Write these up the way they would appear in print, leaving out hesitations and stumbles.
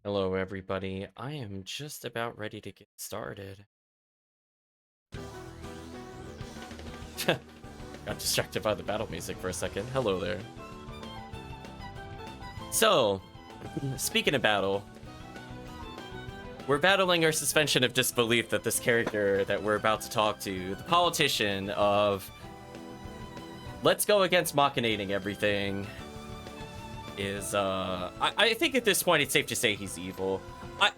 Hello, everybody. I am just about ready to get started. Got distracted by the battle music for a second. Hello there. So, speaking of battle, we're battling our suspension of disbelief that this character that we're about to talk to, the politician of let's go against machinating everything, is I think at this point it's safe to say he's evil.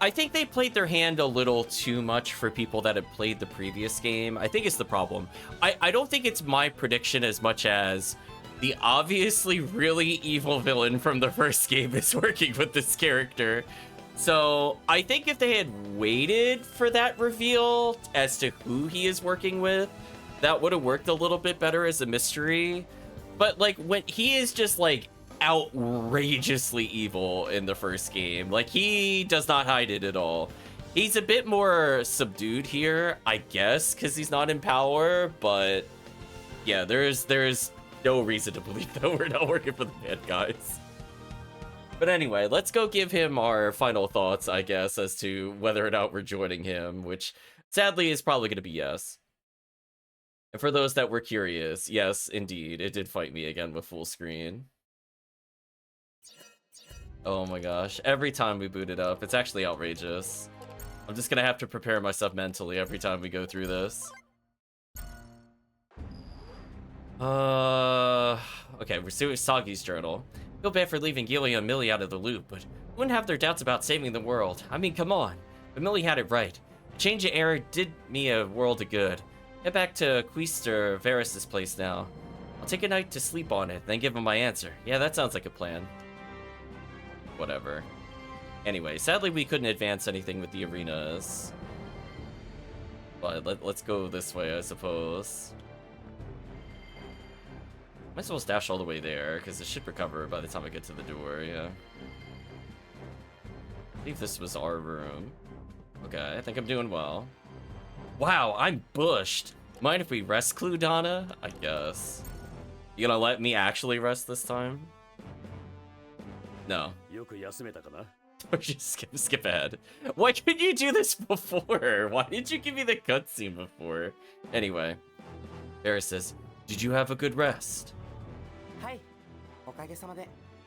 I think they played their hand a little too much for people that have played the previous game. I think it's the problem. I don't think it's my prediction as much as the obviously really evil villain from the first game is working with this character. So I think if they had waited for that reveal as to who he is working with, that would have worked a little bit better as a mystery. But like when he is just like outrageously evil in the first game, like he does not hide it at all. He's a bit more subdued here, I guess, because he's not in power, but yeah, there's no reason to believe that we're not working for the bad guys. But anyway, let's go give him our final thoughts, I guess, as to whether or not we're joining him, which sadly is probably going to be yes. And for those that were curious, yes, indeed, it did fight me again with full screen. Oh my gosh, every time we boot it up, it's actually outrageous. I'm just gonna have to prepare myself mentally every time we go through this. Okay, we're doing Sagi's journal. Feel bad for leaving Gillia and Millie out of the loop, but wouldn't have their doubts about saving the world. I mean, come on. But Millie had it right. Change of air did me a world of good. Head back to Queester Varys' place now. I'll take a night to sleep on it, then give him my answer. Yeah, that sounds like a plan. Whatever. Anyway, sadly we couldn't advance anything with the arenas. But let's go this way, I suppose. Might as well dash all the way there, because it should recover by the time I get to the door, yeah. I believe this was our room. Okay, I think I'm doing well. Wow, I'm bushed. Mind if we rest Cludana? I guess. You gonna let me actually rest this time? No. Just skip ahead. Why couldn't you do this before? Why did you give me the cutscene before? Anyway, Varys says, "Did you have a good rest?"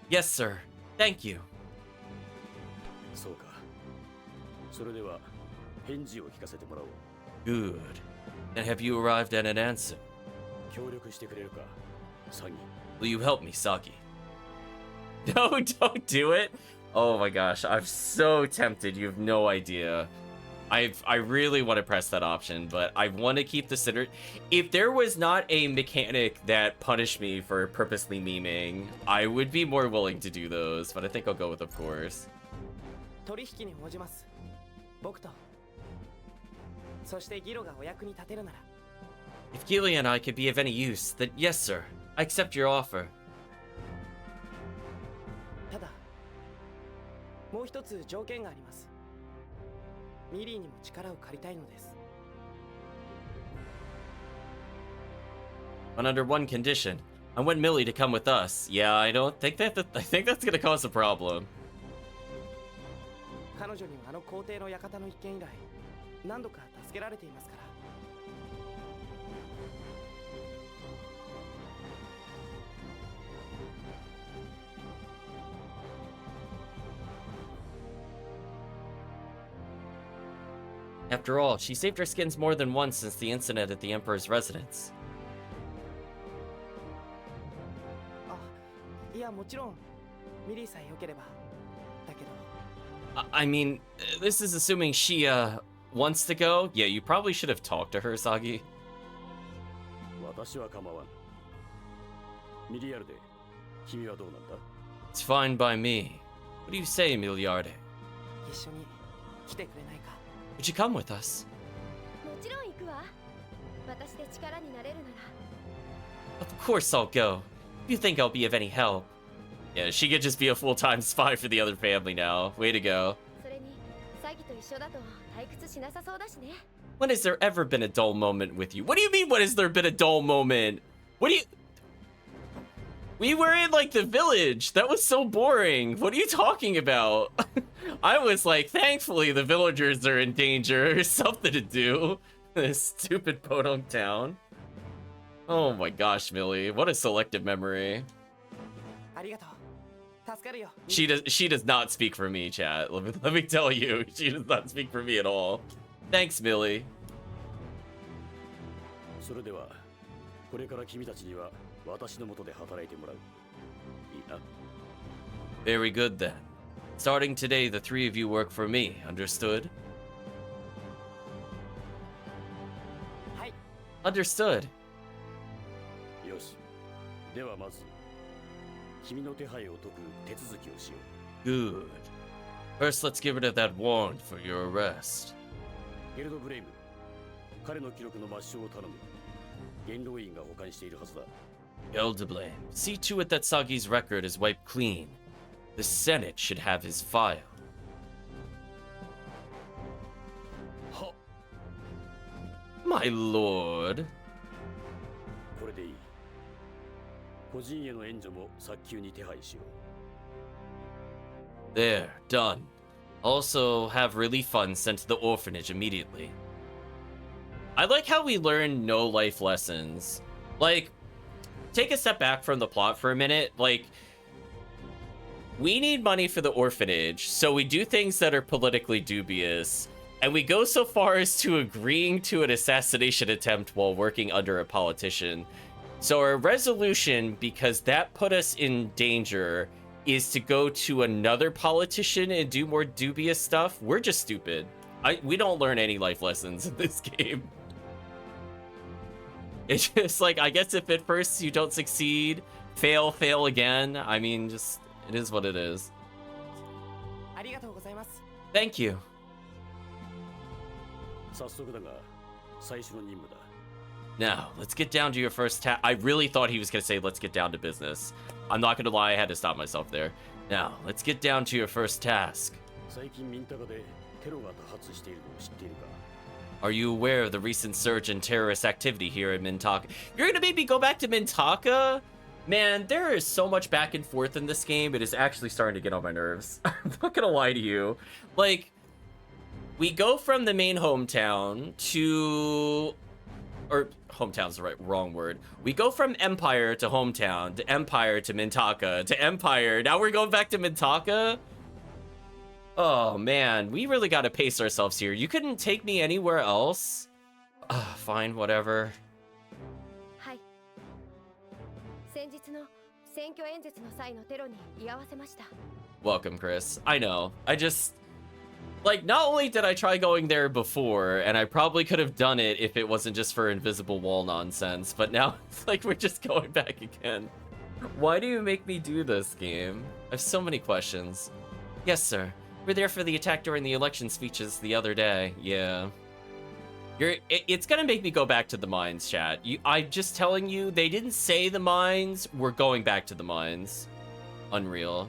Yes, sir. Thank you. Good. And have you arrived at an answer? Will you help me, Saki? No, don't do it. Oh my gosh, I'm so tempted. You have no idea. I really want to press that option, but I want to keep the center. If there was not a mechanic that punished me for purposely memeing, I would be more willing to do those, but I think I'll go with of course. If Gillia and I could be of any use, then yes, sir. I accept your offer. But under one condition. I want Millie to come with us. Yeah, I don't think that. I think that's gonna cause a problem. After all, she saved our skins more than once since the incident at the Emperor's residence. I mean, this is assuming she, wants to go? Yeah, you probably should have talked to her, Sagi. It's fine by me. What do you say, Miliarde? Would you come with us? Of course I'll go. If you think I'll be of any help. Yeah, she could just be a full-time spy for the other family now. Way to go. When has there ever been a dull moment with you? What do you mean, when has there been a dull moment? What do you... We were in, like, the village. That was so boring. What are you talking about? I was like, thankfully the villagers are in danger. There's something to do. This stupid podunk town. Oh my gosh, Millie. What a selective memory. She does not speak for me, chat. Let me tell you. She does not speak for me at all. Thanks, Millie. Very good then. Starting today, the three of you work for me. Understood? Understood. Good. First, let's get rid of that warrant for your arrest. Elder Blame, see to it that Sagi's record is wiped clean. The Senate should have his file. My lord. There, done. Also have relief funds sent to the orphanage immediately. I like how we learn no life lessons. Like, take a step back from the plot for a minute. Like, we need money for the orphanage, so we do things that are politically dubious, and we go so far as to agreeing to an assassination attempt while working under a politician. So our resolution, because that put us in danger, is to go to another politician and do more dubious stuff. We're just stupid. We don't learn any life lessons in this game. It's just like, I guess if at first you don't succeed, fail again. I mean, just, it is what it is. Thank you. Now, let's get down to your first task. I really thought he was going to say, let's get down to business. I'm not going to lie, I had to stop myself there. Now, let's get down to your first task. Are you aware of the recent surge in terrorist activity here in Mintaka? You're going to make me go back to Mintaka? Man, there is so much back and forth in this game, it is actually starting to get on my nerves. I'm not going to lie to you. Like, we go from the main hometown to... Or, hometown's the wrong word. We go from Empire to hometown, to Empire to Mintaka, to Empire. Now we're going back to Mintaka? Oh, man. We really gotta pace ourselves here. You couldn't take me anywhere else? Fine, whatever. Welcome, Chris. I know. I just... Like, not only did I try going there before, and I probably could have done it if it wasn't just for invisible wall nonsense, but now it's like we're just going back again. Why do you make me do this, game? I have so many questions. Yes, sir. We're there for the attack during the election speeches the other day. Yeah. It's gonna make me go back to the mines, chat. I'm just telling you, they didn't say the mines. We're going back to the mines. Unreal.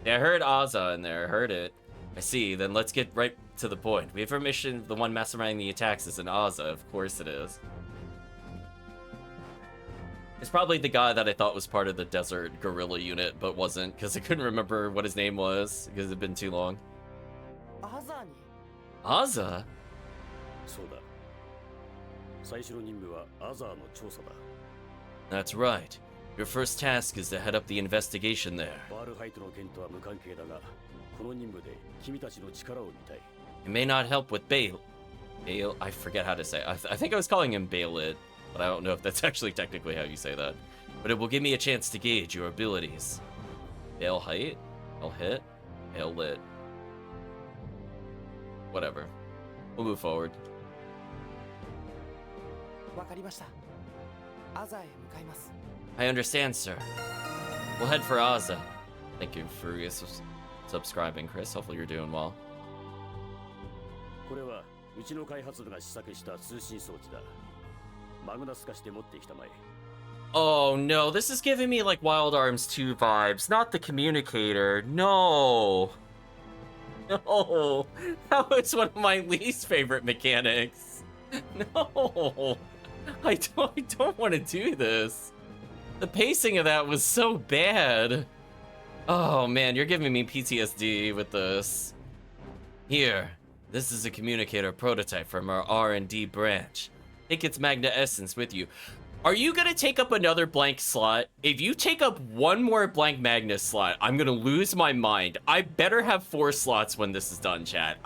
Yeah, I heard Aza in there. I heard it. I see. Then let's get right to the point. We have permission. The one masterminding the attacks is an Aza. Of course it is. It's probably the guy that I thought was part of the desert guerrilla unit, but wasn't, because I couldn't remember what his name was, because it had been too long. Aza? That's right. Your first task is to head up the investigation there. It may not help with Bale. I forget how to say it. I think I was calling him Bale-It, but I don't know if that's actually technically how you say that. But it will give me a chance to gauge your abilities. Bale-Height? Bale-Hit? Bale-Lit. Whatever. We'll move forward. I understand, sir. We'll head for Aza. Thank you for subscribing, Chris. Hopefully you're doing well. Oh no, this is giving me like Wild Arms 2 vibes, not the communicator. No. No, that was one of my least favorite mechanics. No, I don't want to do this. The pacing of that was so bad. Oh man, you're giving me PTSD with this. Here, this is a communicator prototype from our R&D branch. Take its Magna Essence with you. Are you gonna take up another blank slot? If you take up one more blank Magna slot, I'm gonna lose my mind. I better have 4 slots when this is done, chat.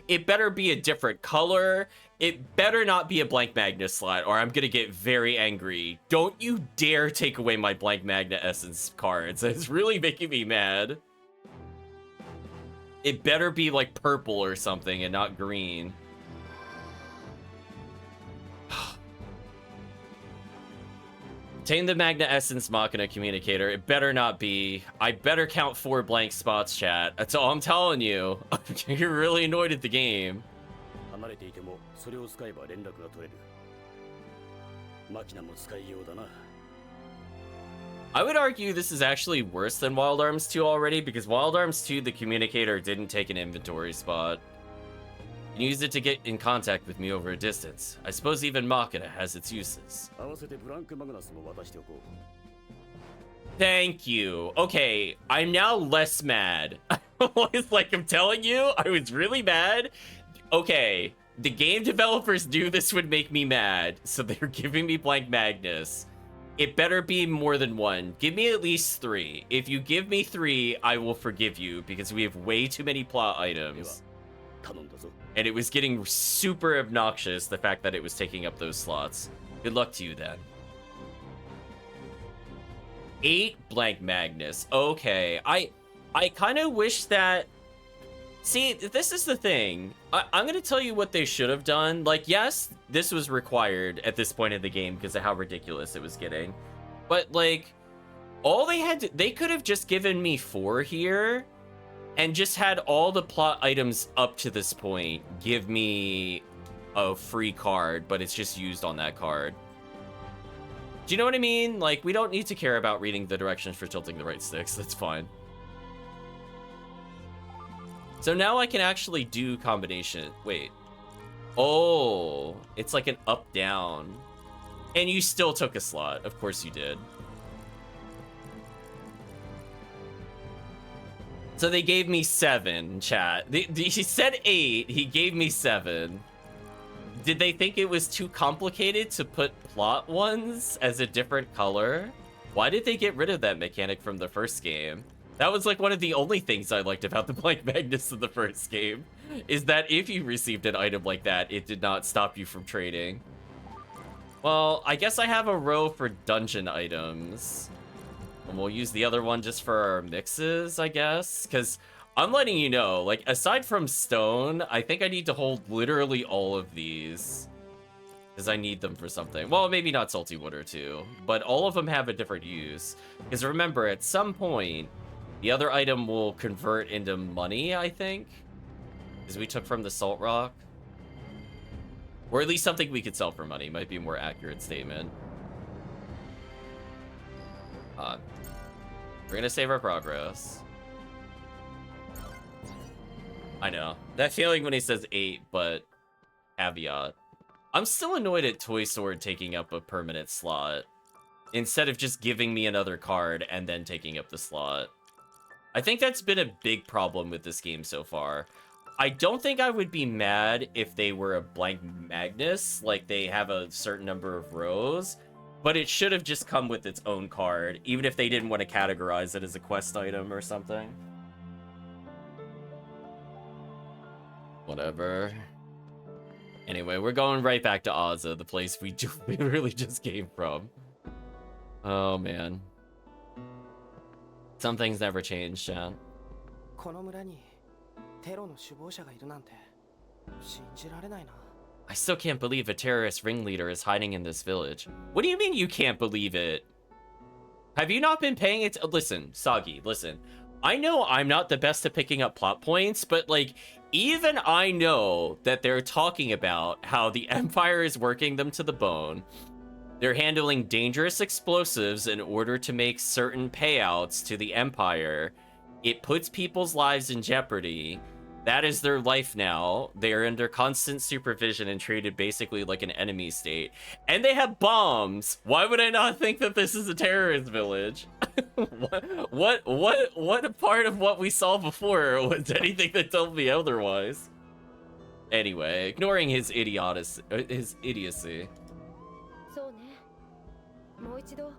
It better be a different color. It better not be a blank Magna slot, or I'm gonna get very angry. Don't you dare take away my blank Magna Essence cards. It's really making me mad. It better be like purple or something and not green. Obtain the Magna Essence Machina communicator. It better not be. I better count 4 blank spots, chat. That's all I'm telling you. You're really annoyed at the game. I would argue this is actually worse than Wild Arms 2 already, because Wild Arms 2, the communicator didn't take an inventory spot. You can use it to get in contact with me over a distance. I suppose even Machina has its uses. Thank you. Okay, I'm now less mad. It's like I'm telling you, I was really mad. Okay, the game developers knew this would make me mad, so they're giving me blank Magnus. It better be more than 1. Give me at least 3. If you give me 3, I will forgive you, because we have way too many plot items. And it was getting super obnoxious, the fact that it was taking up those slots. Good luck to you then. 8 blank Magnus. Okay, I kind of wish that... See, this is the thing. I'm going to tell you what they should have done. Like, yes, this was required at this point in the game because of how ridiculous it was getting. But, like, all they had to... They could have just given me 4 here and just had all the plot items up to this point give me a free card, but it's just used on that card. Do you know what I mean? Like, we don't need to care about reading the directions for tilting the right sticks. That's fine. So now I can actually do combination. Wait. Oh, it's like an up-down. And you still took a slot. Of course you did. So they gave me 7, chat. He said 8. He gave me 7. Did they think it was too complicated to put plot ones as a different color? Why did they get rid of that mechanic from the first game? That was like one of the only things I liked about the blank Magnus in the first game, is that if you received an item like that, it did not stop you from trading. Well, I guess I have a row for dungeon items. And we'll use the other one just for our mixes, I guess. Because I'm letting you know, like, aside from stone, I think I need to hold literally all of these. Because I need them for something. Well, maybe not salty water too, but all of them have a different use. Because remember, at some point, the other item will convert into money, I think. Because we took from the salt rock. Or at least something we could sell for money, might be a more accurate statement. We're gonna save our progress. I know. That feeling when he says 8, but caveat. I'm still annoyed at Toy Sword taking up a permanent slot, instead of just giving me another card and then taking up the slot. I think that's been a big problem with this game so far. I don't think I would be mad if they were a blank Magnus, like they have a certain number of rows, but it should have just come with its own card, even if they didn't want to categorize it as a quest item or something. Whatever. Anyway, we're going right back to Ozza, the place we really just came from. Oh, man. Some things never change, chat. I still can't believe a terrorist ringleader is hiding in this village. What do you mean you can't believe it? Have you not been paying it? Listen, Sagi, listen. I know I'm not the best at picking up plot points, but like, even I know that they're talking about how the Empire is working them to the bone. They're handling dangerous explosives in order to make certain payouts to the Empire. It puts people's lives in jeopardy. That is their life now. They are under constant supervision and treated basically like an enemy state. And they have bombs. Why would I not think that this is a terrorist village? What part of what we saw before was anything that told me otherwise? Anyway, ignoring his idiocy. そうね。もう一度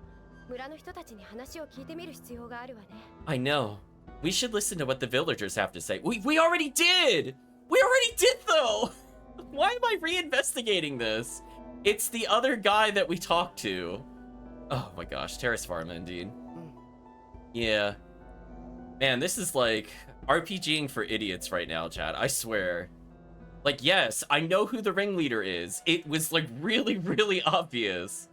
村の人たちに話を聞いてみる必要があるわね。I know. We should listen to what the villagers have to say. We already did! We already did, though! Why am I re-investigating this? It's the other guy that we talked to. Oh my gosh, Terrace Farm indeed. Yeah. Man, this is like RPGing for idiots right now, chat. I swear. Like, yes, I know who the ringleader is. It was like really, really obvious.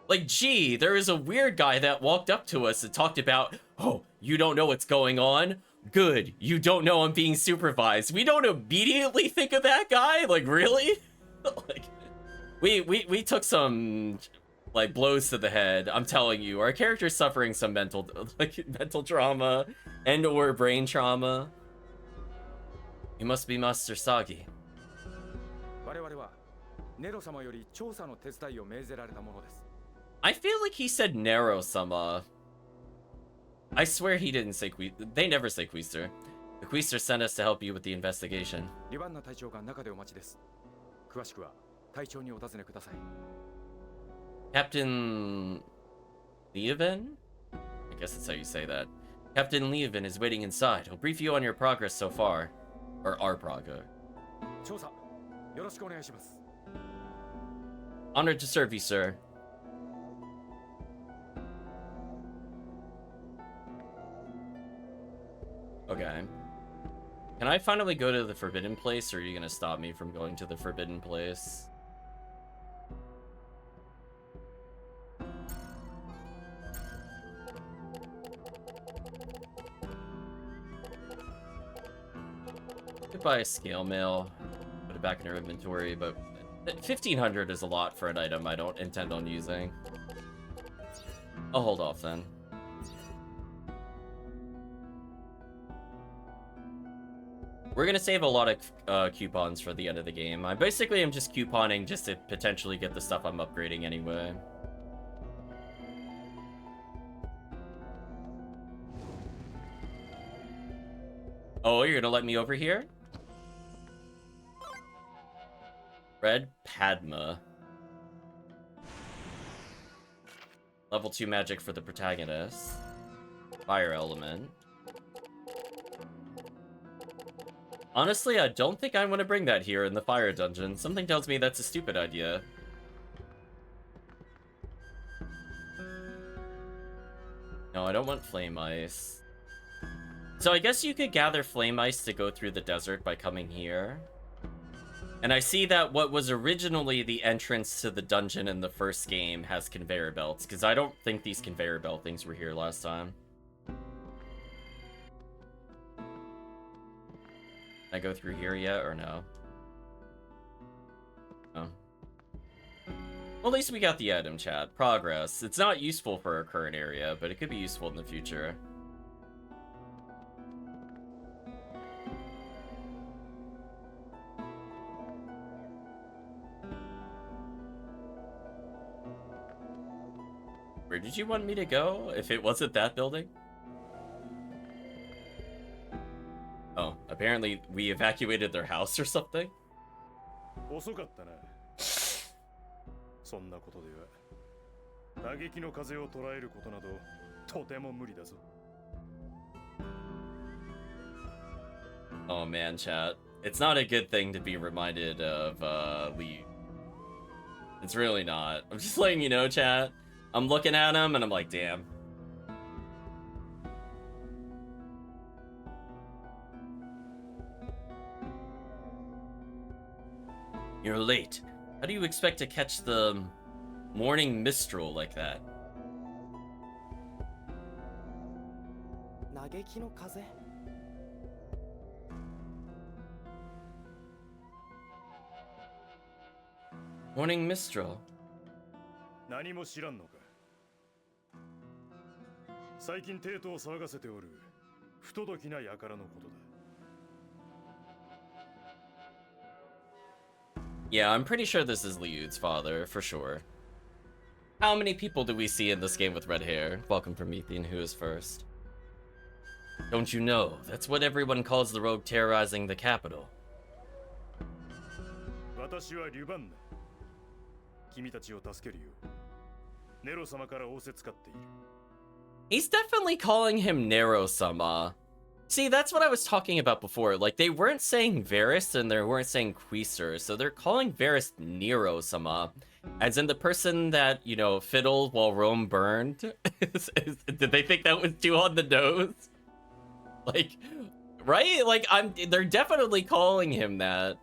Like, gee, there is a weird guy that walked up to us and talked about, oh, you don't know what's going on? Good, you don't know I'm being supervised. We don't immediately think of that guy? Like, really? Like, we took some, like, blows to the head. I'm telling you, our character's suffering some mental trauma and or brain trauma. You must be Master Sagi. I feel like he said Nero-sama. I swear he didn't say they never say Queester. The Queester sent us to help you with the investigation. Captain Leoven? I guess that's how you say that. Captain Leoven is waiting inside. He'll brief you on your progress so far. Or our progress. Honored to serve you, sir. Okay. Can I finally go to the Forbidden Place, or are you gonna stop me from going to the Forbidden Place? Could buy a scale mail, put it back in our inventory, but 1500 is a lot for an item I don't intend on using. I'll hold off then. We're gonna save a lot of coupons for the end of the game. I basically am just couponing just to potentially get the stuff I'm upgrading anyway. Oh, you're gonna let me over here? Red Padma. Level 2 magic for the protagonist. Fire element. Honestly, I don't think I want to bring that here in the fire dungeon. Something tells me that's a stupid idea. No, I don't want flame ice. So I guess you could gather flame ice to go through the desert by coming here. And I see that what was originally the entrance to the dungeon in the first game has conveyor belts, because I don't think these conveyor belt things were here last time. Can I go through here yet, or no? Oh. Well, at least we got the item, chat. Progress. It's not useful for our current area, but it could be useful in the future. Where did you want me to go, if it wasn't that building? Oh, apparently we evacuated their house or something? Oh man, chat. It's not a good thing to be reminded of, Lee. It's really not. I'm just letting you know, chat. I'm looking at him and I'm like, damn. You're late. How do you expect to catch the morning mistral like that? Morning mistral. 何も知らんのか。最近帝都を騒がせておる不届きな輩のことだ。Yeah, I'm pretty sure this is Liud's father, for sure. How many people do we see in this game with red hair? Welcome Promethean, who is first? Don't you know? That's what everyone calls the rogue terrorizing the capital. 私はリュバンナ。君たちを助けるようネロ様から仰せつかっている。 He's definitely calling him Nero-sama. See, that's what I was talking about before. Like, they weren't saying Varys and they weren't saying Quaestor, so they're calling Varys Nero-sama. As in the person that, you know, fiddled while Rome burned. Did they think that was too on the nose? Like, right? Like, they're definitely calling him that.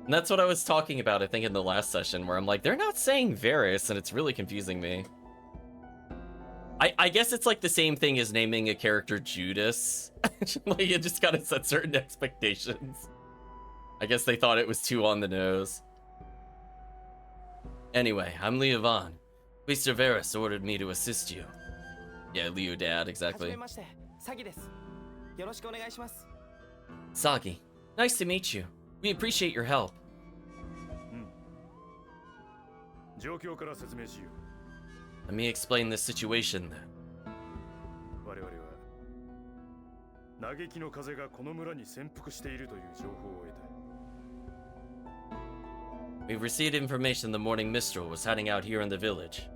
And that's what I was talking about, I think, in the last session, where I'm like, they're not saying Varys, and it's really confusing me. I guess it's like the same thing as naming a character Judas. Like, you just gotta set certain expectations. I guess they thought it was too on the nose. Anyway, I'm Leovan. Mr. Varys ordered me to assist you. Yeah, Leo Dad, exactly. Sagi, nice to meet you. We appreciate your help. 状況から説明しよ Let me explain this situation then. う。我々は嘆きの風がこの村に潜伏しているという情報を得た。 We've received information the morning Mistral was hiding out here in the village.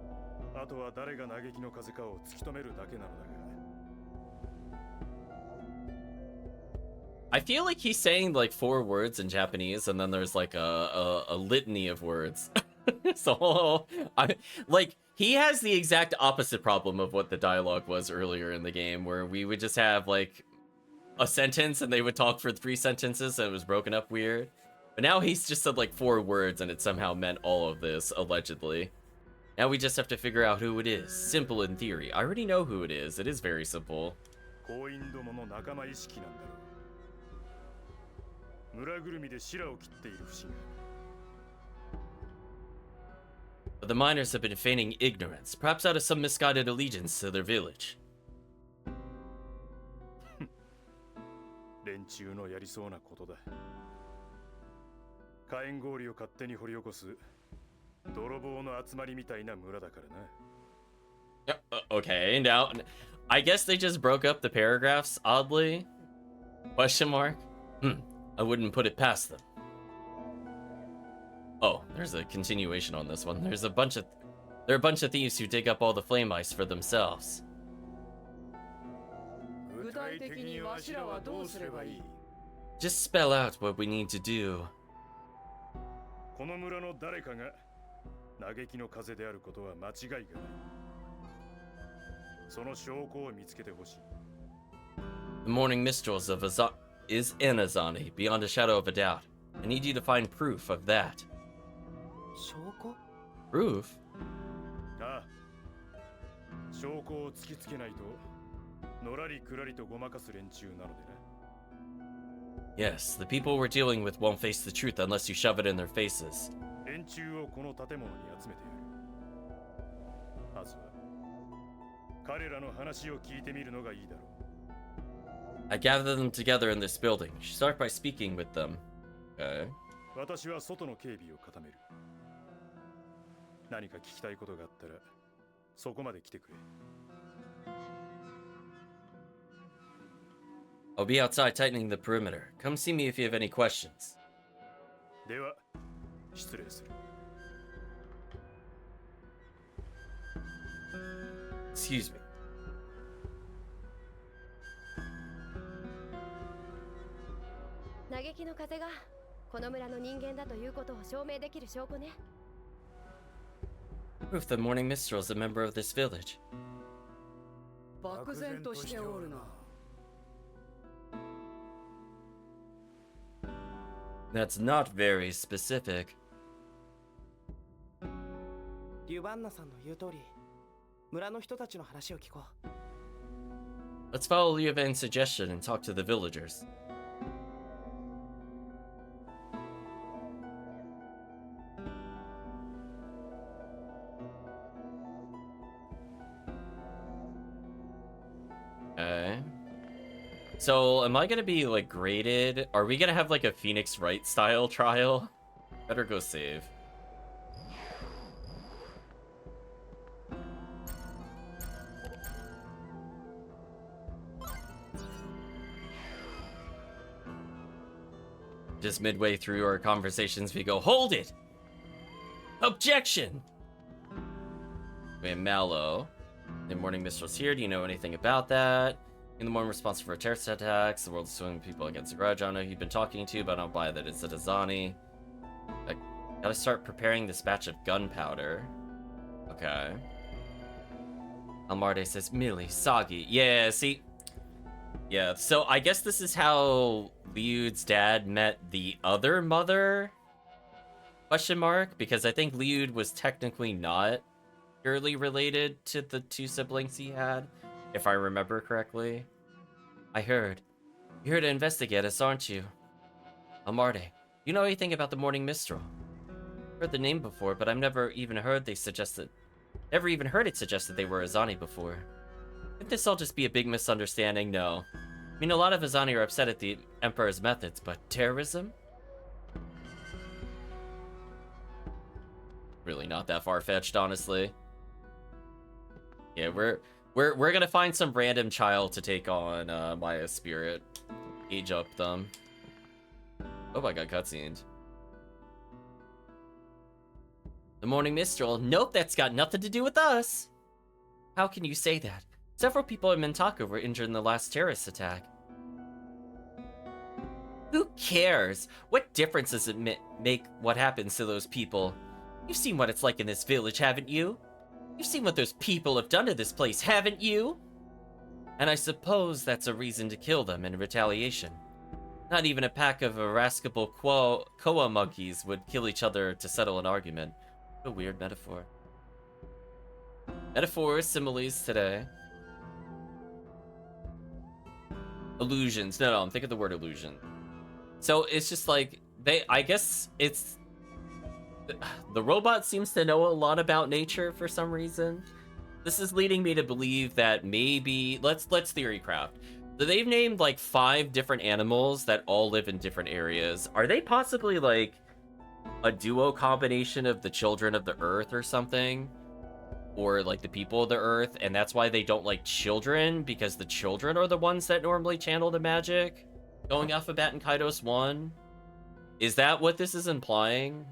あとは誰が嘆きの風かを突き止めるだけなのだが。 I feel like he's saying like 4 words in Japanese, and then there's like a litany of words. So, he has the exact opposite problem of what the dialogue was earlier in the game, where we would just have like a sentence and they would talk for 3 sentences and it was broken up weird. But now he's just said like 4 words and it somehow meant all of this, allegedly. Now we just have to figure out who it is. Simple in theory. I already know who it is. It is very simple. 行員どもの仲間意識なんだろう。村ぐるみで白を切っている節が。 But the miners have been feigning ignorance, perhaps out of some misguided allegiance to their village. 連中のやりそうなことだ。火炎氷を勝手に掘り起こす泥棒の集まりみたいな村だからな。Okay, now I guess they just broke up the paragraphs oddly. Question mark? I wouldn't put it past them. Oh, there's a continuation on this one. There are a bunch of thieves who dig up all the flame ice for themselves. 具体的にわしらはどうすればいい? Just spell out what we need to do. この村の誰かが嘆きの風であることは間違いがない。その証拠を見つけてほしい。 The morning mistrals of is in Azani, beyond a shadow of a doubt. I need you to find proof of that. 証拠? Proof? ああ。証拠を突きつけないと、のらりくらりとごまかす連中なのでな。 Yes, the people we're dealing with won't face the truth unless you shove it in their faces. 連中をこの建物に集めてやる。まずは彼らの話を聞いてみるのがいいだろう。 I gather them together in this building. Start by speaking with them. Okay. 私は外の警備を固める。何か聞きたいことがあったら、そこまで来てくれ。 I'll be outside tightening the perimeter. Come see me if you have any questions. では、失礼する。 Excuse me. 嘆きの風がこの村の人間だということを証明できる証拠ね。 Proof the morning minstrel is a member of this village. 漠然としておるな。 That's not very specific. リュバンナさんの言う通り、村の人たちの話を聞こう。 Let's follow Liuvan's suggestion and talk to the villagers. Okay. So, am I gonna be, like, graded? Are we gonna have, like, a Phoenix Wright style trial? Better go save. Just midway through our conversations, we go, hold it! Objection! We have Mallow. The morning mistral's here. Do you know anything about that? In the morning, responsible for terrorist attacks. The world is swimming people against the grudge. I don't know who you've been talking to, but I don't buy that it's a Dazani. I gotta start preparing this batch of gunpowder. Okay. Almarde says, Millie, Soggy. Yeah, see? Yeah, so I guess this is how Liud's dad met the other mother? Question mark? Because I think Liud was technically not purely related to the two siblings he had, if I remember correctly. I heard. You're here to investigate us, aren't you? Almarde, you know anything about the Morning Mistral? Heard the name before, but I've never even heard it suggested they were Azani before. Could this all just be a big misunderstanding? No. I mean, a lot of Azani are upset at the Emperor's methods, but terrorism? Really not that far-fetched, honestly. Yeah, we're gonna find some random child to take on Maya's spirit. Age up them. Oh, I got cutscened. The Morning Mistral? Nope, that's got nothing to do with us. How can you say that? Several people in Mintaka were injured in the last terrorist attack. Who cares? What difference does it make what happens to those people? You've seen what it's like in this village, haven't you? You've seen what those people have done to this place, haven't you? And I suppose that's a reason to kill them in retaliation. Not even a pack of irascible koa monkeys would kill each other to settle an argument. What a weird metaphor. Metaphors, similes today. Illusions. No, I'm thinking of the word illusion. So it's just like, I guess it's... The robot seems to know a lot about nature for some reason. This is leading me to believe that maybe... Let's theory craft. So they've named like 5 different animals that all live in different areas. Are they possibly like a duo combination of the children of the earth or something? Or like the people of the earth, and that's why they don't like children, because the children are the ones that normally channel the magic? Going off of Baten Kaitos 1? Is that what this is implying?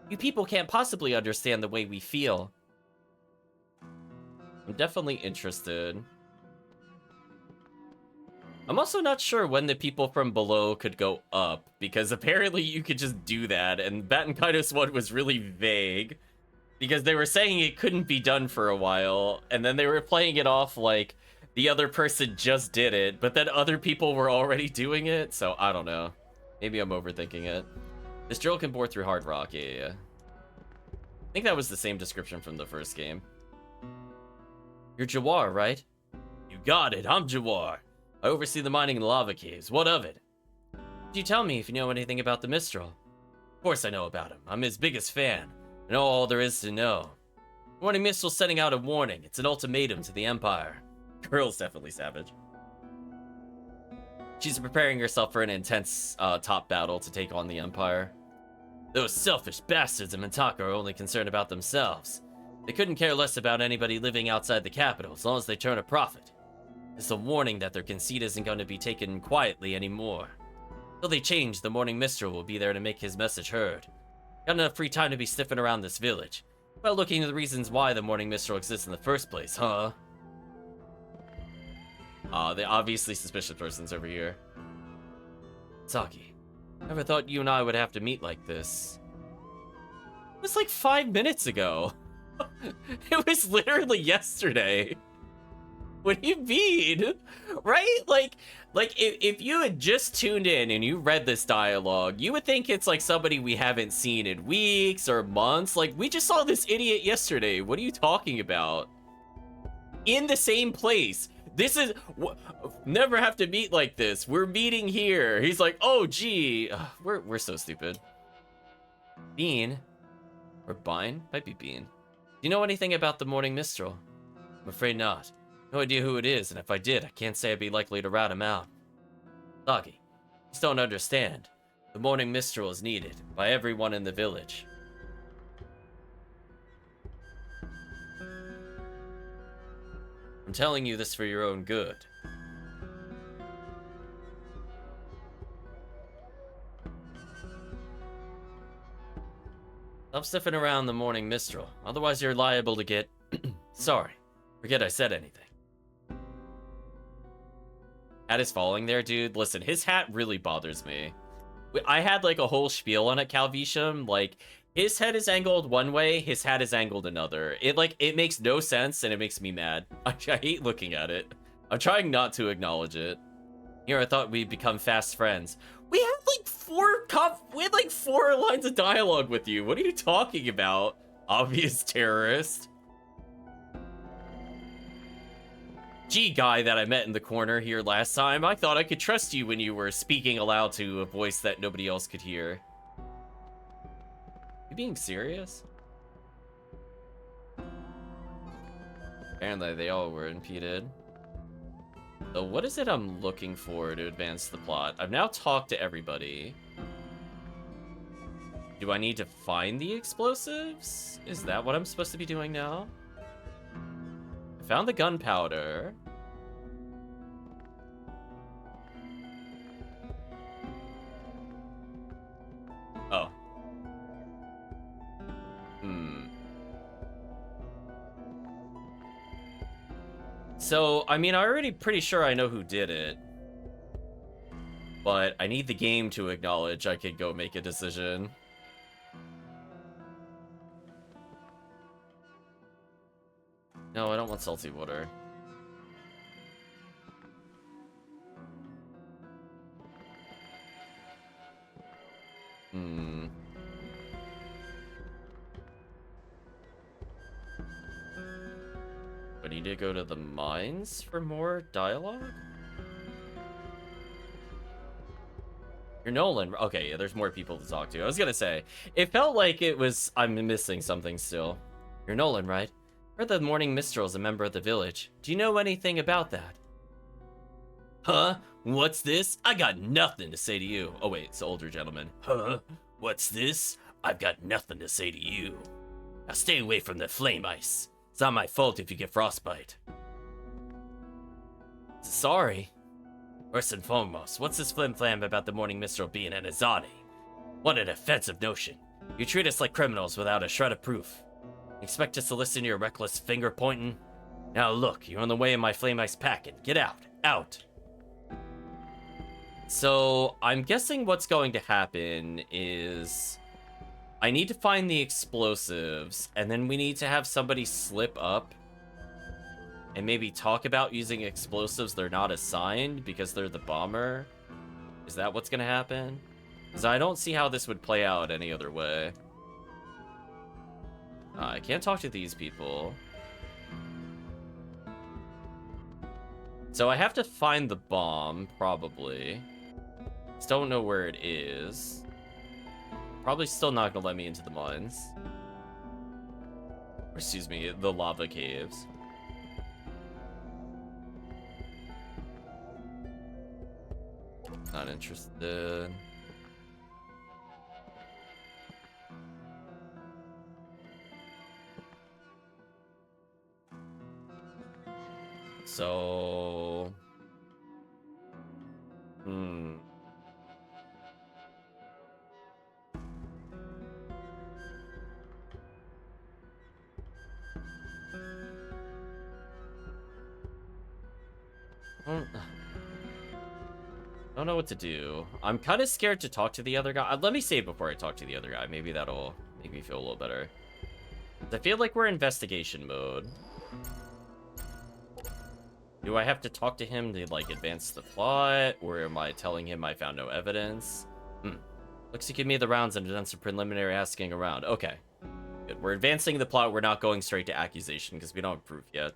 You people can't possibly understand the way we feel. I'm definitely interested. I'm also not sure when the people from below could go up, because apparently you could just do that, and Baten Kaitos 1 was really vague. Because they were saying it couldn't be done for a while, and then they were playing it off like the other person just did it, but then other people were already doing it, so I don't know. Maybe I'm overthinking it. This drill can bore through hard rock, yeah. I think that was the same description from the first game. You're Jawar, right? You got it, I'm Jawar. I oversee the mining in the lava caves. What of it? Could you tell me if you know anything about the Mistral? Of course I know about him. I'm his biggest fan. I know all there is to know. Morning Mistral's sending out a warning. It's an ultimatum to the Empire. Girl's definitely savage. She's preparing herself for an intense top battle to take on the Empire. Those selfish bastards in Mintaka are only concerned about themselves. They couldn't care less about anybody living outside the capital as long as they turn a profit. It's a warning that their conceit isn't going to be taken quietly anymore. Till they change, the Morning Mistral will be there to make his message heard. Got enough free time to be sniffing around this village. Well, looking at the reasons why the Morning Mistral exists in the first place, huh? The obviously suspicious person's over here. Saki, never thought you and I would have to meet like this. It was like 5 minutes ago. It was literally yesterday. What do you mean? Right? Like if you had just tuned in and you read this dialogue, you would think it's like somebody we haven't seen in weeks or months. Like, we just saw this idiot yesterday. What are you talking about? In the same place. This is... Never have to meet like this. We're meeting here. He's like, oh, gee. We're so stupid. Bean? Or Bine? Might be Bean. Do you know anything about the Morning Mistral? I'm afraid not. No idea who it is, and if I did, I can't say I'd be likely to rat him out. Saki, just don't understand. The morning mistral is needed by everyone in the village. I'm telling you this for your own good. Stop sniffing around the morning mistral, otherwise you're liable to get... Sorry, forget I said anything. Hat is falling there, dude. Listen, his hat really bothers me. I had like a whole spiel on it, Calvisham. Like, his head is angled one way, his hat is angled another. It makes no sense, and it makes me mad. I hate looking at it. I'm trying not to acknowledge it. Here, I thought we'd become fast friends. We had like four lines of dialogue with you. What are you talking about? Obvious terrorist. Gee, guy that I met in the corner here last time, I thought I could trust you when you were speaking aloud to a voice that nobody else could hear. You being serious? Apparently they all were impeded. So what is it I'm looking for to advance the plot? I've now talked to everybody. Do I need to find the explosives? Is that what I'm supposed to be doing now? I found the gunpowder. Oh. So, I mean, I'm already pretty sure I know who did it. But I need the game to acknowledge I could go make a decision. No, I don't want salty water. I need to go to the mines for more dialogue? You're Nolan. Okay, yeah, there's more people to talk to. I was gonna say, it felt like I'm missing something still. You're Nolan, right? Heard the Morning Mistral is a member of the village. Do you know anything about that? Huh? What's this? I got nothing to say to you. Oh wait, it's the older gentleman. Huh? What's this? I've got nothing to say to you. Now stay away from the flame ice. It's not my fault if you get frostbite. Sorry. First and foremost, what's this flim-flam about the Morning Mistral being an Azani? What an offensive notion. You treat us like criminals without a shred of proof. Expect us to listen to your reckless finger-pointing? Now look, you're on the way in my flame ice packet. Get out. Out. So, I'm guessing what's going to happen is... I need to find the explosives, and then we need to have somebody slip up and maybe talk about using explosives they're not assigned because they're the bomber. Is that what's gonna happen? Because I don't see how this would play out any other way. I can't talk to these people. So I have to find the bomb, probably. Just don't know where it is. Probably still not gonna let me into the mines. Or, excuse me, the lava caves. Not interested. So... I don't know what to do. I'm kind of scared to talk to the other guy. Let me save before I talk to the other guy. Maybe that'll make me feel a little better. I feel like we're in investigation mode. Do I have to talk to him to, like, advance the plot? Or am I telling him I found no evidence? Looks like you made the rounds and done some preliminary asking around. Okay. Good. We're advancing the plot. We're not going straight to accusation because we don't have proof yet.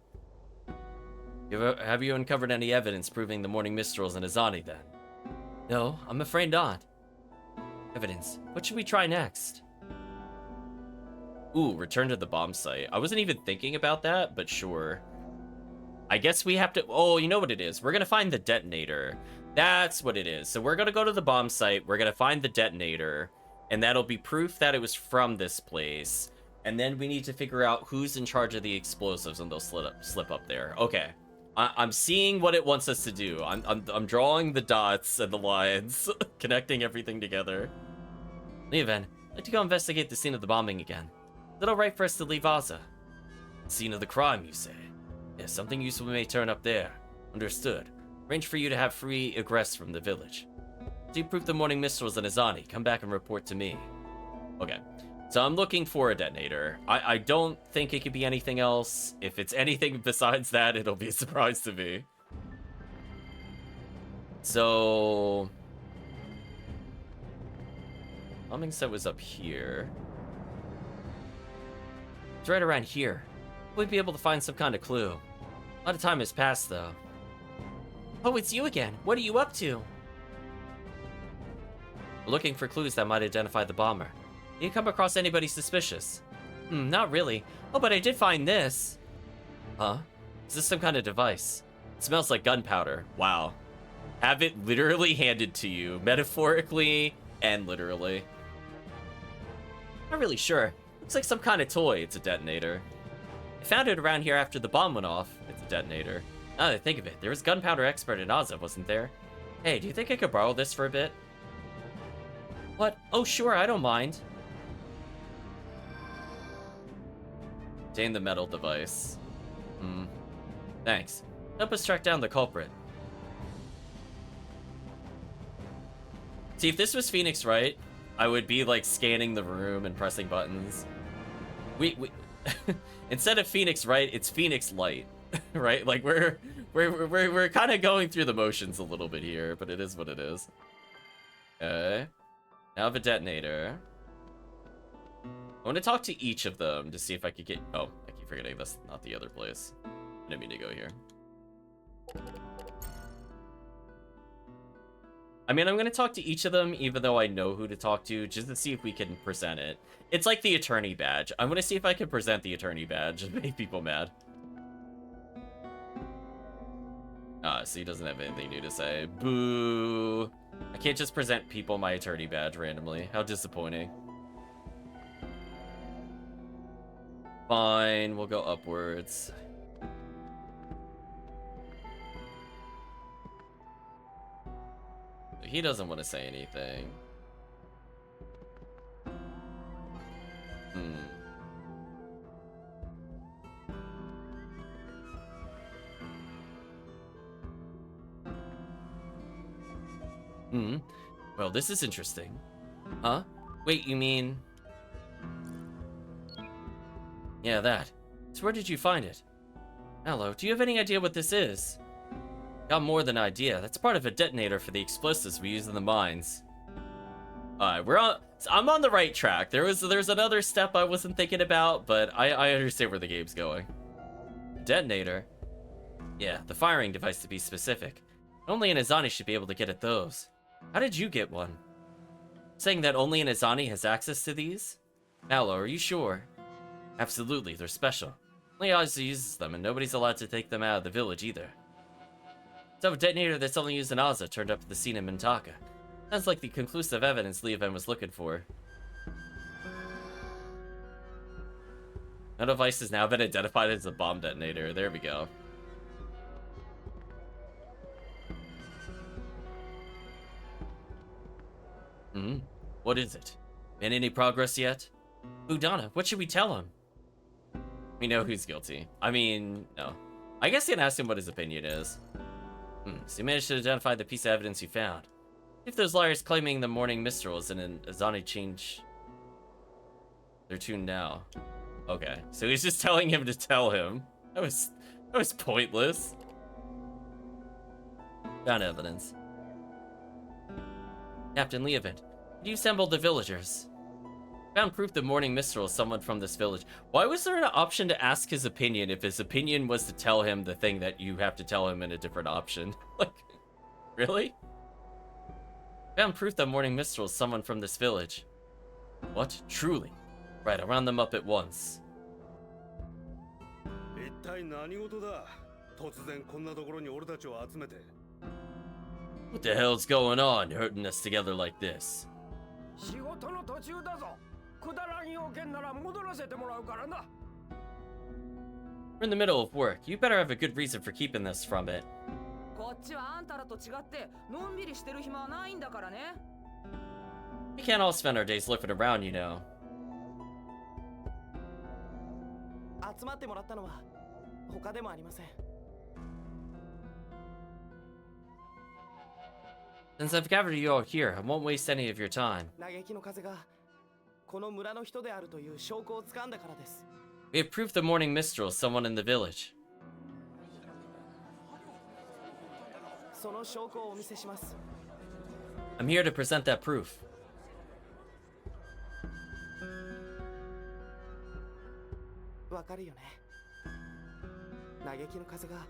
Have you uncovered any evidence proving the Morning Mistral's an Azani, then? No, I'm afraid not. Evidence. What should we try next? Ooh, return to the bomb site. I wasn't even thinking about that, but sure. I guess we have to... Oh, you know what it is. We're gonna find the detonator. That's what it is. So we're gonna go to the bomb site, we're gonna find the detonator, and that'll be proof that it was from this place. And then we need to figure out who's in charge of the explosives, and they'll slip up there. Okay. I'm seeing what it wants us to do. I'm drawing the dots and the lines, connecting everything together. Leovan, I'd like to go investigate the scene of the bombing again. Is it alright for us to leave Aza? Scene of the crime, you say? Yes, something useful may turn up there. Understood. Arrange for you to have free egress from the village. Deproof the morning mistrals and Azani. Come back and report to me. Okay. So I'm looking for a detonator. I don't think it could be anything else. If it's anything besides that, it'll be a surprise to me. So... bombing set was up here. It's right around here. We'd be able to find some kind of clue. A lot of time has passed, though. Oh, it's you again. What are you up to? We're looking for clues that might identify the bomber. Did you come across anybody suspicious? Not really. Oh, but I did find this. Huh? Is this some kind of device? It smells like gunpowder. Wow. Have it literally handed to you, metaphorically and literally. Not really sure. Looks like some kind of toy. It's a detonator. I found it around here after the bomb went off. It's a detonator. Now that I think of it, there was a gunpowder expert in Aza, wasn't there? Hey, do you think I could borrow this for a bit? What? Oh, sure, I don't mind. Obtain the metal device. Thanks. Help us track down the culprit. See, if this was Phoenix Wright, I would be like scanning the room and pressing buttons. We instead of Phoenix Wright, it's Phoenix Light, right? Like we're kind of going through the motions a little bit here, but it is what it is. Okay. Now I have a detonator. I want to talk to each of them to see if I could get... oh, I keep forgetting that's not the other place. I didn't mean to go here. I mean, I'm going to talk to each of them, even though I know who to talk to, just to see if we can present it. It's like the attorney badge. I'm going to see if I can present the attorney badge and make people mad. So he doesn't have anything new to say. Boo! I can't just present people my attorney badge randomly. How disappointing. Fine, we'll go upwards. He doesn't want to say anything. Well, this is interesting. Huh? Wait, you mean... yeah, that. So where did you find it? Hello, do you have any idea what this is? Got more than an idea. That's part of a detonator for the explosives we use in the mines. Alright, I'm on the right track. There's another step I wasn't thinking about, but I understand where the game's going. Detonator? Yeah, the firing device to be specific. Only an Azani should be able to get at those. How did you get one? Saying that only an Azani has access to these? Mallow, are you sure? Absolutely, they're special. Only Aza uses them, and nobody's allowed to take them out of the village either. So a detonator that's only used in Aza turned up at the scene in Mintaka. Sounds like the conclusive evidence Leovan was looking for. No device has now been identified as a bomb detonator. There we go. What is it? Been any progress yet? Udana, what should we tell him? We know who's guilty. I mean, no. I guess you can ask him what his opinion is. So you managed to identify the piece of evidence you found. If those liars claiming the morning mistrals and an Azani change their tune now. Okay, so he's just telling him to tell him. That was pointless. Found evidence. Captain Leovan, you assembled the villagers. Found proof the morning minstrel is someone from this village. Why was there an option to ask his opinion if his opinion was to tell him the thing that you have to tell him in a different option? Like, really? Found proof that morning minstrel is someone from this village. What? Truly? Right, I'll round them up at once. 一体何事だ突然こんなところに俺たちを集めて What the hell's going on, hurting us together like this? 仕事の途中だぞ。くだらん要件なら戻らせてもらうからな。We're in the middle of work. You better have a good reason for keeping this from it. こっちはあんたらと違ってのんびりしてる暇はないんだからね。We can't all spend our days looking around, you know. 集まってもらったのは他でもありません。 Since I've gathered you all here, I won't waste any of your time. 嘆きの風がこの村の人であるという証拠をつかんだからです。 We have proved the morning minstrel is someone in the village. その証拠をお見せします。 I'm here to present that proof. わかるよね。嘆きの風が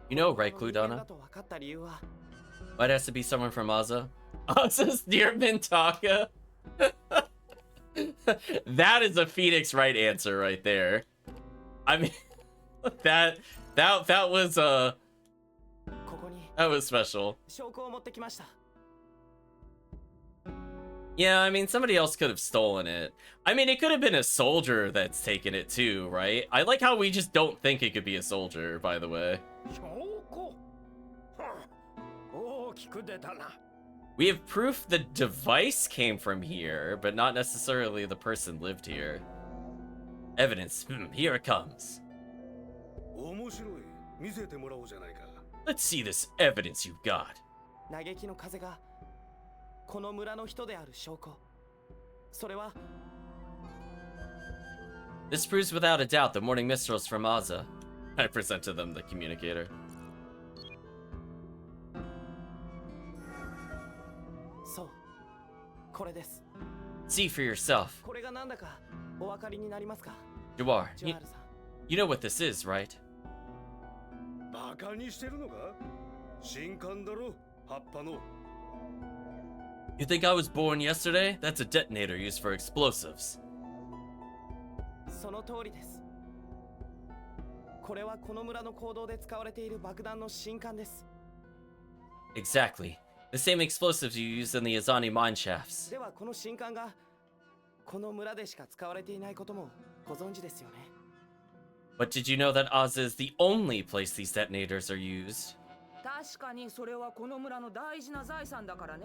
You know, right, この人間だ Cludana? と分かった理由は Why it has to be someone from Aza? Aza's near Mintaka. That is a Phoenix right answer right there. I mean, that was ここに that was special. 証拠を持ってきました。 Yeah, I mean, somebody else could have stolen it. I mean, it could have been a soldier that's taken it too, right? I like how we just don't think it could be a soldier, by the way. 証拠。大きく出たな。 We have proof the device came from here, but not necessarily the person lived here. Evidence. Here it comes. 面白い。見せてもらおうじゃないか。 Let's see this evidence you got. 嘆きの風がこの村の人である証拠。それは This proves without a doubt the morning minstrels from Aza. I present to them the communicator. そう。これです。 See for yourself. これがなんだかお分かりになりますか？ Jawar, ジュアールさん。 you know what this is, right? バカにしてるのか？新刊だろ、葉っぱの。 You think I was born yesterday? That's a detonator used for explosives. その通りです。これはこの村の行動で使われている爆弾の新刊です。 Exactly. The same explosives you use in the Azani mine shafts. ではこの新刊がこの村でしか使われていないこともご存知ですよね。 But did you know that Aza is the only place these detonators are used? 確かにそれはこの村の大事な財産だからね。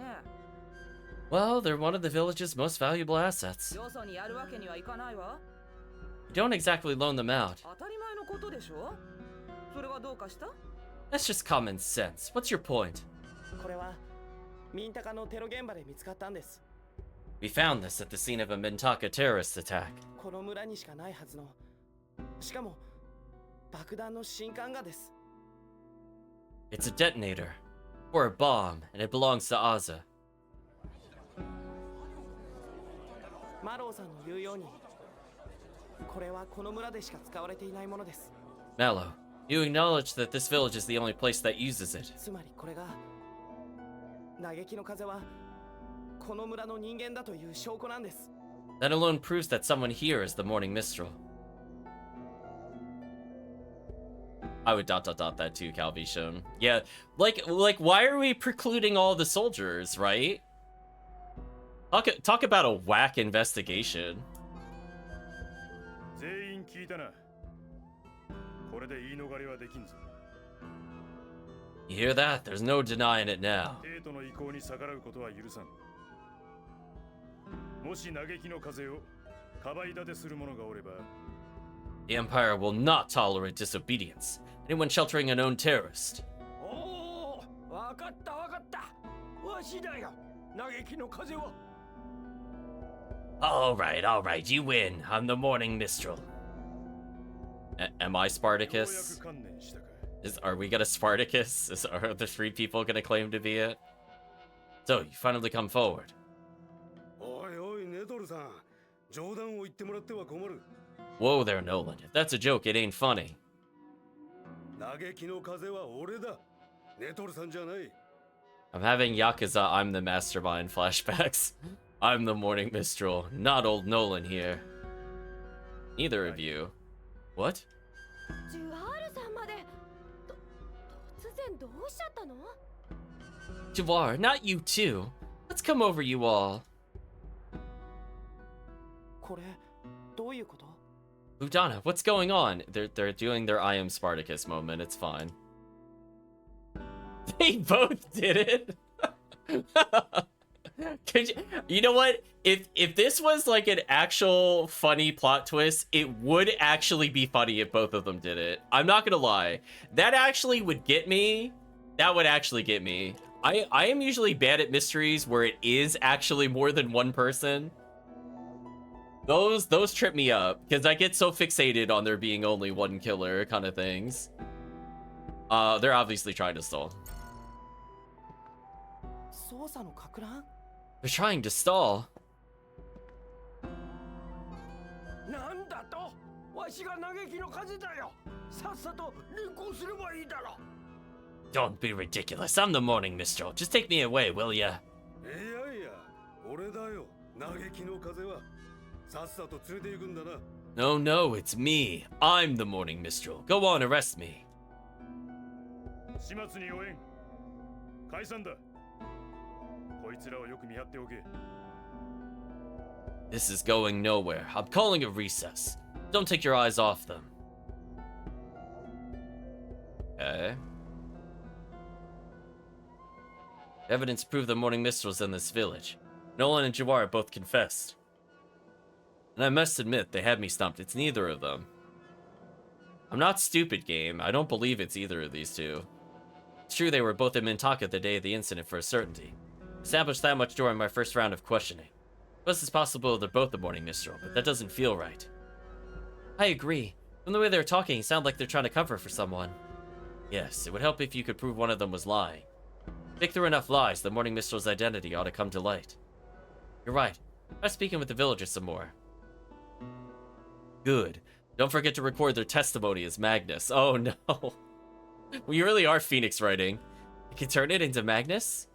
Well, they're one of the village's most valuable assets. よそにやるわけにはいかないわ。 We don't exactly loan them out. 当たり前のことでしょ。それはどうかした？ That's just common sense. What's your point? これはミンタカのテロ現場で見つかったんです。 We found this at the scene of a Mintaka terrorist attack. この村にしかないはずの、しかも爆弾の新刊がです。 It's a detonator. Or a bomb, and it belongs to Aza. マローさんの言うように、これはこの村でしか使われていないものです。 Mallow, you acknowledge that this village is the only place that uses it. つまりこれが嘆きの風はこの村の人間だという証拠なんです。 That alone proves that someone here is the morning minstrel. I would ... that too, Calvishon. Yeah, like why are we precluding all the soldiers, right? Talk about a whack investigation. 全員聞いたな。これで言い逃れはできんぞ。 You hear that? There's no denying it now. 帝都の意向に逆らうことは許さん。もし嘆きの風をかばい立てする者がおれば、 The Empire will not tolerate disobedience. Anyone sheltering a known terrorist. おお、わかったわかった。わしだよ。嘆きの風は。All right, you win. I'm the morning minstrel. Am I ようや Spartacus? く観念したか。 Are we gonna Spartacus? Are the three people gonna claim to be it? So, you finally come forward. おいおい、ネトルさん。冗談を言ってもらっては困る。 Whoa there, Nolan. If that's a joke, it ain't funny. 嘆きの風は俺だ。ネトルさんじゃない。 I'm having Yakuza I'm the mastermind flashbacks. I'm the morning minstrel, not old Nolan here. Neither of you. What? ジュアールさんまで突然どうしちゃったの？ Jawar, not you too. Let's come over, you all. これどういうこと？ Udana, what's going on? They're doing their I am Spartacus moment. It's fine. They both did it. You know what? If this was like an actual funny plot twist, it would actually be funny if both of them did it. I'm not gonna lie. That actually would get me. That would actually get me. I am usually bad at mysteries where it is actually more than one person. Those trip me up because I get so fixated on there being only one killer kind of things. They're obviously trying to stall. 捜査のか乱？ They're trying to stall. なんだと？わしが嘆きの風だよ。さっさと連行すればいいだろ。 Don't be ridiculous. I'm the morning minstrel. Just take me away, will ya? いやいや、俺だよ。嘆きの風はさっさと連れて行くんだな。No, no, it's me. I'm the morning minstrel. Go on, arrest me. 始末に応援。解散だ。こいつらをよく見張っておけ。 This is going nowhere. I'm calling a recess. Don't take your eyes off them. Okay. Evidence proved the morning minstrels in this village. Nolan and Jawar both confessed. And I must admit, they had me stumped. It's neither of them. I'm not stupid, game. I don't believe it's either of these two. It's true they were both in Mintaka the day of the incident for a certainty. Established that much during my first round of questioning. Plus, it's possible they're both the morning minstrel, but that doesn't feel right. I agree. From the way they're talking, it sounds like they're trying to cover for someone. Yes, it would help if you could prove one of them was lying. Dig through enough lies, the morning minstrel's identity ought to come to light. You're right. Try speaking with the villagers some more. Good. Don't forget to record their testimony as Magnus. Oh no. We really are Phoenix writing. You can turn it into Magnus?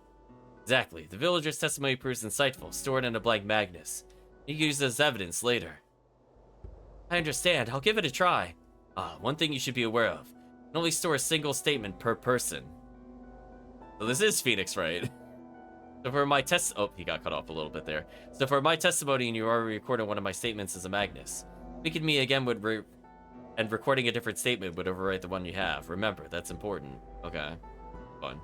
Exactly. The villager's testimony proves insightful, stored in a blank Magnus. You can use it as evidence later. I understand. I'll give it a try. One thing you should be aware of. You can only store a single statement per person. So this is Phoenix, right? So for my oh, he got cut off a little bit there. So for my testimony, and you already recorded one of my statements as a Magnus. Speaking me again would and recording a different statement would overwrite the one you have. Remember, that's important. Okay. Fun.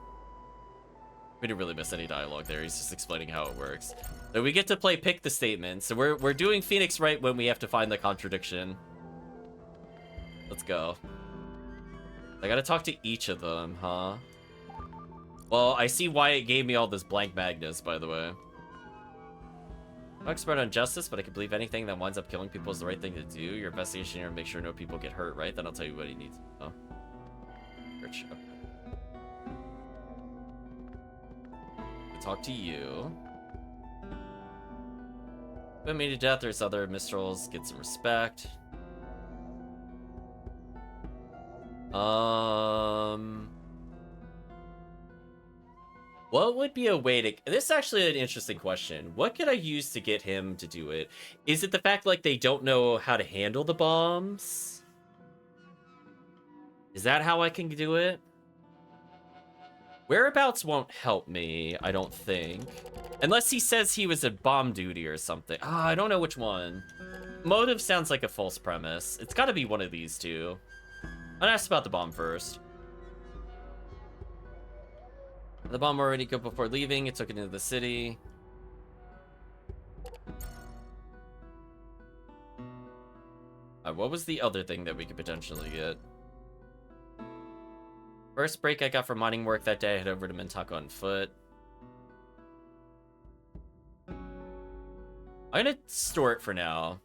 We didn't really miss any dialogue there. He's just explaining how it works. So we get to play pick the statement. So we're doing Phoenix right when we have to find the contradiction. Let's go. I gotta talk to each of them, huh? Well, I see why it gave me all this blank Magnus, by the way. I'm not expert on justice, but I can believe anything that winds up killing people is the right thing to do. Your investigation here to make sure no people get hurt, right? Then I'll tell you what he needs. Oh. Rich. Okay. Talk to you. Put me to death, there's other minstrels. Get some respect. What would be a way to... This is actually an interesting question. What could I use to get him to do it? Is it the fact like they don't know how to handle the bombs? Is that how I can do it? Whereabouts won't help me, I don't think. Unless he says he was at bomb duty or something. I don't know which one. Motive sounds like a false premise. It's gotta be one of these two. I'll ask about the bomb first. The bomb already go before leaving. It took it into the city. What was the other thing that we could potentially get? First break I got from mining work that day, I head over to Mintaka on foot. I'm gonna store it for now.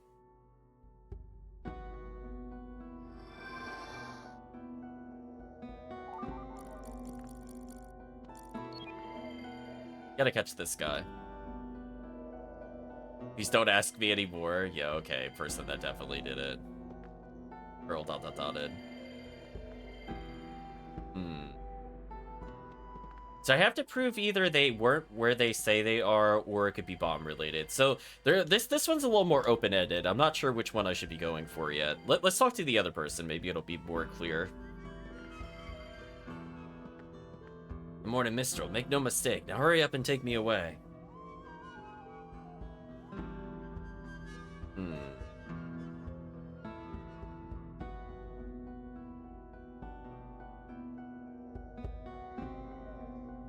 Gotta catch this guy. Please don't ask me anymore. Yeah, okay, person that definitely did it. Girl ... So I have to prove either they weren't where they say they are, or it could be bomb related. So this one's a little more open-ended. I'm not sure which one I should be going for yet. Let's talk to the other person. Maybe it'll be more clear. The morning Mistral, make no mistake. Now hurry up and take me away.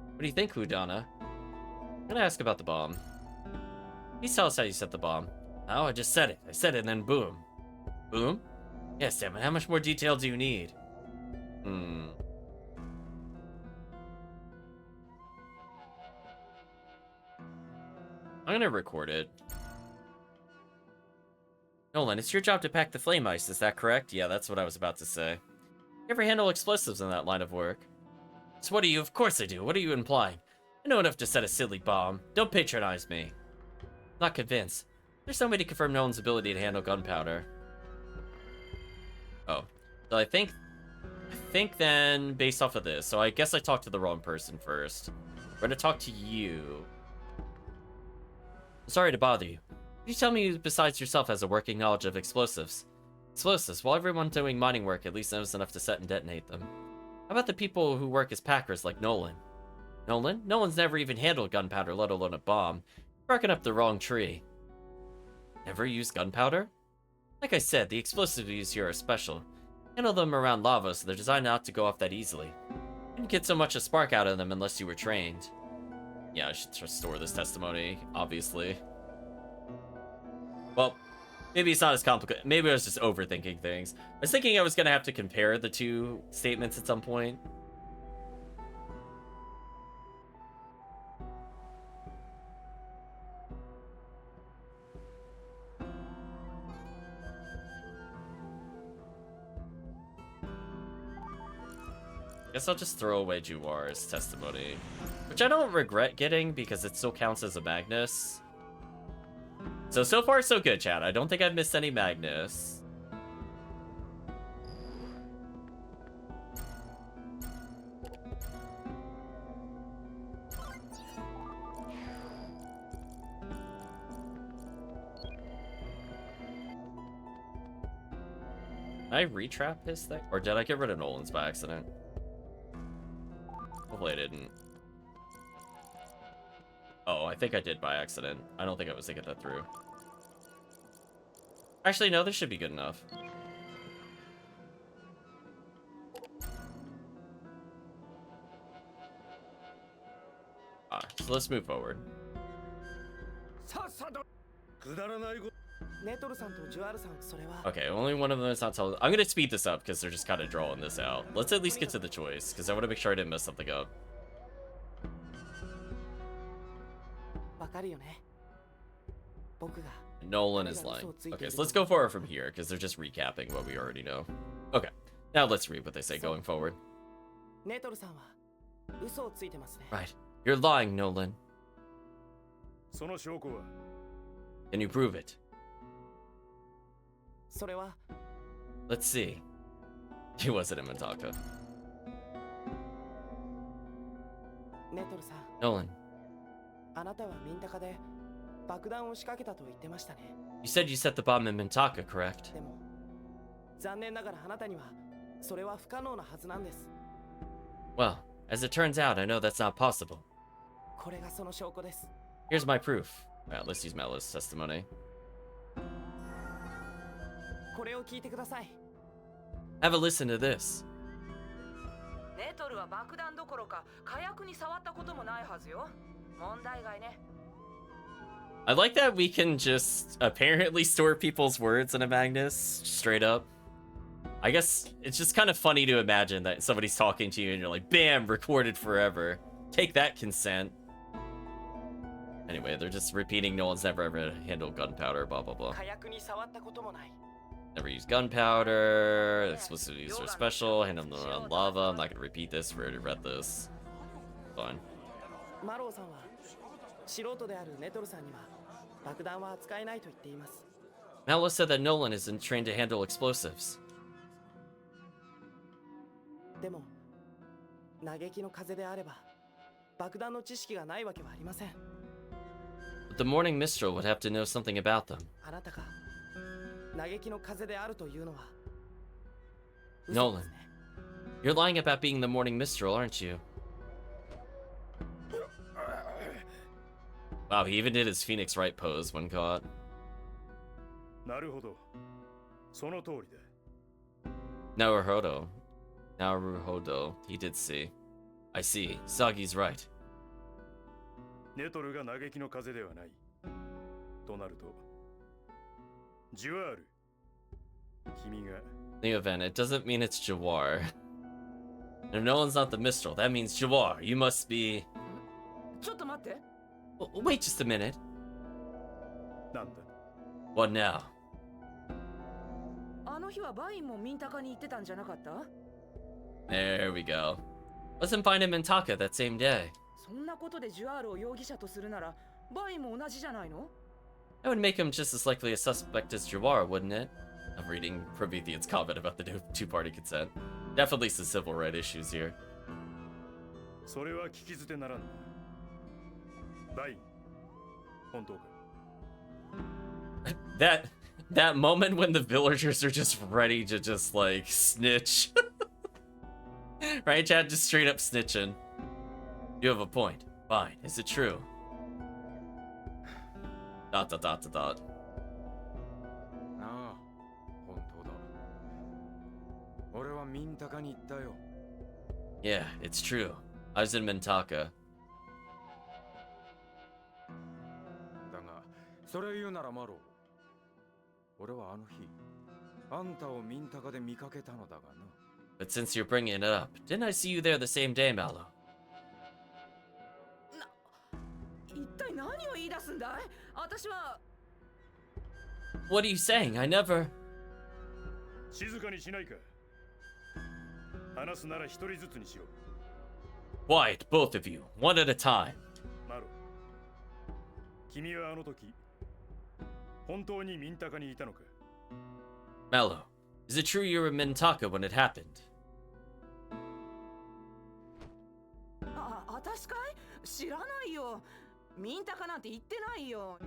What do you think, Hudana? I'm gonna ask about the bomb. Please tell us how you set the bomb. Oh, I just said it. I said it and then boom. Boom? Yes, damn it. How much more detail do you need? I'm gonna record it. Nolan, it's your job to pack the flame ice, is that correct? Yeah, that's what I was about to say. You ever handle explosives in that line of work? So what are you? Of course I do. What are you implying? I know enough to set a silly bomb. Don't patronize me. Not convinced. There's no way to confirm Nolan's ability to handle gunpowder. Oh. So I think then, based off of this, so I guess I talked to the wrong person first. We're gonna talk to you. Sorry to bother you. Could you tell me who besides yourself has a working knowledge of explosives? Explosives, well, everyone doing mining work at least knows enough to set and detonate them. How about the people who work as packers like Nolan? Nolan? Nolan's never even handled gunpowder, let alone a bomb. You're barking up the wrong tree. Never used gunpowder? Like I said, the explosives we use here are special. Handle them around lava, so they're designed not to go off that easily. You didn't get so much a spark out of them unless you were trained. Yeah, I should restore this testimony, obviously. Well, maybe it's not as complicated. Maybe I was just overthinking things. I was thinking I was going to have to compare the two statements at some point. Guess I'll just throw away Juwar's testimony, which I don't regret getting because it still counts as a Magnus. So far so good, chat. I don't think I've missed any Magnus. Did I retrap his thing? Or did I get rid of Nolan's by accident? Hopefully I didn't. Oh, I think I did by accident. I don't think I was thinking that through. Actually, no, this should be good enough. So let's move forward. Okay, only one of them is not telling. I'm gonna speed this up because they're just kind of drawing this out. Let's at least get to the choice because I want to make sure I didn't mess something up. Nolan is lying. Okay, so let's go forward from here because they're just recapping what we already know. Okay, now let's read what they say going forward. Right, you're lying, Nolan. Can you prove it? Let's see. He wasn't in Mitaka. Nolan. You said you set the bomb in Mintaka, correct? Well, as it turns out, I know that's not possible. Here's my proof. Well, let's use Melo's testimony. Have a listen to this. I like that we can just apparently store people's words in a Magnus, straight up. I guess it's just kind of funny to imagine that somebody's talking to you and you're like, bam, recorded forever. Take that, consent. Anyway, they're just repeating no one's never ever handled gunpowder, blah, blah, blah. Never used gunpowder, explicitly used for special, handled them around lava. I'm not going to repeat this, we already read this. Fine. Malo said that Nolan isn't trained to handle explosives. But the Morning Mistral would have to know something about them. Nolan, you're lying about being the Morning Mistral, aren't you? Wow, he even did his Phoenix Right pose when caught. なるほど。その通りだ。Naruhodo. Naruhodo. He did see. I see. Sagi's right. ネトルが嘆きの風ではない。となると、ジュワール。君が。 In the event, it doesn't mean it's Jawar. If no one's not the Mistral, that means Jawar. You must be. ちょっと待って。 Wait just a minute. なんだ What now? あの日はバインもミンタカに行ってたんじゃなかった？ There we go. Wasn't find him in Taka that same day. そんなことでジュアールを容疑者とするなら、バインも同じじゃないの？ That would make him just as likely a suspect as Jawar, wouldn't it? I'm reading Promethean's comment about the two-party consent. Definitely some civil rights issues here. それは聞き捨てならんな。バイン、本当か That moment when the villagers are just ready to just like snitch. Right, Chad? Just straight up snitching. You have a point. Fine. Is it true? ... Yeah, it's true. I was in Mintaka. だが、それ言うならマロ。俺はあの日、あんたをミンタカで見かけたのだがな。 But since you're bringing it up, didn't I see you there the same day, Mallow? 一体何を言い出すんだい？私は。 What are you saying? I never... 静かにしないか。話すなら一人ずつにしろ。 Quiet, both of you. One at a time. マロ、君はあの時、本当にミンタカにいたのか Mallow, is it true you were in Mintaka when it happened? 私かい？知らないよ。ミンタカなんて言ってないよ。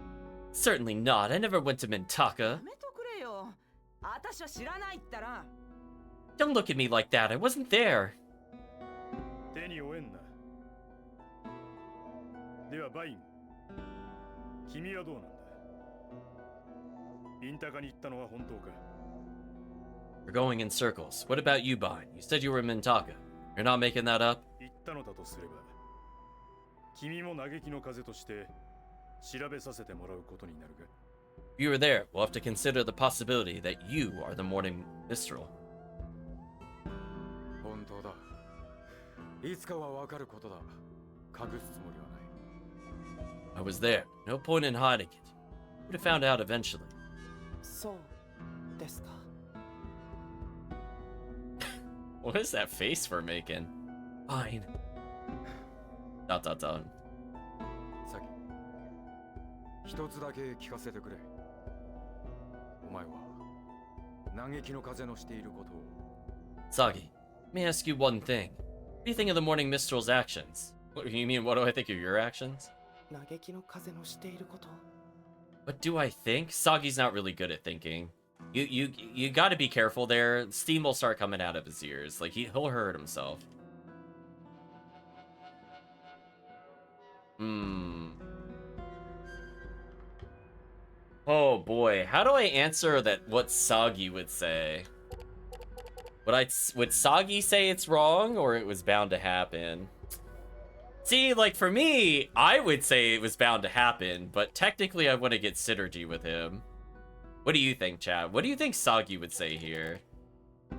Certainly not. I never went to Mintaka. やめとくれよ。私は知らないったら。 Don't look at me like that. I wasn't there. 手に負えんな。ではバイン、君はどうなんだミンタカに行ったのは本当か You're going in circles. What about you, Bain? You said you were in Mintaka. You're not making that up? 行ったのだとすれば、君も嘆きの風として調べさせてもらうことになるが。 If you were there, we'll have to consider the possibility that you are the morning Mistral. 本当だ。いつかはわかることだ。隠すつもりはない。 I was there. No point in hiding it. Would have found out eventually. そうですか。 What is that face we're making? Fine. ... さき、一つだけ聞かせてくれ。お前は嘆きの風のしていることを。 Sagi, let me ask you one thing. What do you think of the morning Mistral's actions? What, you mean, what do I think of your actions? 嘆きの風のしていること。 What do I think? Sagi's not really good at thinking. You gotta be careful there. Steam will start coming out of his ears. Like, he'll hurt himself. Oh boy, how do I answer that what Sagi would say? Would Sagi say it's wrong or it was bound to happen? See, like for me, I would say it was bound to happen, but technically I want to get synergy with him. What do you think, Chad? What do you think Sagi would say here? Do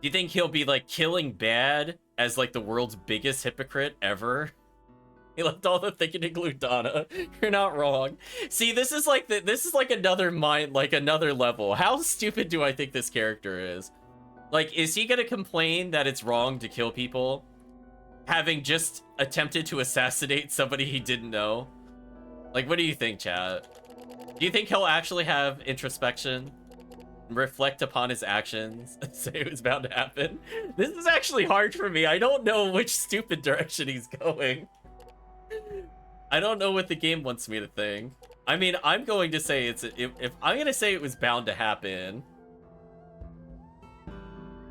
you think he'll be like killing bad as like the world's biggest hypocrite ever? He left all the thinking to Glutana. You're not wrong. See, this is like another another level. How stupid do I think this character is? Like, is he gonna complain that it's wrong to kill people, having just attempted to assassinate somebody he didn't know? Like, what do you think, chat? Do you think he'll actually have introspection, reflect upon his actions, and say it was bound to happen? This is actually hard for me. I don't know which stupid direction he's going. I don't know what the game wants me to think. I mean, I'm going to say if I'm going to say it was bound to happen.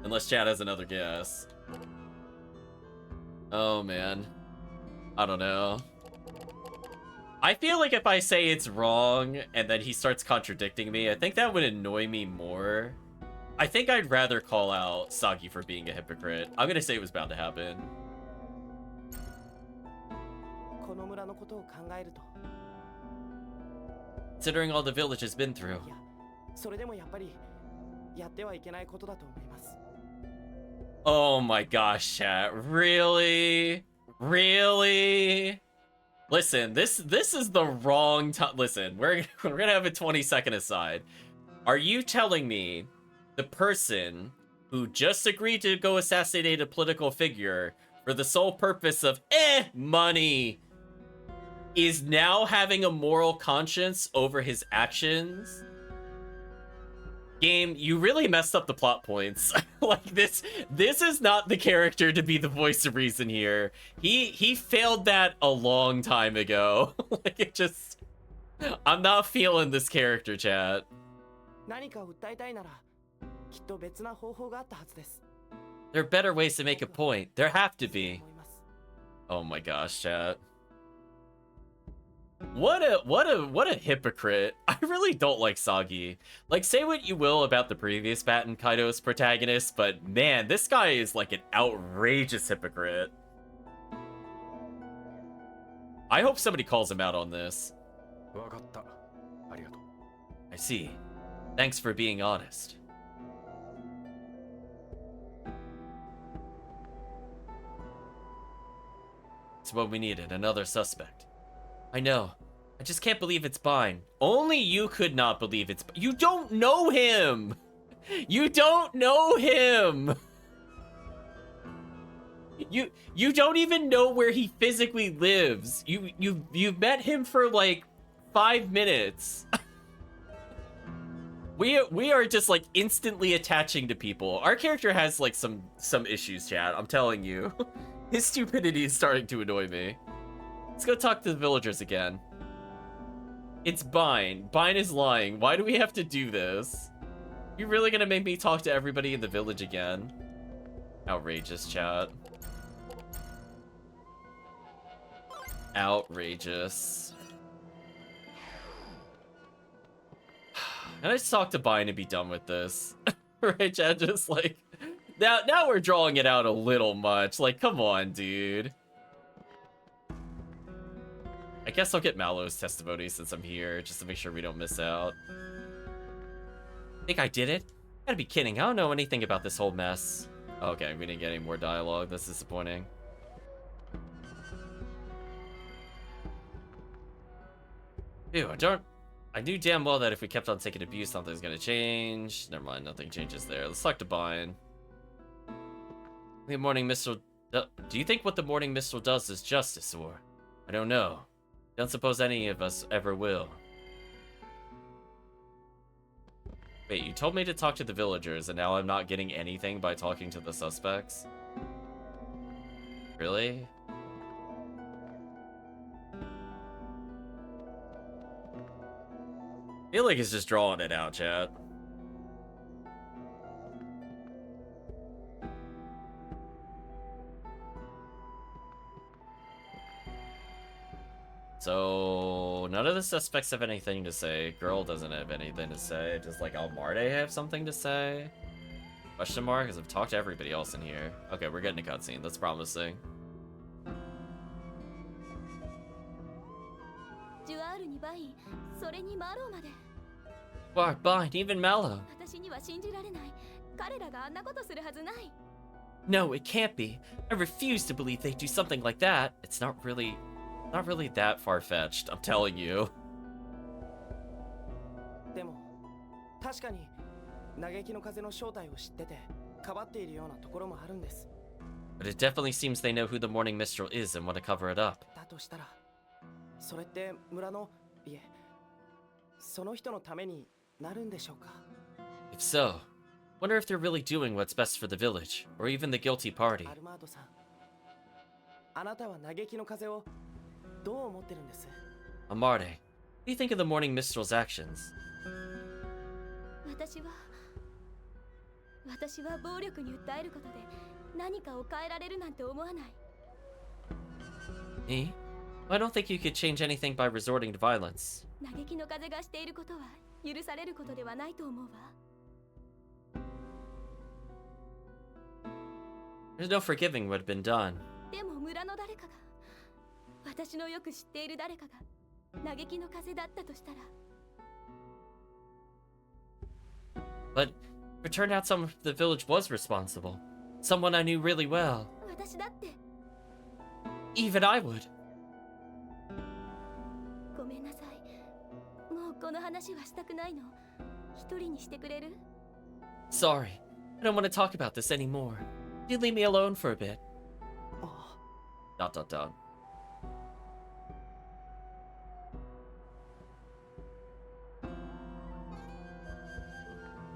Unless Chad has another guess. Oh, man. I don't know. I feel like if I say it's wrong and then he starts contradicting me, I think that would annoy me more. I think I'd rather call out Sagi for being a hypocrite. I'm gonna say it was bound to happen. この村のことを考えると、 Considering all the village has been through. いや、それでもやっぱりやってはいけないことだと思います。 Oh my gosh, chat. Really? Really? Listen, this is the wrong time. Listen, we're gonna have a 20-second aside. Are you telling me the person who just agreed to go assassinate a political figure for the sole purpose of money is now having a moral conscience over his actions? Game, you really messed up the plot points. Like this is not the character to be the voice of reason here. He failed that a long time ago. Like it just, I'm not feeling this character, chat. 何かを訴えたいなら、きっと別な方法があったはずです。 There are better ways to make a point. There have to そう be. 思います。 Oh my gosh, chat. What a hypocrite. I really don't like Sagi. Like, say what you will about the previous Baten Kaitos protagonist, but man, this guy is like an outrageous hypocrite. I hope somebody calls him out on this. わかった。ありがとう。 I see. Thanks for being honest. It's what we needed, another suspect. I know. I just can't believe it's Bine. Only you could not believe it's... You don't know him! You don't know him! You don't even know where he physically lives. You've met him for like 5 minutes. We are just like instantly attaching to people. Our character has like some issues, chat. I'm telling you. His stupidity is starting to annoy me. Let's go talk to the villagers again. It's Bine. Bine is lying. Why do we have to do this? You really gonna make me talk to everybody in the village again? Outrageous, chat. Outrageous. Can I just talk to Bine and be done with this? Right, chat? Just like... Now we're drawing it out a little much. Like, come on, dude. I guess I'll get Mallow's testimony since I'm here, just to make sure we don't miss out. Think I did it? Gotta be kidding, I don't know anything about this whole mess. Okay, we didn't get any more dialogue, that's disappointing. Ew, I knew damn well that if we kept on taking abuse, something's gonna change. Never mind, nothing changes there. Let's talk to Bine. The morning mistral... Do you think what the morning mistral does is justice, or... I don't know. Don't suppose any of us ever will. Wait, you told me to talk to the villagers, and now I'm not getting anything by talking to the suspects? Really? I feel like it's just drawing it out, chat. So, none of the suspects have anything to say. Girl doesn't have anything to say. Does, like, Almarde have something to say? Question mark? Because I've talked to everybody else in here. Okay, we're getting a cutscene. That's promising. Wow, Bine, even Mallow. No, it can't be. I refuse to believe they'd do something like that. It's not really that far-fetched, I'm telling you. でも、確かに嘆きの風の正体を知ってて、かばっているようなところもあるんです。 But it definitely seems they know who the Morning Mistral is and want to cover it up. だとしたら、それって村の、いえ、その人のためになるんでしょうか? If so, wonder if they're really doing what's best for the village, or even the guilty party. アルマードさん、あなたは嘆きの風をどう思ってるんです? Almarde, what do you think of the Morning Mistral's actions? 私は暴力に訴えることで何かを変えられるなんて思わない。Me? I don't think you could change anything by resorting to violence. 嘆きの風がしていることは許されることではないと思うわ。 There's no forgiving what had been done. でも村の誰かが、私のよく知っている誰かが嘆きの風だったとしたら。 But it turned out someone from the village was responsible. Someone I knew really well. 私だって。 Even I would. ごめんなさい。もうこの話はしたくないの。一人にしてくれる？ Sorry. I don't want to talk about this anymore. You leave me alone for a bit. Dot dot dot.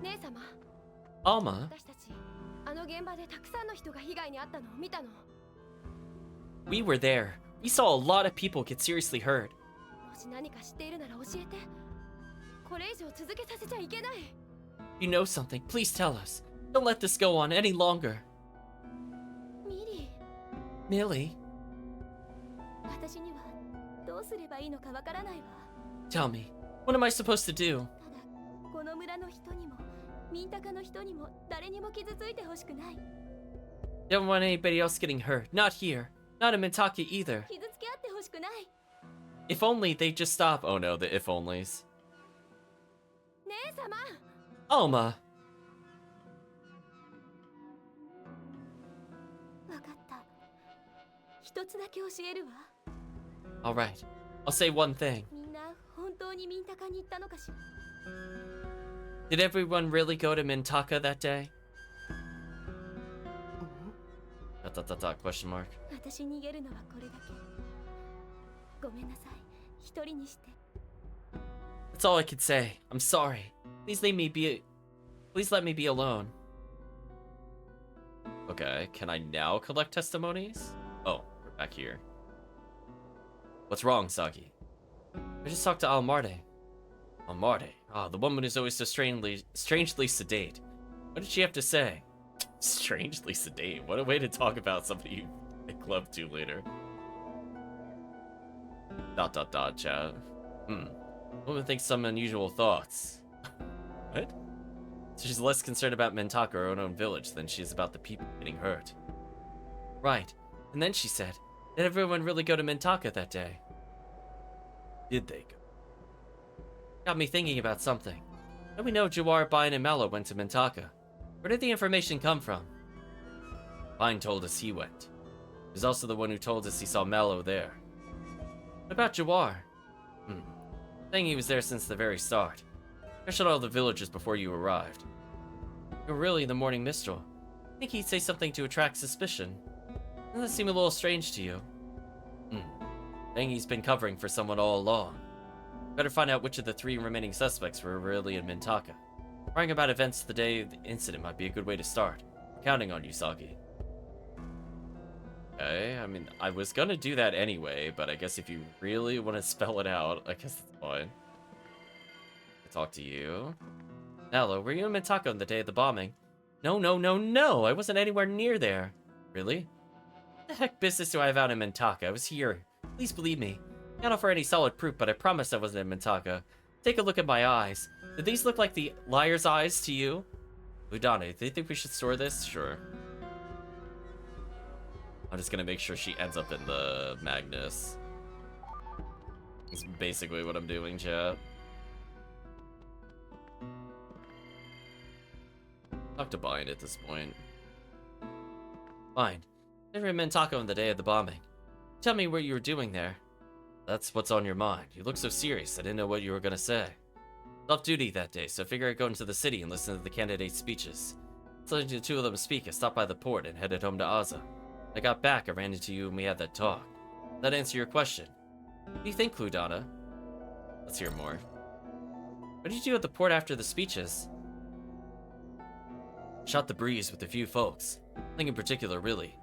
姉様。 Alma, 私たちあの現場でたくさんの人が被害に遭ったのを見たの。 we were there. We saw a lot of people get seriously hurt. もし何か知っているなら教えて。これ以上続けさせちゃいけない。 If you know something, please tell us. Don't let this go on any longer. ミリ Millie, ー、私にはどうすればいいのかわからないわ。 tell me, what am I supposed to do? ただ、この村の人にも、ミンタカの人にも、誰にも傷ついてほしくない。 Don't want anybody else getting hurt. Not here. Not in Mintaka either. 傷つけ合ってほしくない。 If only they'd just stop. Oh no, the if onlys. 姉様。 Alma, わかった。一つだけ教えるわ。 alright. I'll say one thing. みんな本当にミンタカに行ったのかしら。 Did everyone really go to Mintaka that day? Dot dot dot dot question mark. 私逃げるのはこれだけ。ごめんなさい。一人にして。 That's all I could say. I'm sorry. Please let me be alone. Okay, can I now collect testimonies? Oh, we're back here. What's wrong, Saki? I just talked to Almarte. Almarte? Ah, the woman who's always so strangely sedate. What did she have to say? Strangely sedate? What a way to talk about somebody you make love to later. Dot dot dot chat. Woman thinks some unusual thoughts. What? So she's less concerned about Mintaka, her own village, than she is about the people getting hurt. Right. And then she said, did everyone really go to Mintaka that day? Did they go? Got me thinking about something. How do we know Jawar, Bain, and Mallow went to Mintaka? Where did the information come from? Bain told us he went. He's also the one who told us he saw Mallow there. What about Jawar? Saying he was there since the very start. Questioned all the villagers before you arrived. You were really the morning minstrel. I think he'd say something to attract suspicion. Doesn't that seem a little strange to you? Saying he's been covering for someone all along. Better find out which of the 3 remaining suspects were really in Mintaka. Writing about events the day of the incident might be a good way to start. I'm counting on you, Saki. Okay, I mean, I was gonna do that anyway, but I guess if you really want to spell it out, I guess that's fine. I talk to you. Hello, were you in Mintaka on the day of the bombing? No, I wasn't anywhere near there. Really? What the heck business do I have out in Mintaka? I was here. Please believe me. I can't offer any solid proof, but I promise I wasn't in Mintaka. Take a look at my eyes. Did these look like the liar's eyes to you? Udane, do you think we should store this? Sure. I'm just gonna make sure she ends up in the Magnus. That's basically what I'm doing, chat. Talk to Bain at this point. Fine. Never met Taco on the day of the bombing. Tell me what you were doing there. That's what's on your mind. You look so serious, I didn't know what you were gonna say. Off duty that day, so I figured I'd go into the city and listen to the candidates' speeches. Listening to the 2 of them speak, I stopped by the port and headed home to Aza. When I got back, I ran into you and we had that talk. Does that answer your question? What do you think, Cludana? Let's hear more. What did you do at the port after the speeches? Shot the breeze with a few folks. Nothing in particular, really.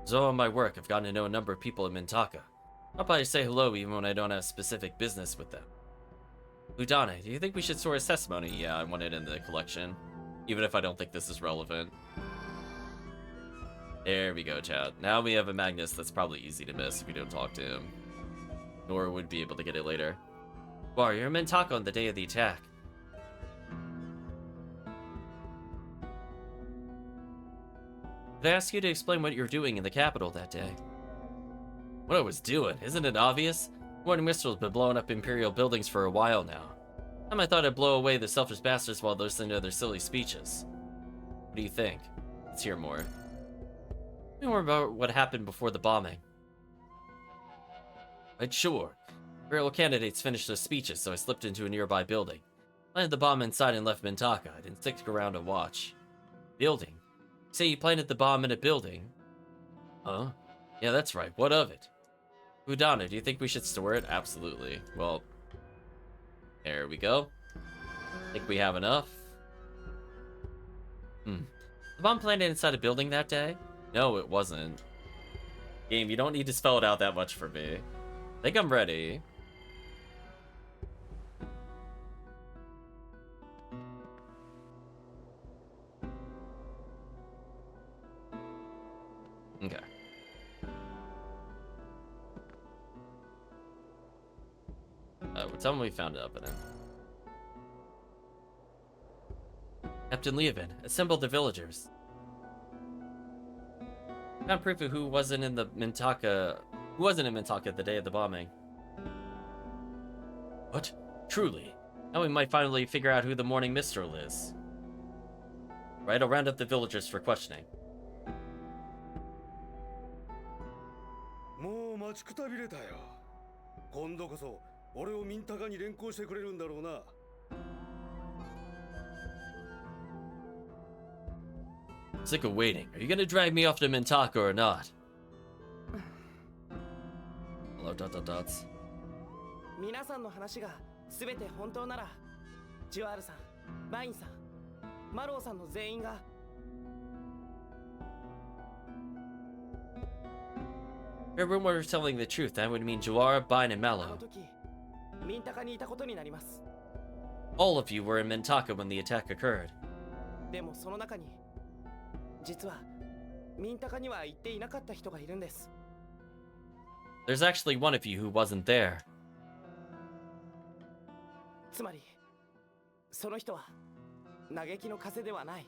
As all my work, I've gotten to know a number of people in Mintaka. I'll probably say hello even when I don't have specific business with them. Udane, do you think we should store his testimony? Yeah, I want it in the collection. Even if I don't think this is relevant. There we go, chat. Now we have a Magnus that's probably easy to miss if you don't talk to him. nor would be able to get it later. Bar, you're in Mintaka on the day of the attack. Did I ask you to explain what you were doing in the capital that day? What I was doing? Isn't it obvious? Morning Mistral's been blowing up Imperial buildings for a while now. I thought I'd blow away the selfish bastards while listening to their silly speeches. What do you think? Let's hear more. Tell me more about what happened before the bombing. Right, sure. Imperial candidates finished their speeches, so I slipped into a nearby building. Planted the bomb inside and left Mintaka. I didn't stick around to watch. Building? You say you planted the bomb in a building? Huh? Yeah, that's right. What of it? Udana, do you think we should store it? Absolutely. Well, there we go. Think we have enough? The bomb planted inside a building that day? No, it wasn't. Game, you don't need to spell it out that much for me. I think I'm ready. Okay. Tell me we found it up in it. Captain Leovan, assemble the villagers. Found proof of who wasn't in Mintaka the day of the bombing. What? Truly? Now we might finally figure out who the Morning Mistral is. Right, I'll round up the villagers for questioning. もう待ちくたびれたよ。今度こそ俺をミンタカに連行してくれるんだろうな。Sick of waiting. Are you gonna drag me off to Mintaka or not? Hello, dots. 皆さんの話が全て本当なら、ジュアールさん、バインさん、マローさんの全員が If everyone were telling the truth, that would mean Juara, Bine, and あの Mallow. 時ミンタカにいたことになります。 All of you were in Mintaka when the attack occurred. でもその中に実はミンタカには行っていなかった人がいるんです。 There's actually one of you who wasn't there. つまりその人は嘆きの風ではない。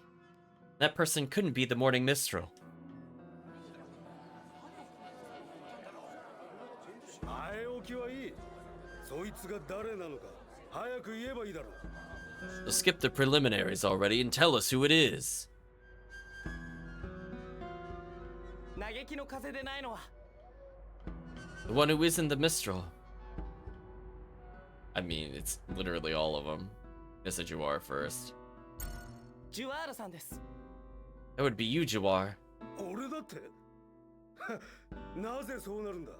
That person couldn't be the Morning Mistral. 前置きはいい。そいつが誰なのか早く言えばいいだろう。 So skip the preliminaries already and tell us who it is. 嘆きの風でないのは The one who isn't the Mistral. I mean, it's literally all of them. Guess that you are first. ジュアールさんです。 That would be you, Jawar. 俺だってなぜそうなるんだ。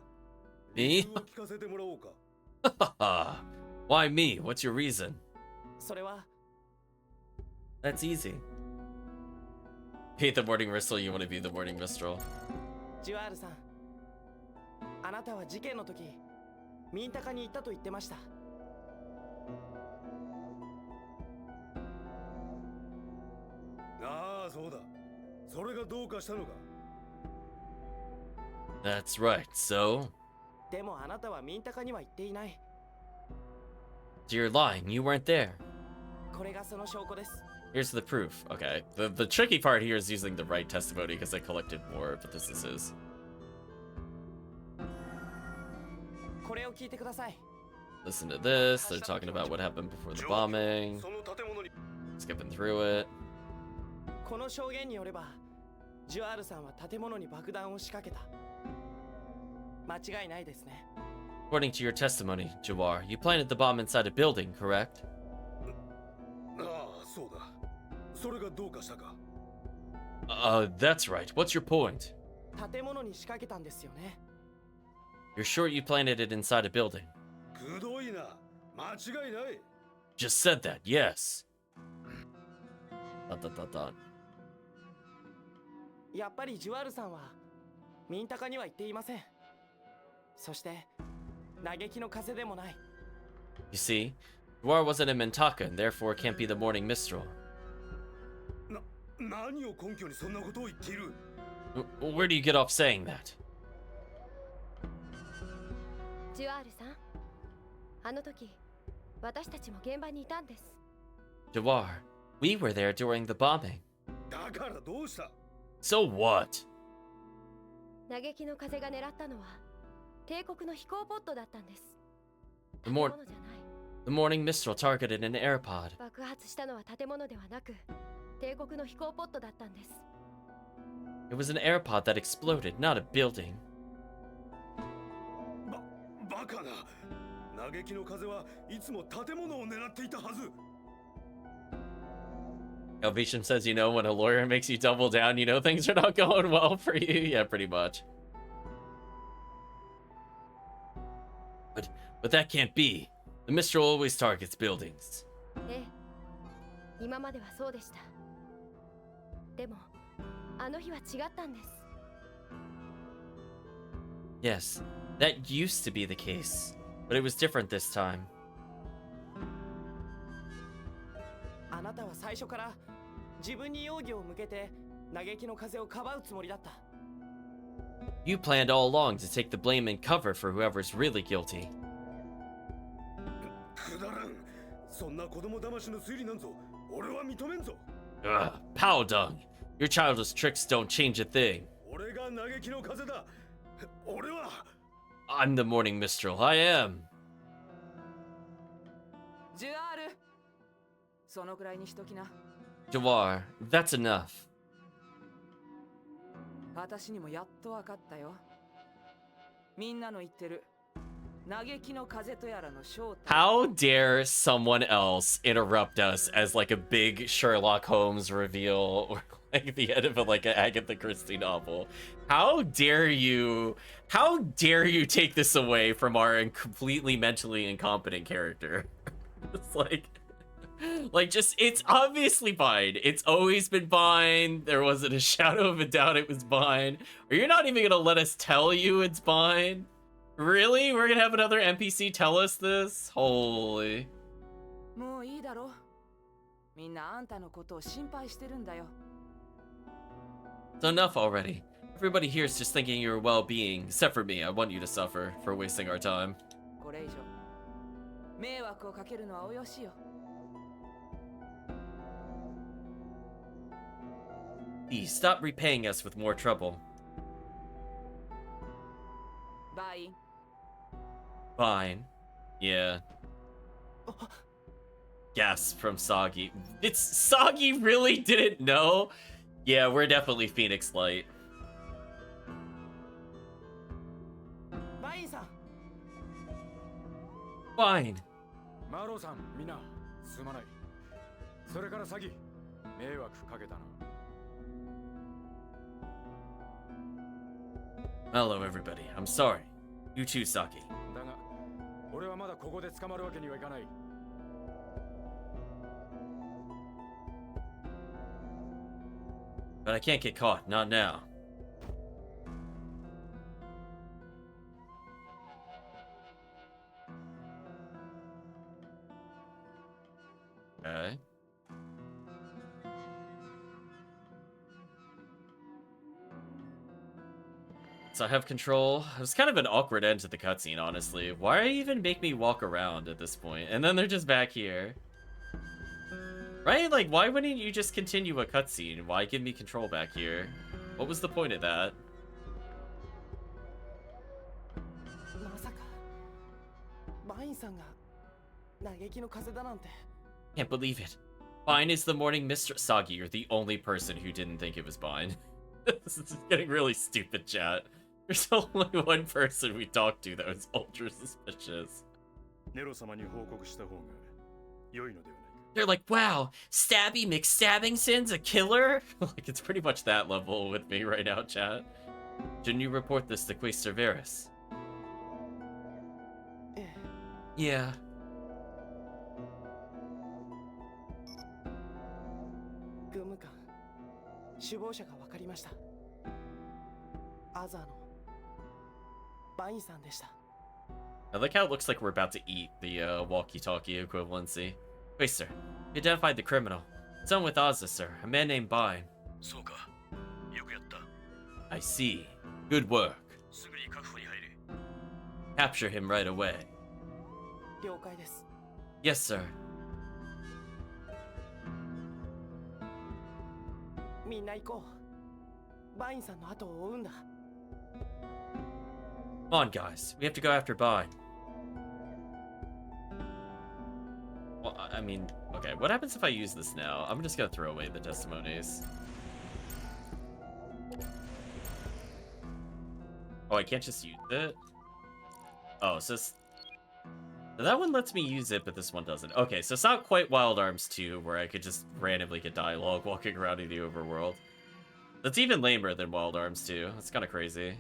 Me? 理由を聞かせてもらおうか。Why me? What's your reason? それは That's easy. Hate the Morning Mistral, you want to be the Morning Mistral. ジュアールさん、あなたは事件の時ミンタカに行ったと言ってました。 ああ、そうだ。それがどうかしたのか。 That's right, so? でもあなたはミンタカには行っていない。 So you're lying, you weren't there. これがその証拠です。 Here's the proof. Okay, the tricky part here is using the right testimony because I collected more, but this is his. これを聞いてください。 Listen to this, they're talking about what happened before the bombing. その建物に Skipping through it. この証言によれば、ジュアールさんは建物に爆弾を仕掛けた。間違いないですね。 According to your testimony, Jawar, you planted the bomb inside a building, correct? ああ、そうだ。それがどうかしたか。 That's right. What's your point? 建物に仕掛けたんですよね。 You're sure you planted it inside a building? くどいな。間違いない。 Just said that, yes. Dot. やっぱりジュアールさんはミンタカには行っていません。そして嘆きの風でもない。 You see, Jawar wasn't in Mintaka and therefore can't be the Morning Mistral. 何を根拠にそんなことを言っている。 Where do you get off saying that? ジュアールさん、あの時私たちも現場にいたんです。 Jawar, we were there during the bombing. だからどうした？ So what? 嘆きの風が狙ったのは帝国の飛行ポットだったんです。 The 建 mor- 物じゃない。 The morning Mistral targeted an airpod. 爆発したのは建物ではなく帝国の飛行ポットだったんです。 It was an airpod that exploded, not a building. バカな。嘆きの風はいつも建物を狙っていたはず。 Elvation says, you know, when a lawyer makes you double down, you know things are not going well for you. Yeah, pretty much. But that can't be. The Mistral always targets buildings. ええ、今まではそうでした。でもあの日は違ったんです。 Yes, that used to be the case, but it was different this time. あなたは最初から自分に容疑を向けて嘆きの風をかばうつもりだった。 You planned all along to take the blame and cover for whoever's really guilty. くだらん。そんな子供騙しの推理なんぞ俺は認めんぞ。 Ugh, Pow Dung. Your childish tricks don't change a thing. 俺が嘆きの風だ。俺は。 I'm the morning Mistral, I am. ジュアール、そのくらいにしときな。 Jawar, that's enough. 私にもやっとわかったよ。みんなの言ってる嘆きの風とやらの正体。 How dare someone else interrupt us as like a big Sherlock Holmes reveal or like the end of like an Agatha Christie novel? How dare you take this away from our completely mentally incompetent character? It's like just, it's obviously fine. It's always been fine. There wasn't a shadow of a doubt it was fine. Are you not even gonna let us tell you it's fine? Really? We're gonna have another NPC tell us this? Holy. もういいだろ。みんなあんたのことを心配してるんだよ。 It's enough already. Everybody here is just thinking your well-being, except for me. I want you to suffer for wasting our time. これ以上迷惑をかけるのはおよしよ。 Please stop repaying us with more trouble. バイン。 Fine. Yeah. Gasp from Soggy. It's Soggy really didn't know? Yeah, we're definitely Phoenix Light. バインさん、 Fine. マロさん、みんな、すまない。それから詐欺、迷惑かけたな。Hello, everybody. I'm sorry. You too, Saki. だが、俺はまだここで捕まるわけにはいかない。But I can't get caught. Not now. Okay. So I have control. It was kind of an awkward end to the cutscene, honestly. Why even make me walk around at this point? And then they're just back here. Right? Like, why wouldn't you just continue a cutscene? Why give me control back here? What was the point of that? まさかバインさんが嘆きの風だなんて。 Can't believe it. Bine is the morning Mr. Soggy, you're the only person who didn't think it was Bine. This is getting really stupid, chat. There's only one person we talked to that was ultra suspicious. ネロ様に報告した方が良いのではないか。 They're like, wow, Stabby McStabbington's a killer? Like, it's pretty much that level with me right now, chat. Shouldn't you report this to Quaestor Varus? ええ、 Yeah. グム官、首謀者が分かりました。アザーのバインさんでした。 I like how it looks like we're about to eat the walkie-talkie equivalency. Quaestor, you identified the criminal. It's done with Ozza, sir. A man named Bine. そうか。よくやった。 I see. Good work. すぐに確保に入れ。Capture him right away. 了解です。 Yes, sir. みんな行こう。バインさんの後を追うんだ。 Come on, guys. We have to go after Bine. Well, I mean, okay, what happens if I use this now? I'm just gonna throw away the testimonies. Oh, I can't just use it? Oh, so that one lets me use it, but this one doesn't. Okay, so it's not quite Wild Arms 2, where I could just randomly get dialogue walking around in the overworld. That's even lamer than Wild Arms 2. That's kind of crazy.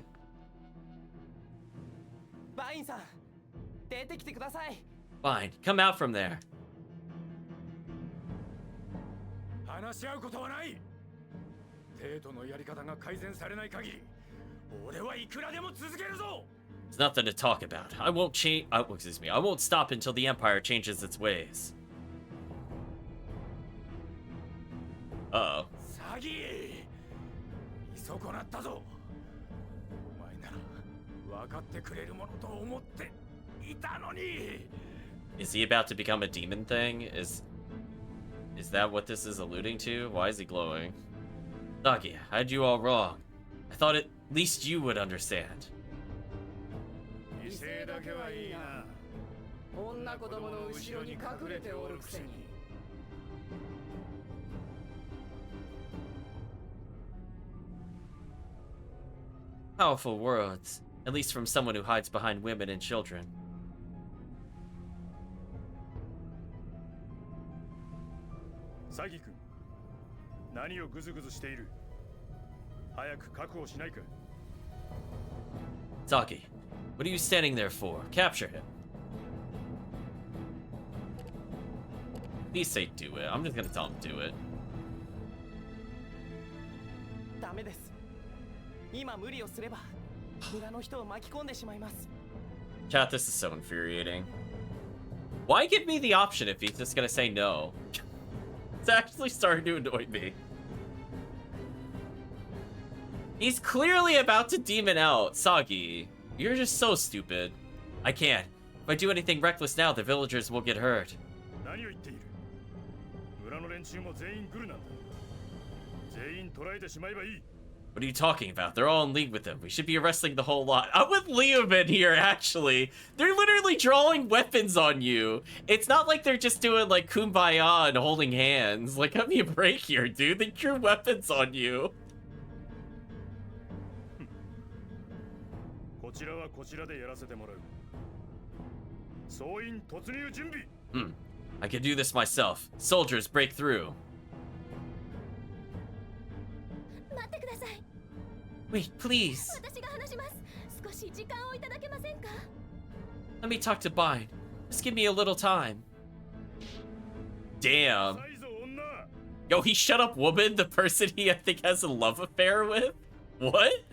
バインさん、出てきてください。 Fine, come out from there. 話し合うことはない。デートのやり方が改善されない限り、俺はいくらでも続けるぞ。 There's nothing to talk about. I won't change. Excuse me. I won't stop until the Empire changes its ways. Uh-oh. 詐欺。見損なったぞ。お前なら分かってくれるものと思っていたのに。 Is he about to become a demon thing? Is that what this is alluding to? Why is he glowing? Saki, I had you all wrong. I thought at least you would understand. 威勢だけはいいな。女子供の後ろに隠れておるくせに。 Powerful words, at least from someone who hides behind women and children. サギ君、何をグズグズしている。早く確保しないか。 Saki, what are you standing there for? Capture him. Please say do it. I'm just gonna tell him do it. ダメです。今無理をすれば村の人を巻き込んでしまいます。 Chat, this is so infuriating. Why give me the option if he's just gonna say no? It's actually starting to annoy me. He's clearly about to demon out Sagi. You're just so stupid. I can't. If I do anything reckless now, the villagers will get hurt. 何を言っている。村の連中も全員グルなんだ。全員捕らえてしまえばいい。 What are you talking about? They're all in league with him. We should be arresting the whole lot. I'm with Leoman here, actually. They're literally drawing weapons on you. It's not like they're just doing, like, kumbaya and holding hands. Like, give me a break here, dude. They drew weapons on you. こちらはこちらでやらせてもらう。総員突入準備。I can do this myself. Soldiers, break through. 待ってください。 Wait, please. 私が話します。少し時間をいただけませんか？ Let me talk to Bine. Just give me a little time. Damn. さいぞ女。 Yo, he shut up woman, the person he, I think, has a love affair with? What?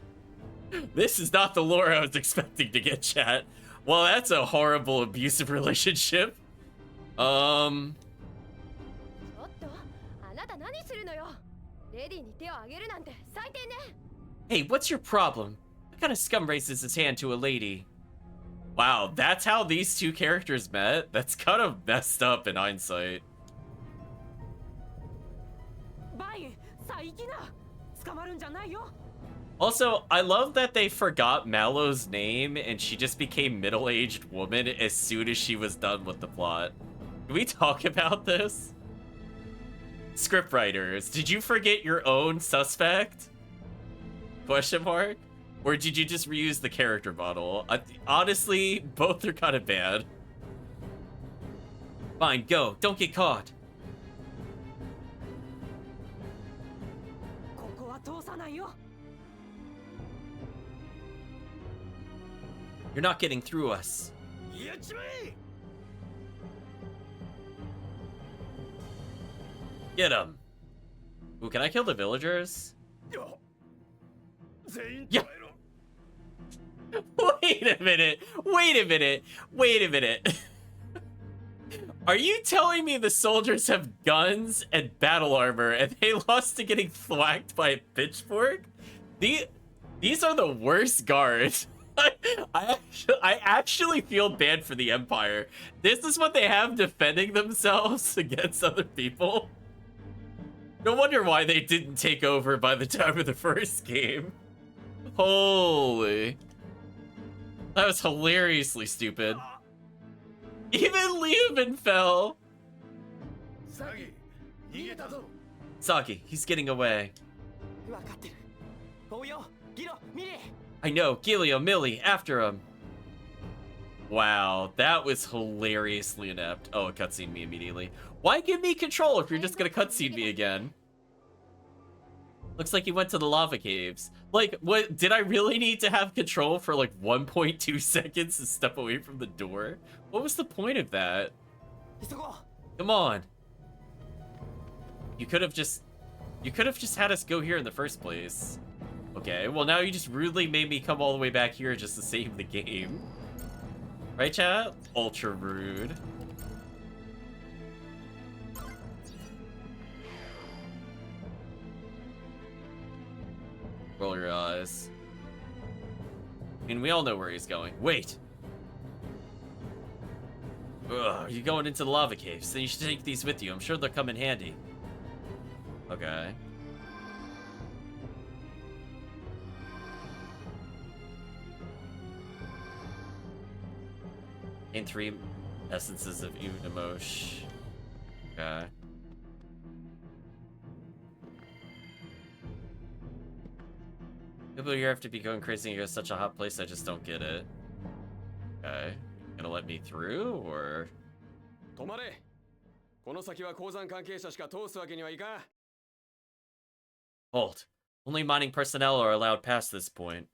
This is not the lore I was expecting to get, chat. Well, that's a horrible, abusive relationship. ちょっと、あなた何するのよ。レディに手を挙げるなんて最低ね。 Hey, what's your problem? What kind of scum raises his hand to a lady? Wow, that's how these two characters met? That's kind of messed up in hindsight. バイン、さあ行きな。捕まるんじゃないよ。 Also, I love that they forgot Mallow's name and she just became middle-aged woman as soon as she was done with the plot. Can we talk about this? Scriptwriters, did you forget your own suspect? Question mark? Or did you just reuse the character model? Honestly, both are kind of bad. Fine, go. Don't get caught. ここは通さないよ。 You're not getting through us. やっちまえ。 Get him. Ooh, can I kill the villagers? 全員捕らえろ。 Wait a minute. Wait a minute. Wait a minute. Are you telling me the soldiers have guns and battle armor and they lost to getting thwacked by a pitchfork? These are the worst guards I actually feel bad for the Empire. This is what they have defending themselves against other people. No wonder why they didn't take over by the time of the first game. Holy. That was hilariously stupid. Even Leoman fell. サギ逃げたぞ Saki, he's getting away. 分かってる。追うよ、ギロ、ミリー。 I know, Gilio, Millie, after him. Wow, that was hilariously inept. Oh, it cutscene me immediately. Why give me control if you're just gonna cutscene me again? Looks like he went to the lava caves. Like, what? Did I really need to have control for like 1.2 seconds to step away from the door? What was the point of that? 急ごう。 Come on. You could have just had us go here in the first place. Okay, well now you just rudely made me come all the way back here just to save the game. Right, chat? Ultra rude. Roll your eyes. I mean, we all know where he's going. Wait! Ugh, you're going into the lava caves, then you should take these with you. I'm sure they'll come in handy. Okay. Gain 3 essences of Unamosh. Okay. People here have to be going crazy and go to such a hot place, I just don't get it. Okay. Gonna let me through, or...? 止まれ。この先は鉱山関係者しか通すわけにはいかん。 Hold. Only mining personnel are allowed past this point.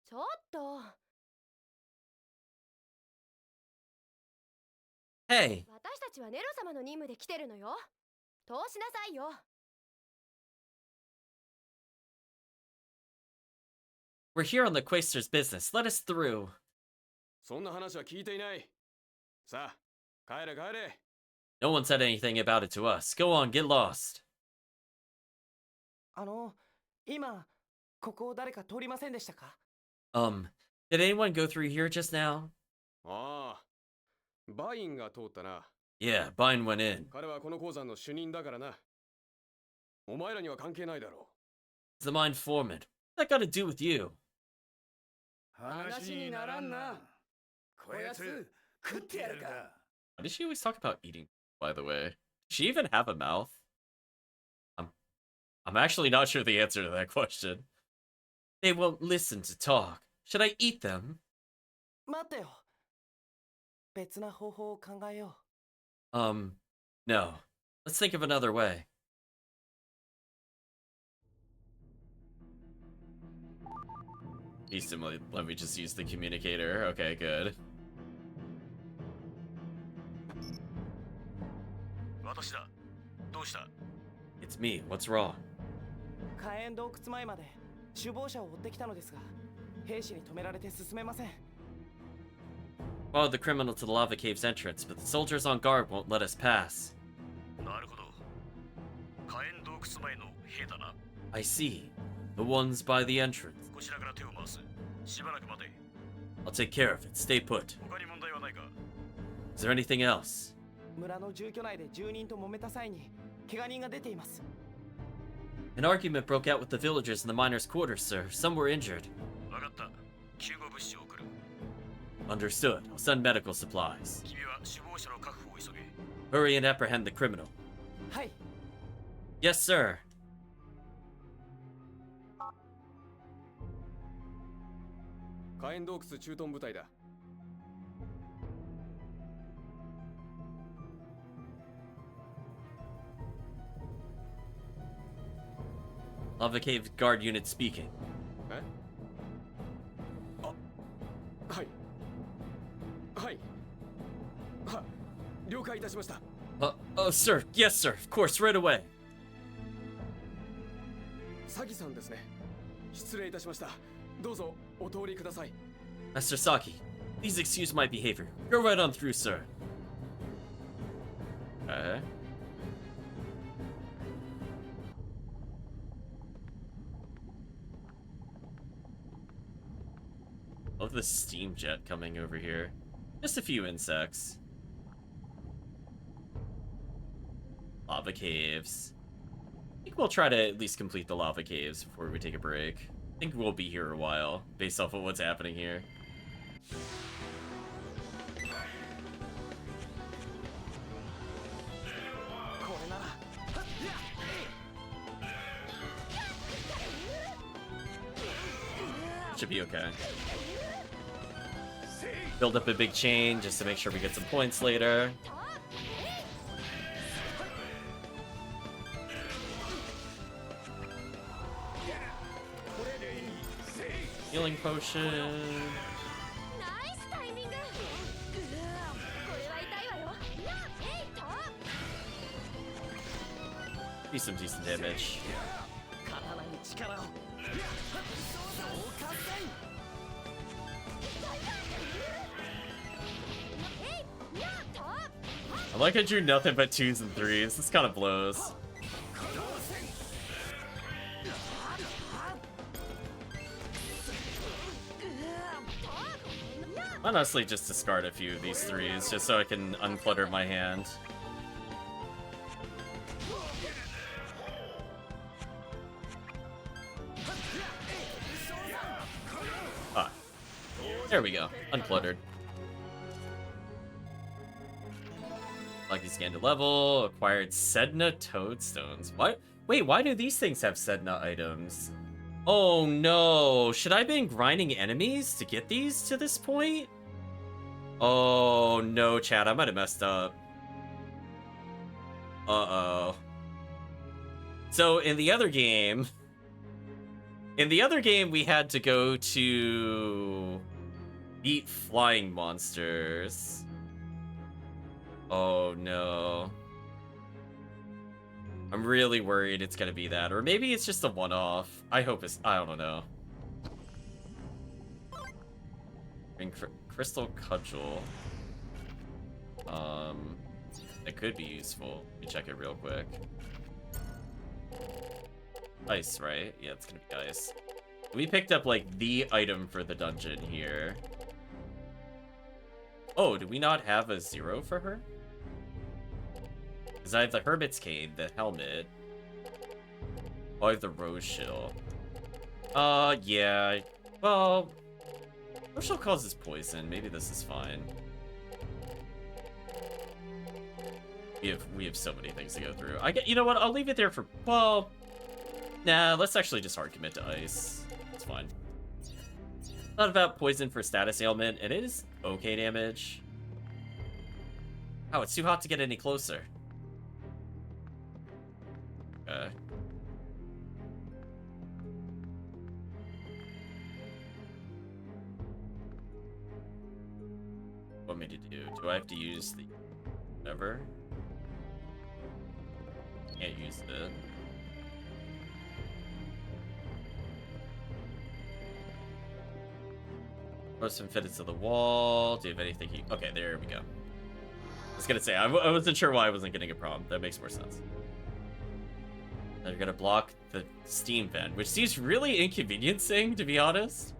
ちょっと Hey! 私たちはネロ様の任務で来てるのよ。通しなさいよ。 We're here on the Quaestor's business. Let us through. そんな話は聞いていない。さあ、帰れ帰れ。 No one said anything about it to us. Go on, get lost. 今ここを誰か通りませんでしたか？ Did anyone go through here just now? ああ、バインが通ったな。 Yeah, Bine went in. 彼はこの鉱山の主任だからな。お前らには関係ないだろ He's the mine foreman. What's that got to do with you? 話にならんなこやつ食ってやるか Why does she always talk about eating, by the way? Does she even have a mouth? I'm actually not sure the answer to that question. They won't listen to talk. Should I eat them? 待ってよ。別な方法を考えよ No. Let's think of another way. Decently, let me just use the communicator. Okay, good. 私だどうした It's me. What's wrong? う。火炎洞窟前まで首謀者を追ってきたのですが、兵士に止められて進めません。 Followed the criminal to the lava cave's entrance, but the soldiers on guard won't let us pass. なるほど火炎洞窟前の兵だな I see. The ones by the entrance. こちらから手を回すしばらく待て I'll take care of it. Stay put. 他に問題はないか Is there anything else? 村の住居内で住人と揉めた際に怪我人が出ています。 An argument broke out with the villagers in the miners' quarters, sir. Some were injured. 分かった救護物資を送る Understood. I'll send medical supplies. 君は首謀者の確保を急げ Hurry and apprehend the criminal. はい。 Yes, sir. 火炎洞窟駐屯部隊だ。 Lava Cave Guard Unit speaking. えあ、はい。はい。は、了解いたしました。 Oh, sir. Yes, sir. Of course, right away. サギさんですね。失礼いたしました。どうぞお通りください。 Master Saki, please excuse my behavior. Go right on through, sir. Okay. the steam jet coming over here? Just a few insects. Lava caves. I think we'll try to at least complete the lava caves before we take a break. I think we'll be here a while, based off of what's happening here. Should be okay. Build up a big chain just to make sure we get some points later. Healing potion. ナイスタイミング。これは痛いわよ。えいと。 Do some decent damage. 刀に力を。 I like I drew nothing but 2s and 3s. This kind of blows. I'd honestly just discard a few of these 3s just so I can unclutter my hand. Ah. There we go. Uncluttered. Lucky scan to level. Acquired Sedna Toadstones. What? Wait, why do these things have Sedna items? Oh no. Should I have been grinding enemies to get these to this point? Oh no, chat. I might have messed up. Uh-oh. So in the other game... we had to go to... beat flying monsters. Oh no. I'm really worried it's gonna be that. Or maybe it's just a one-off. I hope it's... I don't know. Crystal Cudgel. It could be useful. Let me check it real quick. Ice, right? Yeah, it's gonna be ice. We picked up, like, the item for the dungeon here. Oh, do we not have a 0 for her? Because I have the Hermit's Cane, the helmet. Oh, I have the Rose Shield. Yeah. Well, Rose Shield causes poison. Maybe this is fine. We have so many things to go through. You know what? I'll leave it there for... Well... Nah, let's actually just hard commit to ice. It's fine. Thought about poison for status ailment, and it is okay damage. Oh, it's too hot to get any closer. Okay. What me to do? Do I have to use the... whatever? Can't use it. Post him fitted to the wall. Do you have anything he... Okay, there we go. I was gonna say, I wasn't sure why I wasn't getting a problem. That makes more sense. Now you're gonna block the steam vent, which seems really inconveniencing, to be honest.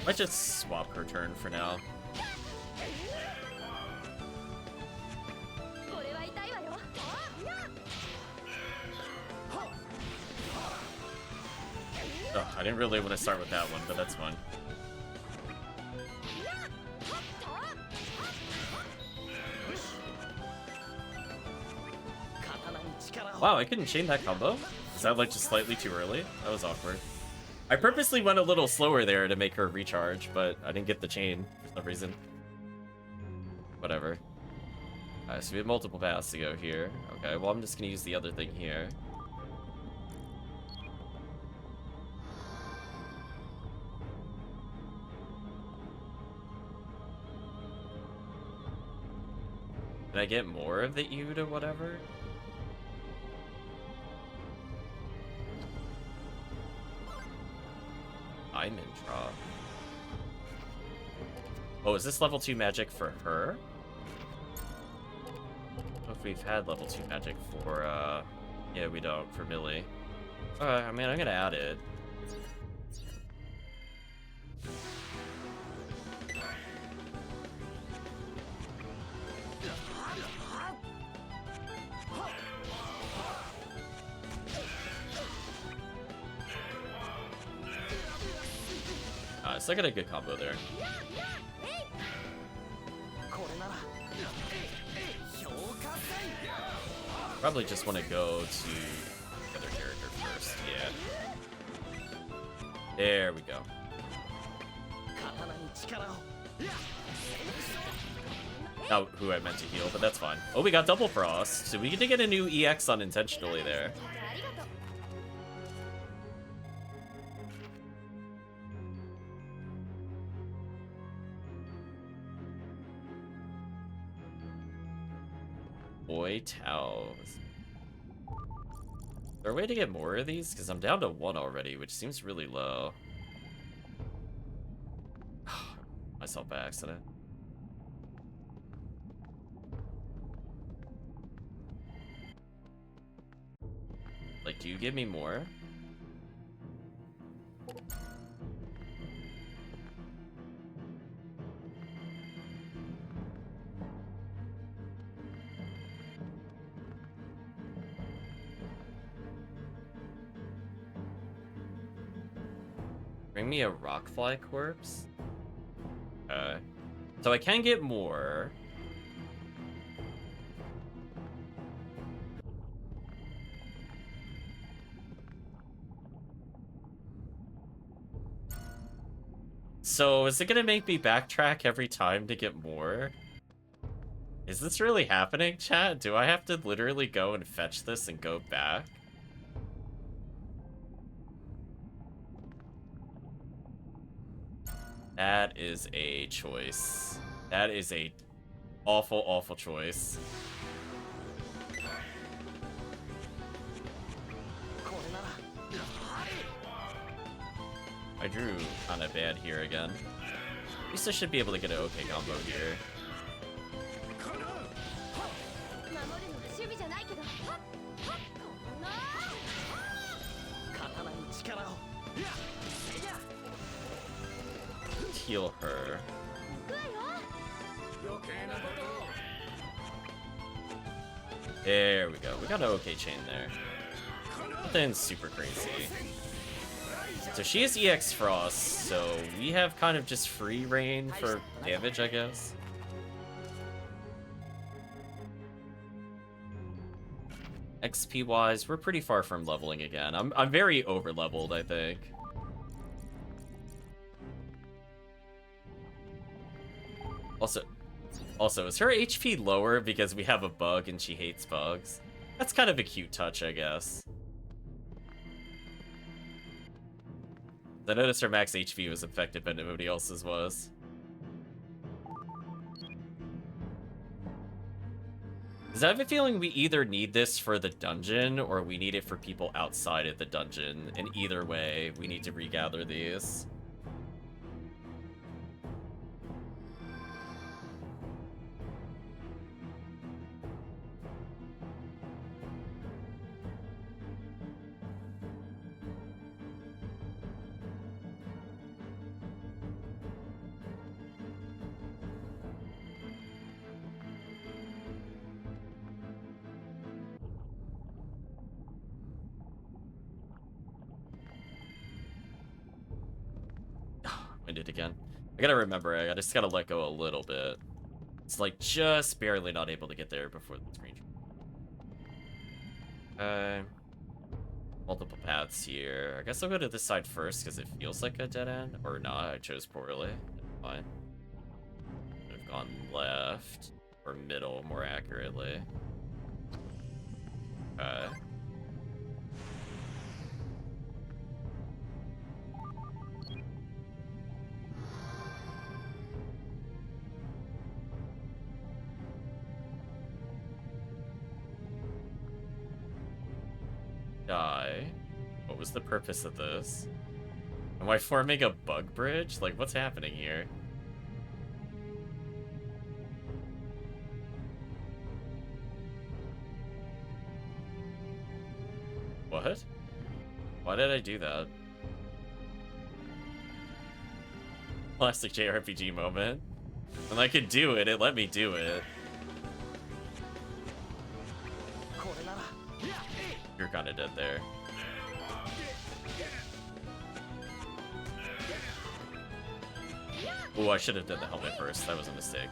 Might just swap her turn for now. Ugh, I didn't really want to start with that one, but that's fine. Wow, I couldn't chain that combo? Is that like just slightly too early? That was awkward. I purposely went a little slower there to make her recharge, but I didn't get the chain for some reason. Whatever. Alright, so we have multiple paths to go here. Okay, well I'm just gonna use the other thing here. Can I get more of the Eud or whatever? diamond drop. Oh, is this level 2 magic for her? I don't know if we've had level 2 magic for, yeah, we don't, for Millie. I mean, I'm gonna add it. So I got a good combo there. Probably just want to go to the other character first. Yeah. There we go. Not who I meant to heal, but that's fine. Oh, we got double frost, so we did get a new EX unintentionally there. Boy Towels. Is there a way to get more of these? Because I'm down to 1 already, which seems really low. Myself by accident. Like, do you give me more? Bring me a rockfly corpse? Okay. So I can get more. So is it gonna make me backtrack every time to get more? Is this really happening, chat? Do I have to literally go and fetch this and go back? That is a choice. That is a awful, awful choice. I drew kind of bad here again. At least I should be able to get an okay combo here. Heal her. There we go. We got an okay chain there. Nothing super crazy. So she has EX Frost, so we have kind of just free reign for damage, I guess. XP wise, we're pretty far from leveling again. I'm very over leveled, I think. Also, is her HP lower because we have a bug and she hates bugs? That's kind of a cute touch, I guess. I noticed her max HP was affected, but nobody else's was. Because I have a feeling we either need this for the dungeon, or we need it for people outside of the dungeon. And either way, we need to regather these. It again. I gotta remember, I just gotta let go a little bit. It's like just barely not able to get there before the screen. Multiple paths here. I guess I'll go to this side first because it feels like a dead end. Or not, I chose poorly. Fine. Could have gone left. Or middle, more accurately. Okay. Die. What was the purpose of this? Am I forming a bug bridge? Like, what's happening here? What? Why did I do that? Classic JRPG moment. When I could do it, it let me do it. You're kinda dead there. Ooh, I should have done the helmet first. That was a mistake.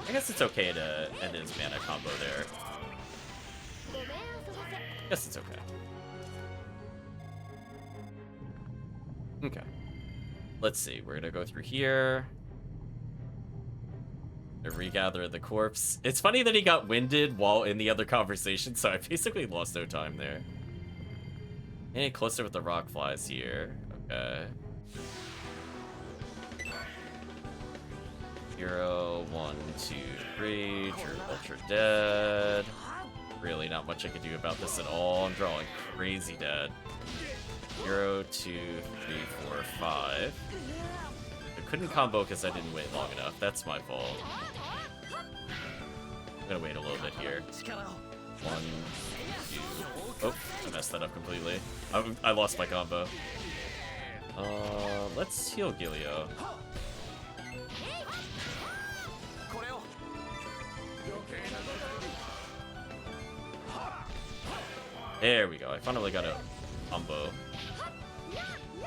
I guess it's okay to end his mana combo there. I guess it's okay. Okay. Let's see. We're gonna go through here. Regather the corpse. It's funny that he got winded while in the other conversation, so I basically lost no time there. Any closer with the rock flies here. Okay. 0, 1, 2, 3. True Ultra dead. Really not much I can do about this at all. I'm drawing crazy dead. 0, 2, 3, 4, 5. I couldn't combo because I didn't wait long enough. That's my fault. I'm gonna wait a little bit here. 1, 2. Oh, I messed that up completely. I lost my combo. Let's heal Gilio. There we go. I finally got a combo.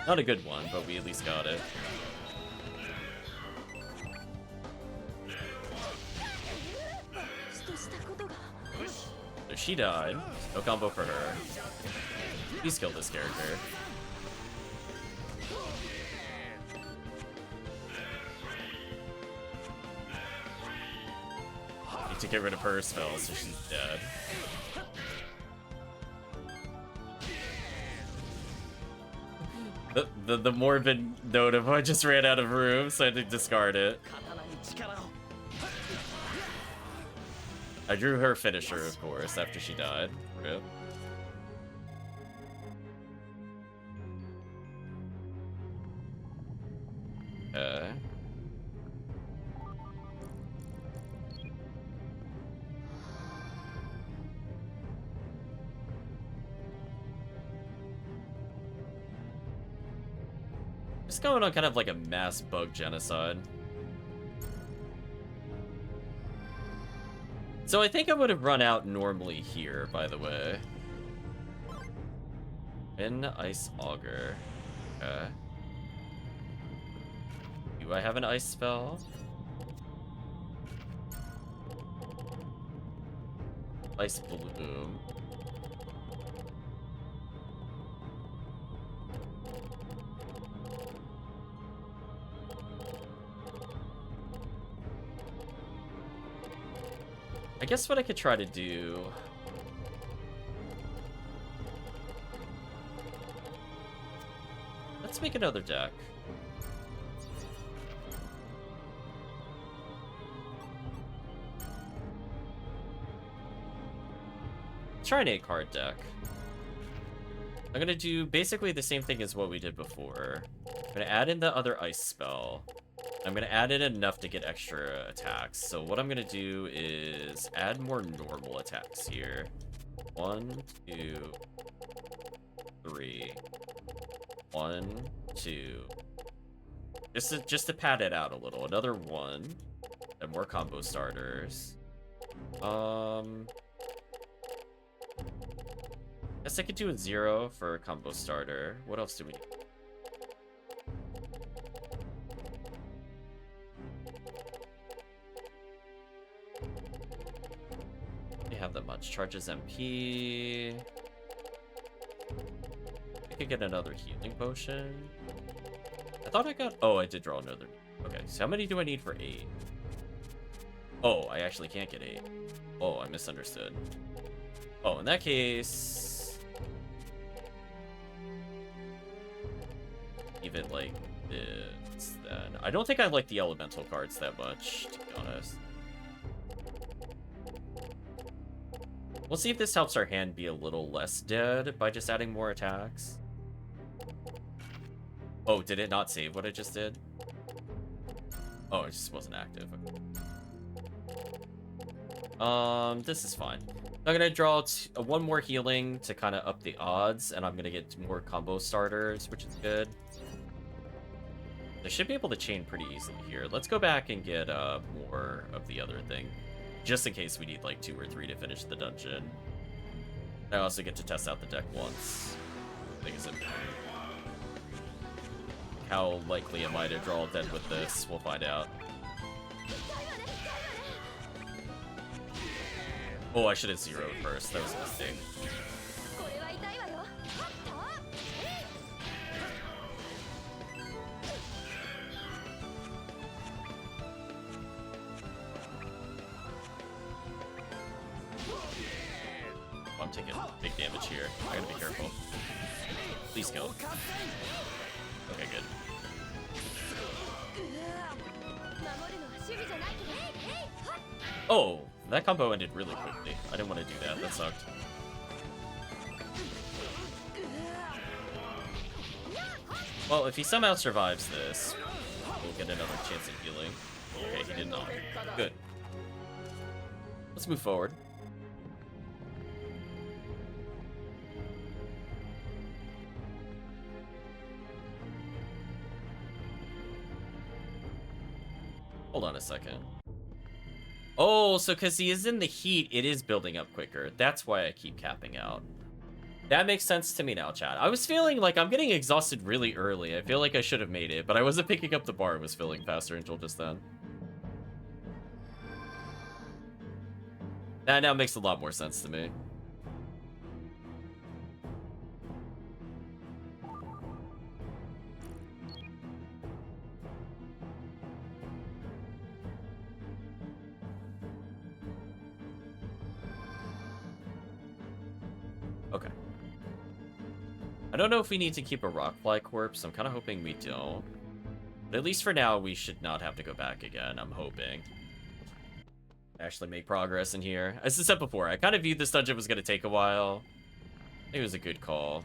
Not a good one, but we at least got it. So she died. No combo for her. He's killed this character. Need to get rid of her spell, so she's dead. The morbid note of I just ran out of room, so I had to discard it. I drew her finisher, of course, after she died. Rip. Okay. Just going on kind of like a mass bug genocide. So I think I would have run out normally here, by the way. In Ice Auger. Okay. Do I have an ice spell? Ice Bloom. I guess what I could try to do... Let's make another deck. Try an 8-card deck. I'm gonna do basically the same thing as what we did before. I'm gonna add in the other ice spell. I'm gonna add in enough to get extra attacks. So what I'm gonna do is add more normal attacks here. 1, 2, 3. 1, 2. Just to pad it out a little. Another 1. And more combo starters. Guess I could do a 0 for a combo starter. What else do we need? Have that much. Charges MP. I could get another healing potion. I thought I got... Oh, I did draw another. Okay, so how many do I need for 8? Oh, I actually can't get 8. Oh, I misunderstood. Oh, in that case... Leave it like this, then. I don't think I like the elemental cards that much, to be honest. We'll see if this helps our hand be a little less dead by just adding more attacks. Oh, did it not save what I just did? Oh, it just wasn't active. This is fine. I'm gonna draw one more healing to kind of up the odds, and I'm gonna get more combo starters, which is good. I should be able to chain pretty easily here. Let's go back and get more of the other thing, just in case we need like 2 or 3 to finish the dungeon. I also get to test out the deck once. I think it's important. How likely am I to draw dead with this? We'll find out. Oh, I should have zeroed first. That was a mistake. Oh, I'm taking big damage here. I gotta be careful. Please kill. Okay, good. Oh, that combo ended really quickly. I didn't want to do that. That sucked. Well, if he somehow survives this, we'll get another chance at healing. Okay, he did not. Good. Let's move forward. Hold on a second. Oh, so because he is in the heat, it is building up quicker. That's why I keep capping out. That makes sense to me now, chat. I was feeling like I'm getting exhausted really early. I feel like I should have made it, but I wasn't picking up the bar. It was filling faster until just then. That now makes a lot more sense to me. Okay. I don't know if we need to keep a rockfly corpse. I'm kind of hoping we don't. But at least for now, we should not have to go back again, I'm hoping. Actually make progress in here. As I said before, I kind of viewed this dungeon was going to take a while. I think it was a good call.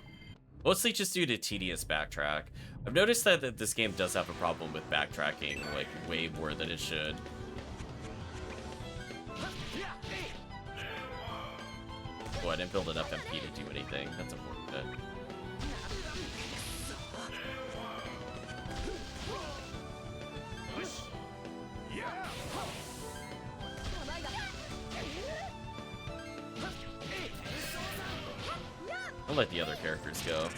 Mostly just due to tedious backtrack. I've noticed that this game does have a problem with backtracking, like, way more than it should. Oh, I didn't build enough MP to do anything. That's unfortunate. I'll let the other characters go,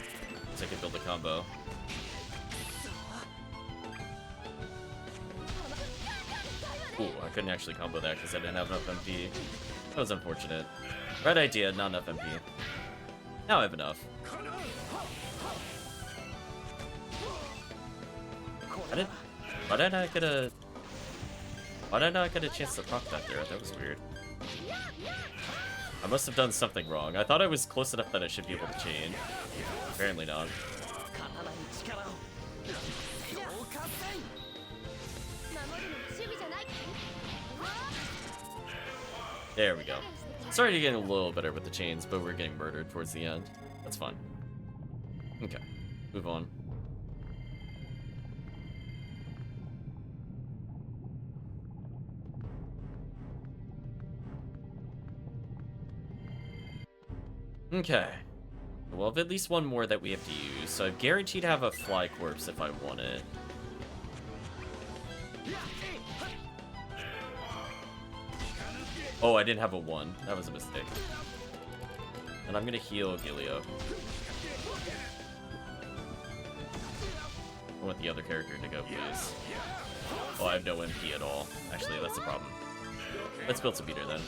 so I can build a combo. Ooh, I couldn't actually combo that because I didn't have enough MP. That was unfortunate. Right idea, not enough MP. Now I have enough. Why did I not get a chance to proc that there? That was weird. I must have done something wrong. I thought I was close enough that I should be able to chain. Apparently not. There we go. Sorry to get a little better with the chains, but we're getting murdered towards the end. That's fine. Okay, move on. Okay. We'll have at least one more that we have to use, so I'm guaranteed to have a fly corpse if I want it. Oh, I didn't have a 1. That was a mistake. And I'm gonna heal Gilio. I want the other character to go, please. Oh, I have no MP at all. Actually, that's the problem. Let's build some meter then.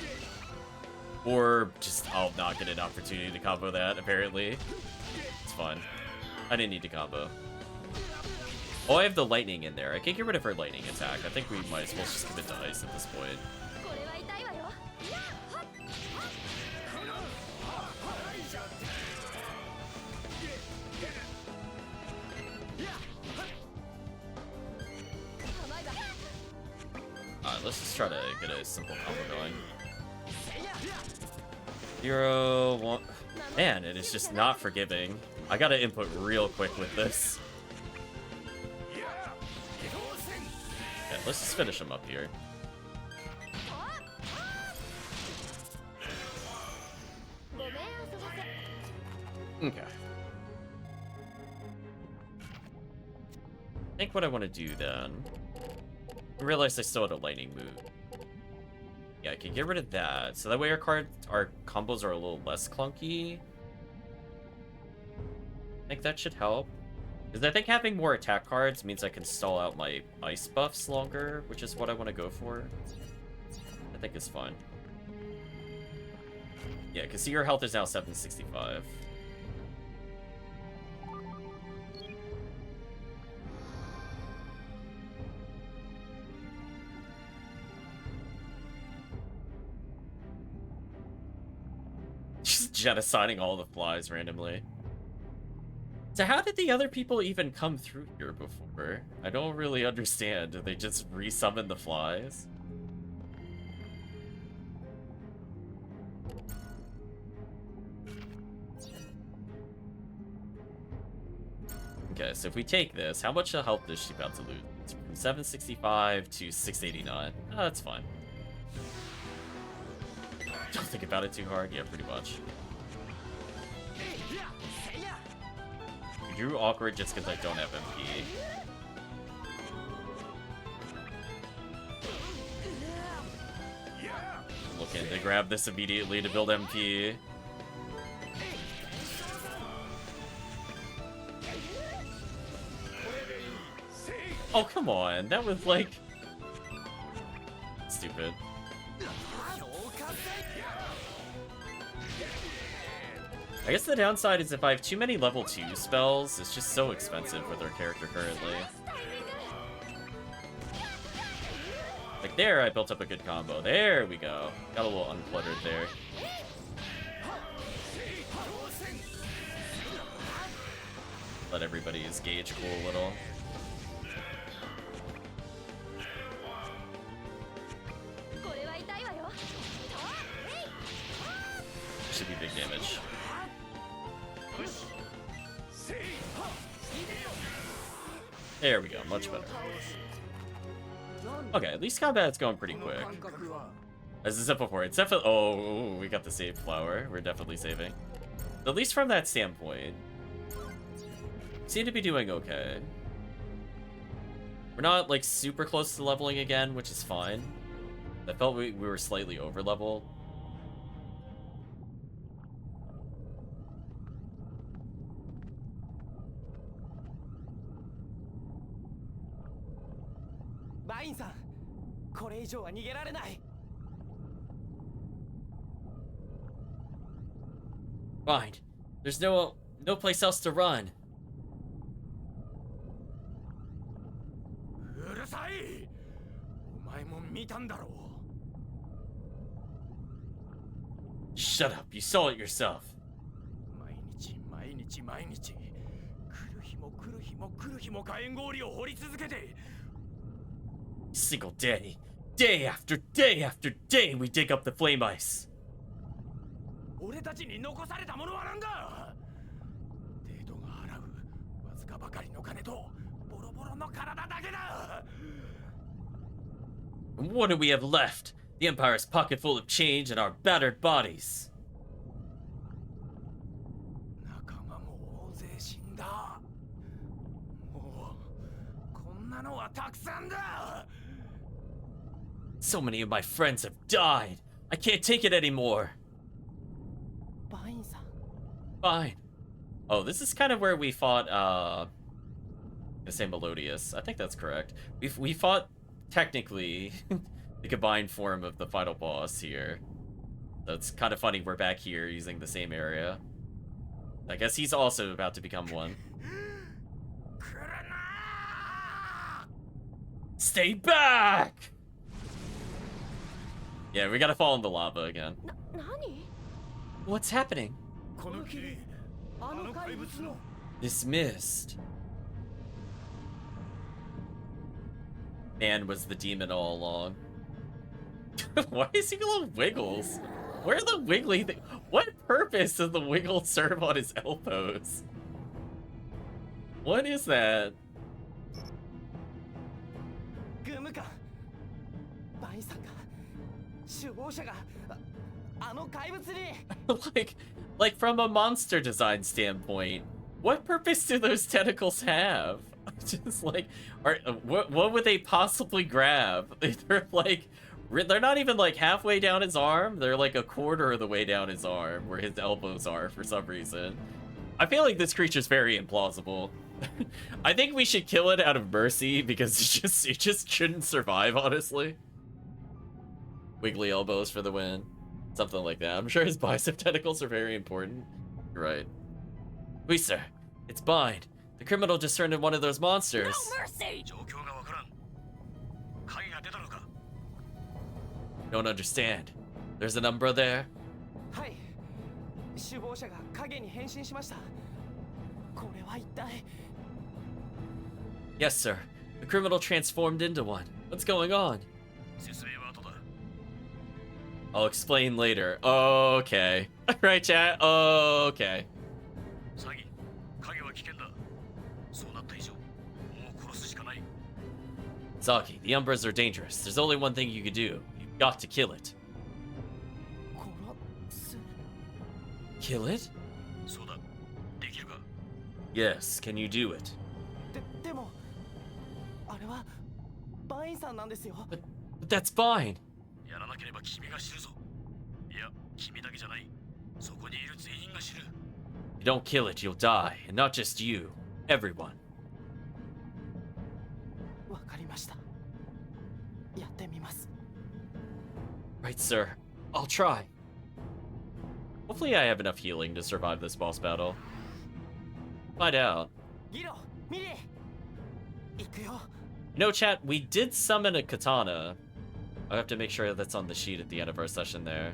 Or just, I'll not get an opportunity to combo that, apparently. It's fine. I didn't need to combo. Oh, I have the lightning in there. I can't get rid of her lightning attack. I think we might as well just commit to ice at this point. Alright, let's just try to get a simple combo going. 0, 1. Man, it is just not forgiving. I gotta input real quick with this. Yeah, let's just finish him up here. Okay. I think what I want to do then... I realized I still had a lightning move. Yeah, I can get rid of that. So that way our combos are a little less clunky. I think that should help. Because I think having more attack cards means I can stall out my ice buffs longer, which is what I want to go for. I think it's fine. Yeah, because see, your health is now 765. Just genociding all the flies randomly. So how did the other people even come through here before? I don't really understand. Did they just resummon the flies? Okay, so if we take this, how much health is she about to lose? It's from 765 to 689. Oh, that's fine. Don't think about it too hard. Yeah, pretty much. You drew awkward just because I don't have MP. Looking to grab this immediately to build MP. Oh, come on. That was like... stupid. I guess the downside is if I have too many level 2 spells, it's just so expensive with our character currently. Like there, I built up a good combo. There we go. Got a little uncluttered there. Let everybody's gauge cool a little. Should be big damage. There we go, much better. Okay, at least combat's going pretty quick. As I said before, it's definitely... oh, we got the save flower. We're definitely saving. At least from that standpoint, seem to be doing okay. We're not, like, super close to leveling again, which is fine. I felt we were slightly over-leveled. Baten-san, これ以上は逃げられない。 Fine. There's no place else to run. うるさい。お前も見たんだろう。 Shut up, you saw it yourself. 毎日毎日毎日来る日も来る日も来る日も火炎氷を掘り続けて。 Single day. Day after day after day we dig up the flame ice. 俺たちに残されたものは何だ。デートが払うわずかばかりの金とボロボロの体だけだ。 What do we have left? The Empire's pocket full of change and our battered bodies. 仲間も大勢死んだ。もうこんなのはたくさんだ。 So many of my friends have died. I can't take it anymore. Baten-san. Fine. Oh, this is kind of where we fought, I say Melodious. I think that's correct. We fought, technically, the combined form of the final boss here. That's kind of funny we're back here using the same area. I guess he's also about to become one. Stay back! Yeah, we gotta fall in the lava again. 何 What's happening? この霧あの怪物の This mist. Man was the demon all along. Why is he little wiggles? Where are the wiggly what purpose does the wiggle serve on his elbows? What is that? グームかバインさんが首謀者があの怪物に like from a monster design standpoint, what purpose do those tentacles have? Just like, what would they possibly grab? They're not even like halfway down his arm. They're like a quarter of the way down his arm where his elbows are for some reason. I feel like this creature's very implausible. I think we should kill it out of mercy because it just shouldn't survive, honestly. Wiggly elbows for the win. Something like that. I'm sure his bicep tentacles are very important. You're right. Oui, sir. It's Bind. The criminal just turned into one of those monsters. No mercy! Don't understand. There's an Umbra there? はい首謀者が影に変身しましたこれは一体 Yes, sir. The criminal transformed into one. What's going on? I'll explain later. Okay. Right, chat? Okay. Zaki, the Umbras are dangerous. There's only one thing you can do. You've got to kill it. 殺す Kill it? Yes, can you do it? でもあれはバインさんなんですよ But that's fine. If you don't kill it, you'll die. And not just you. Everyone. わかりましたやってみます Right, sir. I'll try. Hopefully I have enough healing to survive this boss battle. Find out. ギロミリ行くよ You know, chat, we did summon a katana. I have to make sure that's on the sheet at the end of our session there.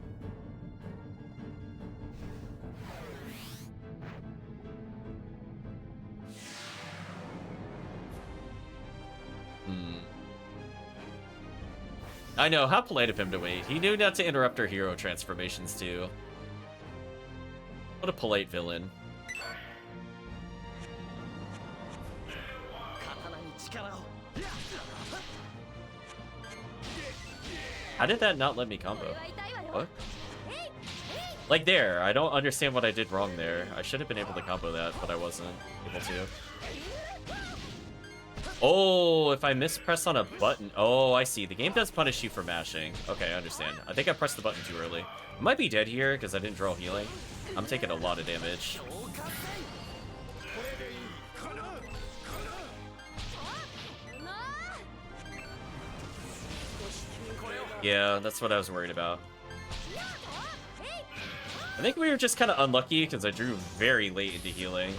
I know, how polite of him to wait. He knew not to interrupt our hero transformations, too. What a polite villain. 刀に力を How did that not let me combo? 俺は痛いわよ What? Like there, I don't understand what I did wrong there. I should have been able to combo that, but I wasn't able to. Oh, if I mispress on a button. Oh, I see. The game does punish you for mashing. Okay, I understand. I think I pressed the button too early. I might be dead here because I didn't draw healing. I'm taking a lot of damage. Yeah, that's what I was worried about. I think we were just kind of unlucky because I drew very late into healing.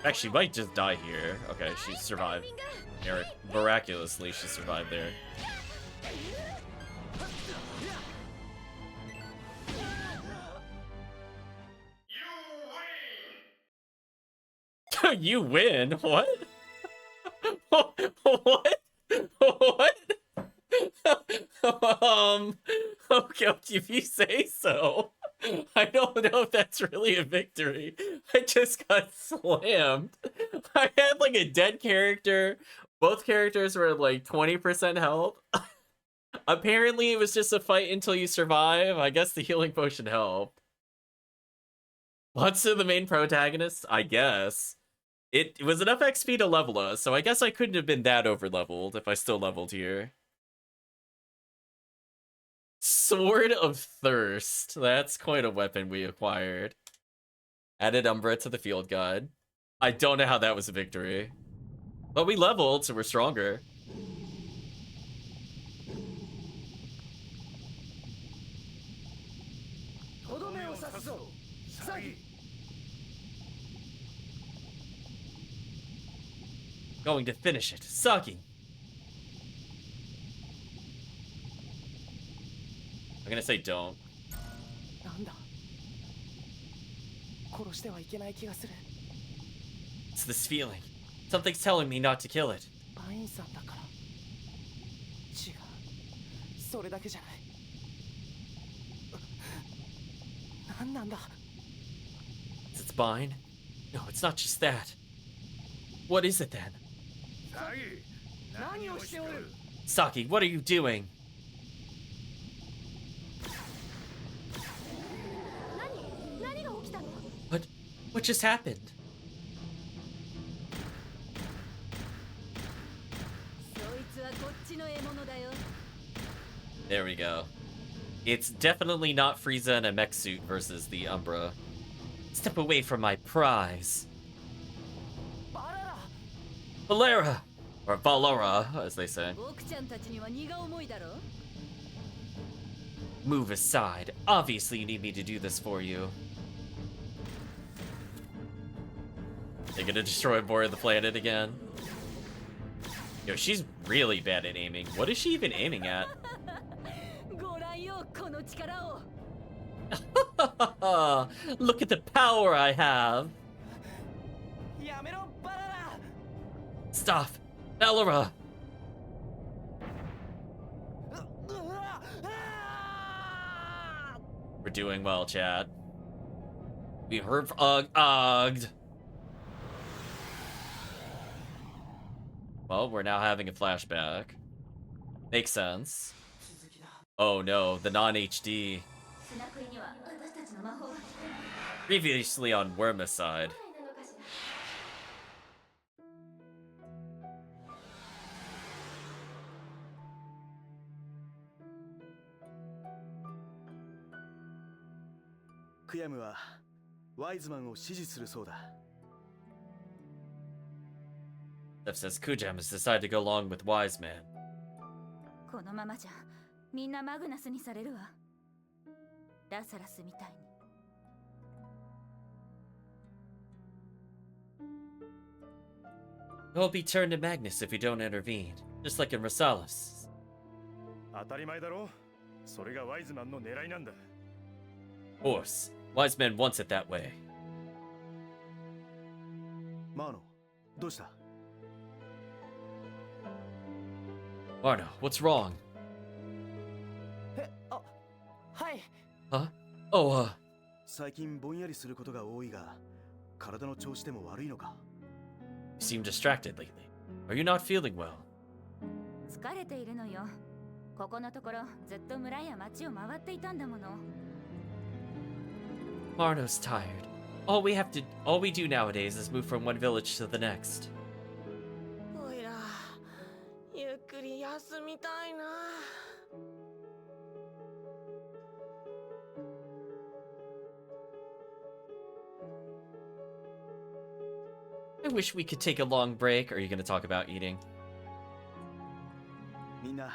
Actually, might just die here. Okay, she survived. Miraculously, she survived there. You win? What? What? What? Okay, if you say so. I don't know if that's really a victory. I just got slammed. I had like a dead character. Both characters were at like 20% health. Apparently it was just a fight until you survive. I guess the healing potion helped. Monster the main protagonist? I guess. It was enough XP to level us, so I guess I couldn't have been that over-leveled if I still leveled here. Sword of Thirst. That's quite a weapon we acquired. Added Umbra to the field guide. I don't know how that was a victory. But we leveled, so we're stronger. Going to finish it. Sucking. I'm gonna say don't. なんだ殺してはいけない気がする It's this feeling. Something's telling me not to kill it. バインさんだから違うそれだけじゃない何なんだ It's mine? No, it's not just that. What is it then? 何をしておる Saki, what are you doing? 何が起きたの？ What just happened? そいつはこっちの獲物だよ。 There we go. It's definitely not Frieza in a mech suit versus the Umbra. Step away from my prize. バララ Valera! Or Valora, as they say. 僕ちゃんたちには荷が重いだろ。 Move aside. Obviously you need me to do this for you. They're gonna destroy more of the planet again. Yo, she's really bad at aiming. What is she even aiming at? ご覧よこの力を。 Look at the power I have. やめろバララ Stop. Valera. うわあ We're doing well, Chad. We heard ugged. Well, we're now having a flashback. Makes sense. Oh no, the non-HD. Previously on Worma's side. Kuyam はワイズマンを支持するそうだ Steph says Kujam has decided to go along with Wise Man. このままじゃみんなマグナスにされるわ。ラサラスみたいに。 He'll be turned to Magnus if you don't intervene, just like in Rosales. 当たり前だろそれがワイズマンの狙いなんだ Of course, Wise Man wants it that way. マーノどうした Marno, what's wrong? えあはい Huh? Oh, 最近ぼんやりすることが多いが体の調子でも悪いのか you seem distracted lately. Are you not feeling well? 疲れているのよ。ここのところずっと村や町を回っていたんだもの。 Marno's tired. All we do nowadays is move from one village to the next. おいらゆっくり休みたいな I wish we could take a long break. Are you going to talk about eating? みんな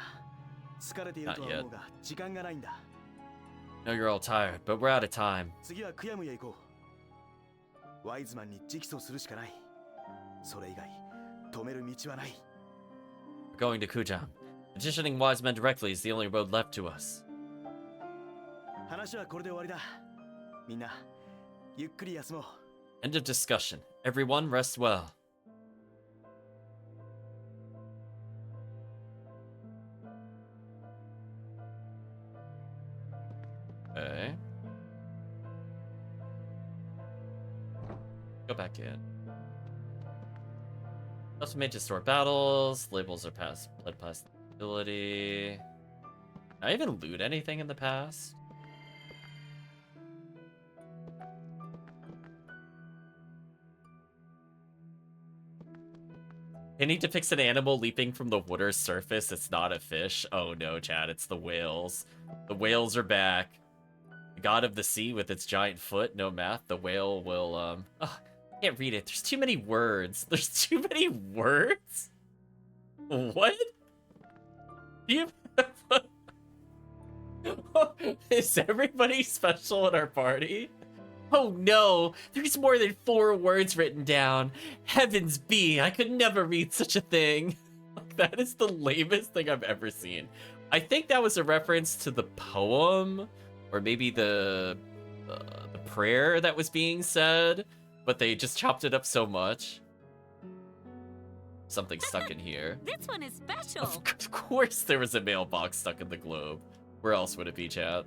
疲れているとは思うが時間がないんだ No, you're all tired, but we're out of time. 次はクヤムへ行こうワイズマンに直訴するしかないそれ以外止める道はない We're going to Kujam. Petitioning Wise Men directly is the only road left to us. 話はこれで終わりだみんなゆっくり休もう End of discussion. Everyone rest well. Okay. Go back in. Also made to store battles. Labels are past blood possibility. Did I even loot anything in the past? They need to fix an animal leaping from the water's surface. It's not a fish. Oh no, Chad, it's the whales. The whales are back. The god of the sea with its giant foot. No math. The whale will, oh, I can't read it. There's too many words. There's too many words? What? Do you... Is everybody special in our party? Oh no, there's more than 4 words written down. Heavens be, I could never read such a thing. That is the lamest thing I've ever seen. I think that was a reference to the poem, or maybe the prayer that was being said, but they just chopped it up so much. something stuck in here. This one is special. Of course there was a mailbox stuck in the globe. Where else would it be, chat?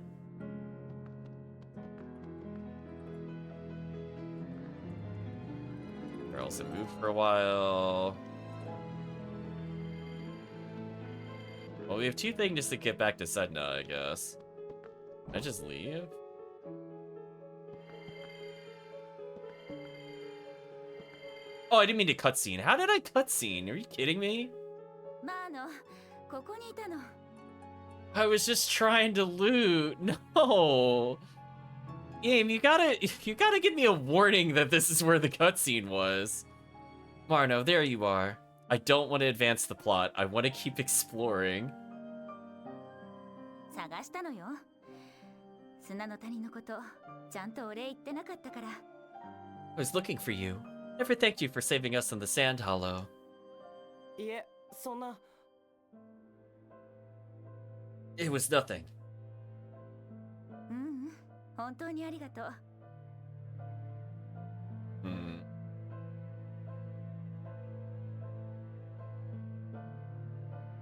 Or else it moved for a while. Well, we have 2 things to get back to Sedna, I guess. Can I just leave? Oh, I didn't mean to cutscene. How did I cutscene? Are you kidding me? まあここにいたの。 I was just trying to loot. No. Game, you gotta give me a warning that this is where the cutscene was. Marno, there you are. I don't want to advance the plot. I want to keep exploring. 探したのよ。砂の谷のこと、ちゃんとお礼言ってなかったから。I was looking for you. Never thanked you for saving us in the sand hollow. いえ、そんな。 It was nothing. 本当にありがとう。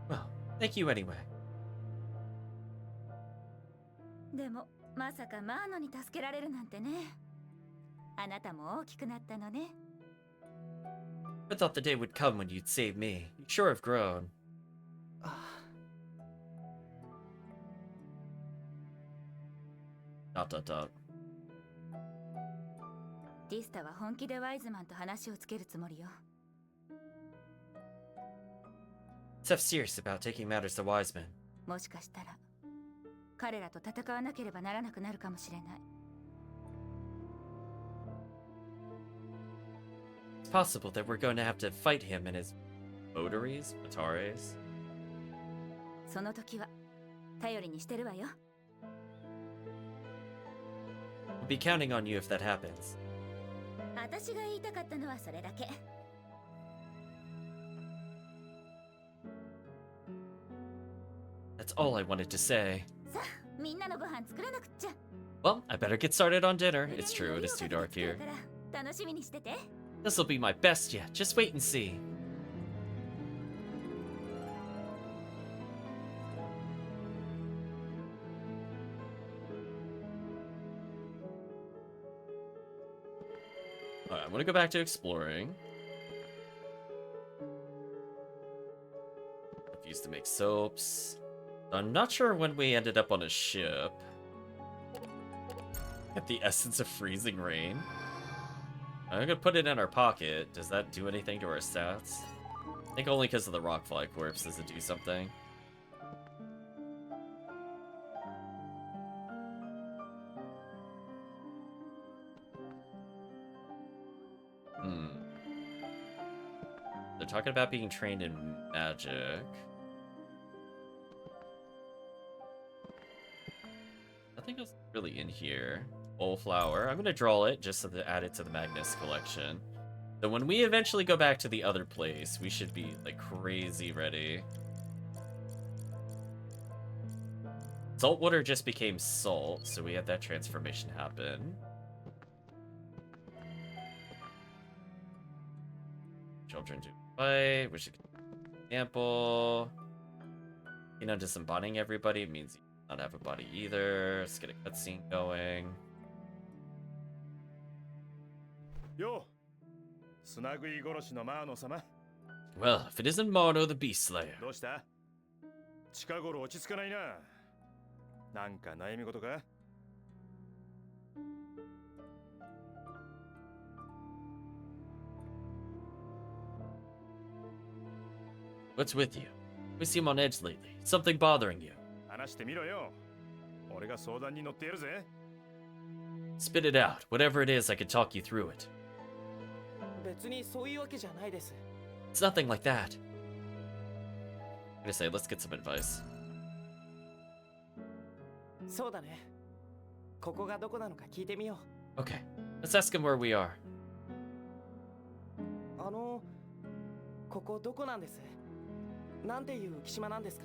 Well, thank you anyway. でも、まさかマーノに助けられるなんてね。あなたも大きくなったのね。I thought the day would come when you'd save me. You sure have grown. ディスタは本気でワイズマンと話をつけるつもりよ。Seth's serious about taking matters to Wiseman. もしかしたら彼らと戦わなければならなくなるかもしれない。It's possible that we're going to have to fight him and his votaries, Atares. その時は頼りにしてるわよ。We'll be counting on you if that happens. 私が言いたかったのはそれだけ。That's all I wanted to say. さあ、みんなのご飯作らなくっちゃ。Well, I better get started on dinner. It's true, it is too dark here. 楽しみにしてて。This'll be my best yet. Just wait and see. Alright, I'm gonna go back to exploring. I've used to make soaps. I'm not sure when we ended up on a ship. Get the essence of freezing rain. I'm gonna put it in our pocket. Does that do anything to our stats? I think only because of the rockfly corpse does it do something. They're talking about being trained in magic. Nothing else really in here. Old flower. I'm gonna draw it just so to add it to the Magnus collection. So when we eventually go back to the other place, we should be like crazy ready. Salt water just became salt, so we had that transformation happen. Children do fight. We should example. You know, disembodying everybody means you not have a body either. Let's get a cutscene going. Yo, 砂食い殺しのマーノ様。 Well, if it isn't Marno the Beast Slayer. どうした？近頃落ち着かないな。なんか悩み事か？ What's with you? We seem on edge lately. Something bothering you? 話してみろよ。俺が相談に乗ってやるぜ。 Spit it out. Whatever it is, I can talk you through it. 別にそういうわけじゃないです。 It's nothing like that. I'm gonna say, let's get some advice. そうだね。ここがどこなのか聞いてみよう。 Okay, let's ask him where we are. ここどこなんです？なんていう木島なんですか？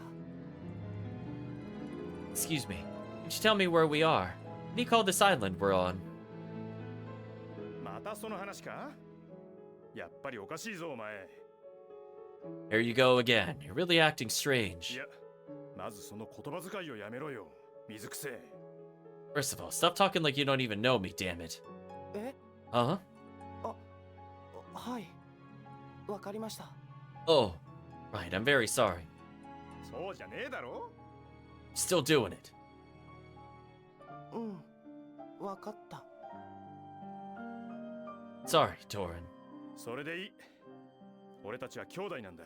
Excuse me. Could you tell me where we are? What do you call this island we're on? またその話か？やっぱりおかしいぞお前。Here you go again. You're really acting い strange. や、まずその言葉遣いをやめろよ。水くせえ。 First of all, stop talking like you don't even know me, damn it. え Huh? はい。わかりました。 Oh, right, I'm very sorry. そうじゃねえだろ。 Still doing it. うん。わかった。 Sorry, Torin. それでいい。俺たちは兄弟なんだ。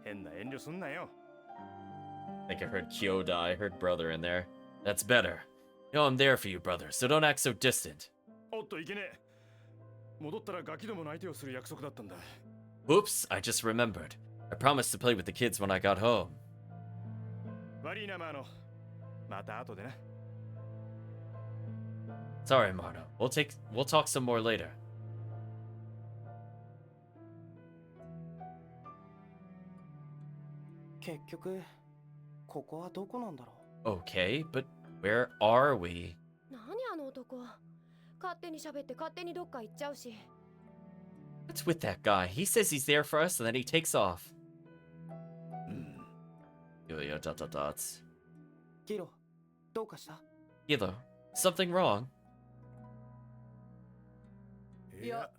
変な遠慮すんなよ。 I think I heard Kyoda, I heard brother in there. That's better. You know I'm there for you, brother, so don't act so distant. おっといけねえ。戻ったらガキどもの相手をする約束だったんだ。 Oops, I just remembered. I promised to play with the kids when I got home. 悪いな、マーノ。また後でな。 Sorry, Marno. We'll talk some more later. 結局、ここはどこなんだろ Okay, but where are we? 何あの男。勝手に喋って勝手にどっか行っちゃうし。 What's with that guy? He says he's there for us and then he takes off. Yo, dot dot dots. う。ギロ、どうかした Hilo, something wrong? いや、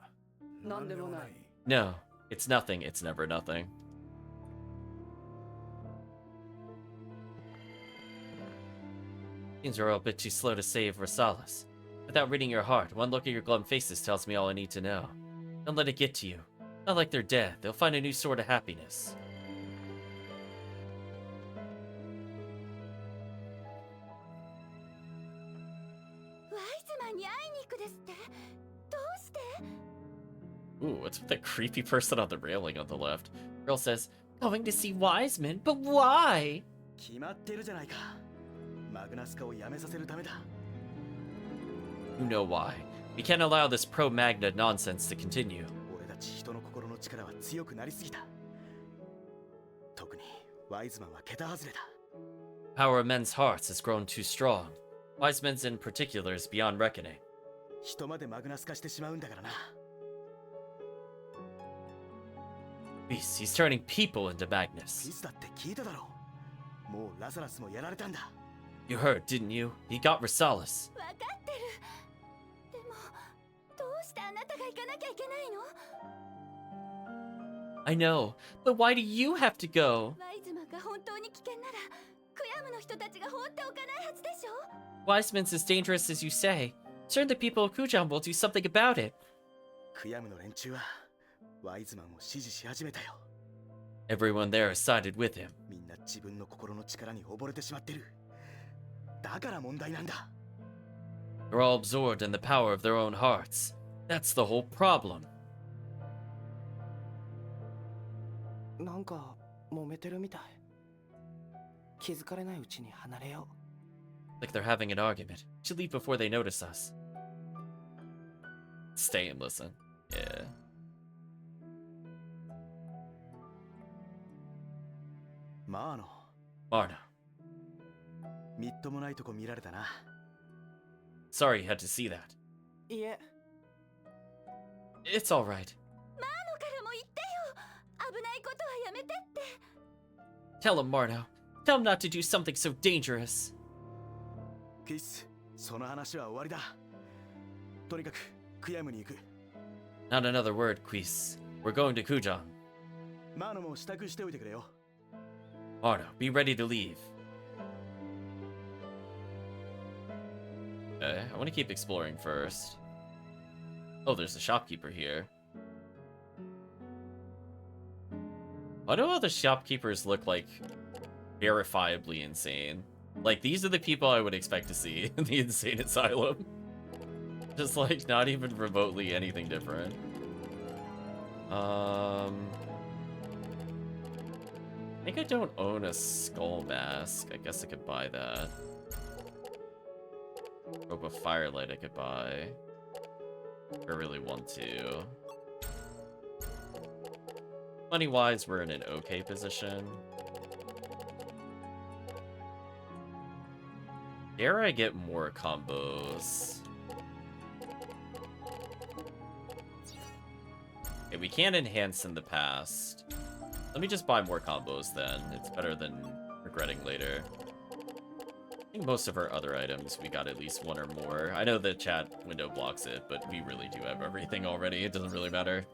なんでもない。 No, it's nothing. It's never nothing. Things are all a bit too slow to save Rosales. Without reading your heart, one look at your glum faces tells me all I need to know. Don't let it get to you. Not like they're dead. They'll find a new sort of happiness. Ooh, what's with that creepy person on the railing on the left? Girl says, going to see Wiseman, but why? 決まってるじゃないか。マグナス化をやめさせるためだ。 You know why. We can't allow this pro-Magna nonsense to continue. 俺たち人の心の力は強くなりすぎた。特にワイズマンは桁外れだ。 Power of men's hearts has grown too strong. Wiseman's in particular is beyond reckoning. 人までマグナス化してしまうんだからな。 Beast, he's turning people into ピ Magnus. スだって聞いただろう。もうラザラスもやられたんだ。 You heard, didn't you? He got Rosales. わかってる。でも、どうしてあなたが行かなきゃいけないの？ I know, but why do you have to go? ワイズマンが本当に危険なら、クヤムの人たちが放っておかないはずでしょ？ Wiseman's as dangerous as you say. Certain the people of Kujan will do something about it. クヤムの連中はワイズマンを支持し始めたよ。 Everyone there has sided with him. みんな自分の心の力に溺れてしまってる。だから問題なんだ。 They're all absorbed in the power of their own hearts. That's the whole problem. なんか揉めてるみたい。気づかれないうちに離れよ Like they're having an argument. Should leave before they notice us. Stay and listen. Yeah. マーノ、 Marno. みっともないとこ見られたな。 Sorry you had to see that. う。いえ、 It's alright. マーノからも言ってよ。危ないことはやめてって。 Tell him, Marno. Tell him not to do something so dangerous. クイス、その話は終わりだ。とにかくクヤムに行く。 Not another word, Quis. We're going to Kujan. マーノも支度しておいてくれよ。 Marno, be ready to leave. Okay, I want to keep exploring first. Oh, there's a shopkeeper here. Why do all the shopkeepers look like verifiably insane? Like, these are the people I would expect to see in the insane asylum. Just like, not even remotely anything different. I think I don't own a skull mask. I guess I could buy that. Rope of firelight I could buy. I really want to. Money-wise, we're in an okay position. Dare I get more combos? Okay, we can't enhance in the past. Let me just buy more combos then. It's better than regretting later. I think most of our other items, we got at least one or more. I know the chat window blocks it, but we really do have everything already. It doesn't really matter.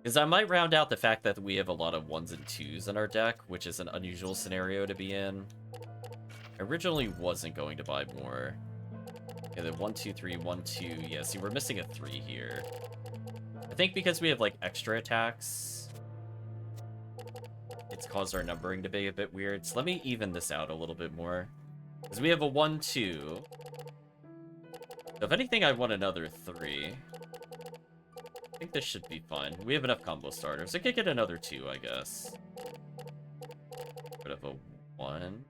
Because I might round out the fact that we have a lot of 1s and 2s in our deck, which is an unusual scenario to be in. I originally wasn't going to buy more. Okay, the 1, 2, 3, 1, 2. Yeah, see, we're missing a 3 here. I think because we have, like, extra attacks, it's caused our numbering to be a bit weird. So let me even this out a little bit more. Because we have a 1, 2. So if anything, I want another 3. I think this should be fine. We have enough combo starters. I could get another 2, I guess. Bit of a 1.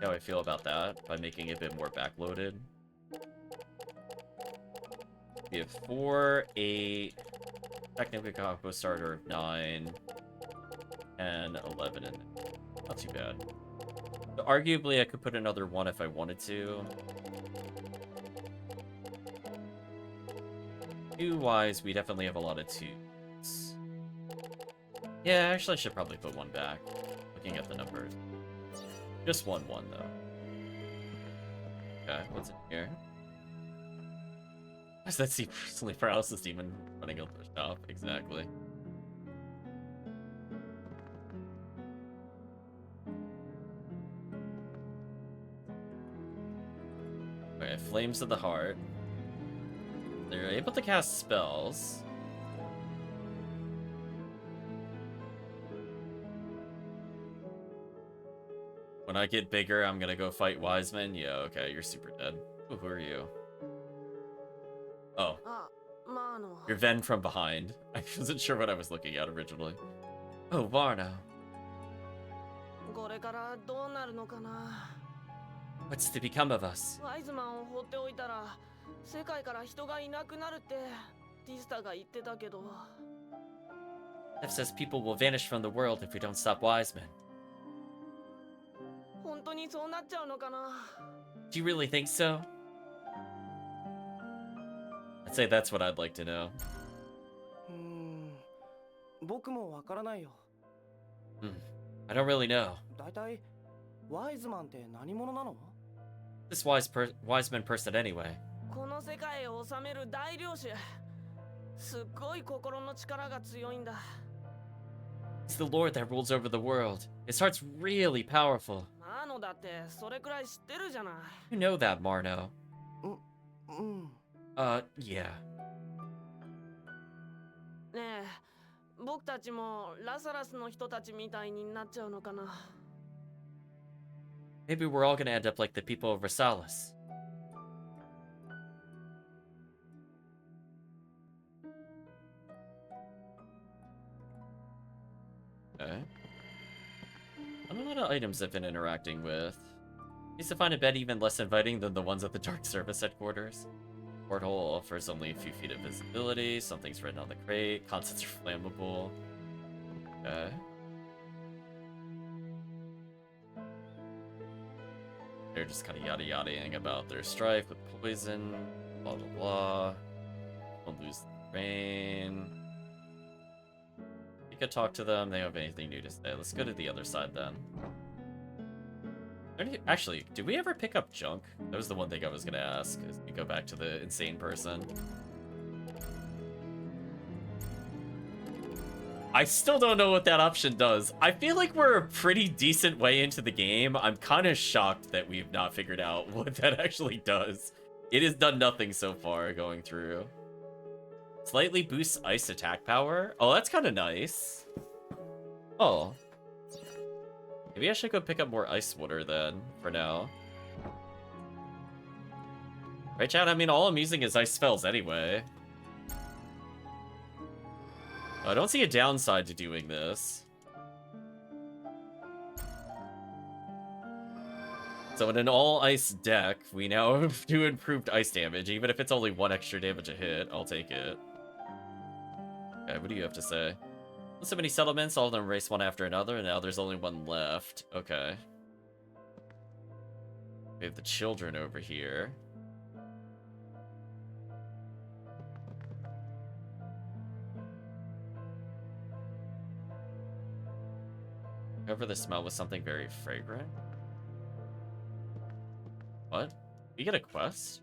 How I feel about that by making it a bit more backloaded. We have 4, 8, technically combo starter of 9, and 11, and not too bad. So arguably, I could put another 1 if I wanted to. 2-wise, we definitely have a lot of 2s. Yeah, actually, I should probably put 1 back, looking at the numbers. Just 1, 1, though. Okay, what's in here? What's that see personally paralysis demon running up the shop? Exactly. Okay, Flames of the Heart. They're able to cast spells. When I get bigger, I'm gonna go fight Wiseman. Yeah, okay, you're super dead. Ooh, who are you? Oh. You're Ven from behind. I wasn't sure what I was looking at originally. Oh, Varno. What's to become of us? F says people will vanish from the world if we don't stop Wiseman. Do you really think so? I'd say that's what I'd like to know. I don't really know. This Wiseman person anyway. He's the lord that rules over the world. His heart's really powerful. You know that, Marno. Yeah. Maybe we're all gonna end up like the people of Versailles. Okay. I don't know what items I've been interacting with. Used to find a bed even less inviting than the ones at the Dark Service headquarters. Porthole offers only a few feet of visibility. Something's written on the crate. Constants are flammable. Okay. They're just kind of yada-yadaing about their strife with poison. Blah, blah, blah. Don't lose the rain. You could talk to them. They don't have anything new to say. Let's go to the other side then. Actually, did we ever pick up junk? That was the one thing I was going to ask, as we go back to the insane person. I still don't know what that option does. I feel like we're a pretty decent way into the game. I'm kind of shocked that we've not figured out what that actually does. It has done nothing so far going through. Slightly boosts ice attack power. Oh, that's kind of nice. Oh. Maybe I should go pick up more ice water then, for now. Right, chat? I mean, all I'm using is ice spells anyway. I don't see a downside to doing this. So in an all-ice deck, we now do improved ice damage. Even if it's only 1 extra damage a hit, I'll take it. Okay, what do you have to say? So many settlements, all of them race one after another, and now there's only 1 left. Okay. We have the children over here. Cover the smell with something very fragrant. What? We get a quest?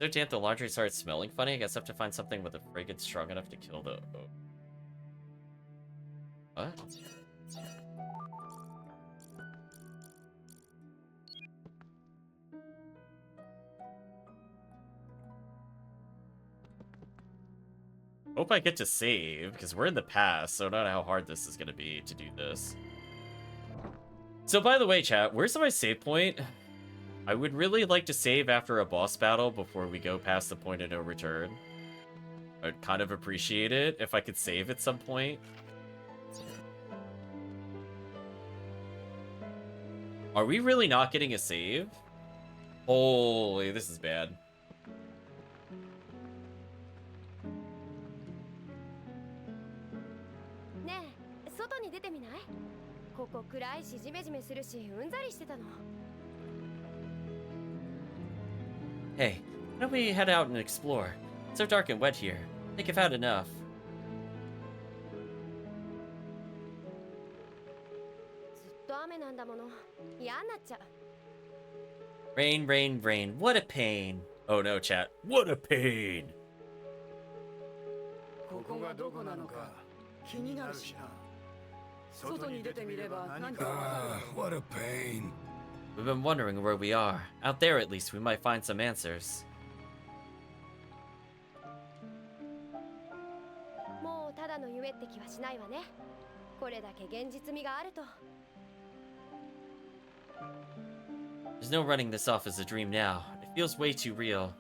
So damp the laundry started smelling funny. I guess I have to find something with a fragrance strong enough to kill the... What? Hope I get to save, because we're in the past, so I don't know how hard this is going to be to do this. So by the way, chat, where's my save point? I would really like to save after a boss battle before we go past the point of no return. I'd kind of appreciate it if I could save at some point. Are we really not getting a save? Holy, this is bad. Hey, why don't we head out and explore? It's so dark and wet here. I think I've had enough. Rain, rain, rain. What a pain. Oh no, chat. What a pain. What a pain. We've been wondering where we are. Out there, at least, we might find some answers. There's no running this off as a dream now. It feels way too real.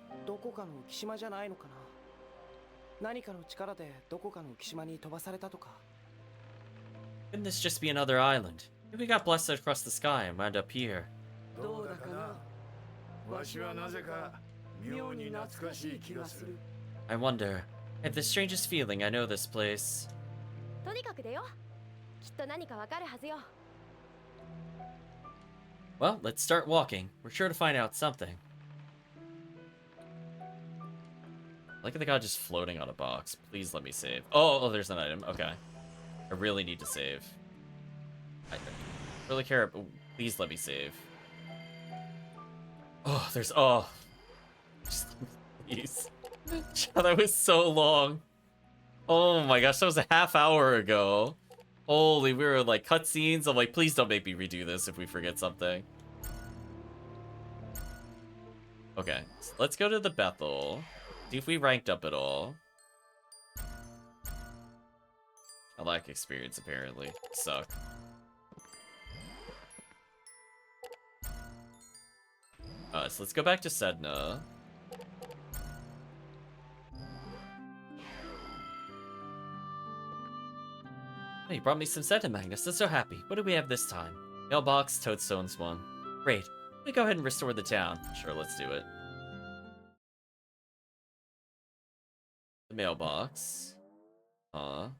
Couldn't this just be another island? Maybe we got blessed across the sky and wound up here. I wonder. I have the strangest feeling I know this place. Well, let's start walking. We're sure to find out something. Look at the guy just floating on a box. Please let me save. Oh, there's an item. Okay. I really need to save. I really care. Please let me save. Oh, there's... Oh. Just, please. That was so long. Oh my gosh, that was a half hour ago. Holy, we were like cutscenes. I'm like, please don't make me redo this if we forget something. Okay, so let's go to the Bethel. See if we ranked up at all. I lack experience, apparently. Suck. So let's go back to Sedna. Oh, you brought me some Sedna magnets. I'm so happy. What do we have this time? Mailbox, Toadstone's one. Great. Let me go ahead and restore the town. Sure, let's do it. The mailbox. Kind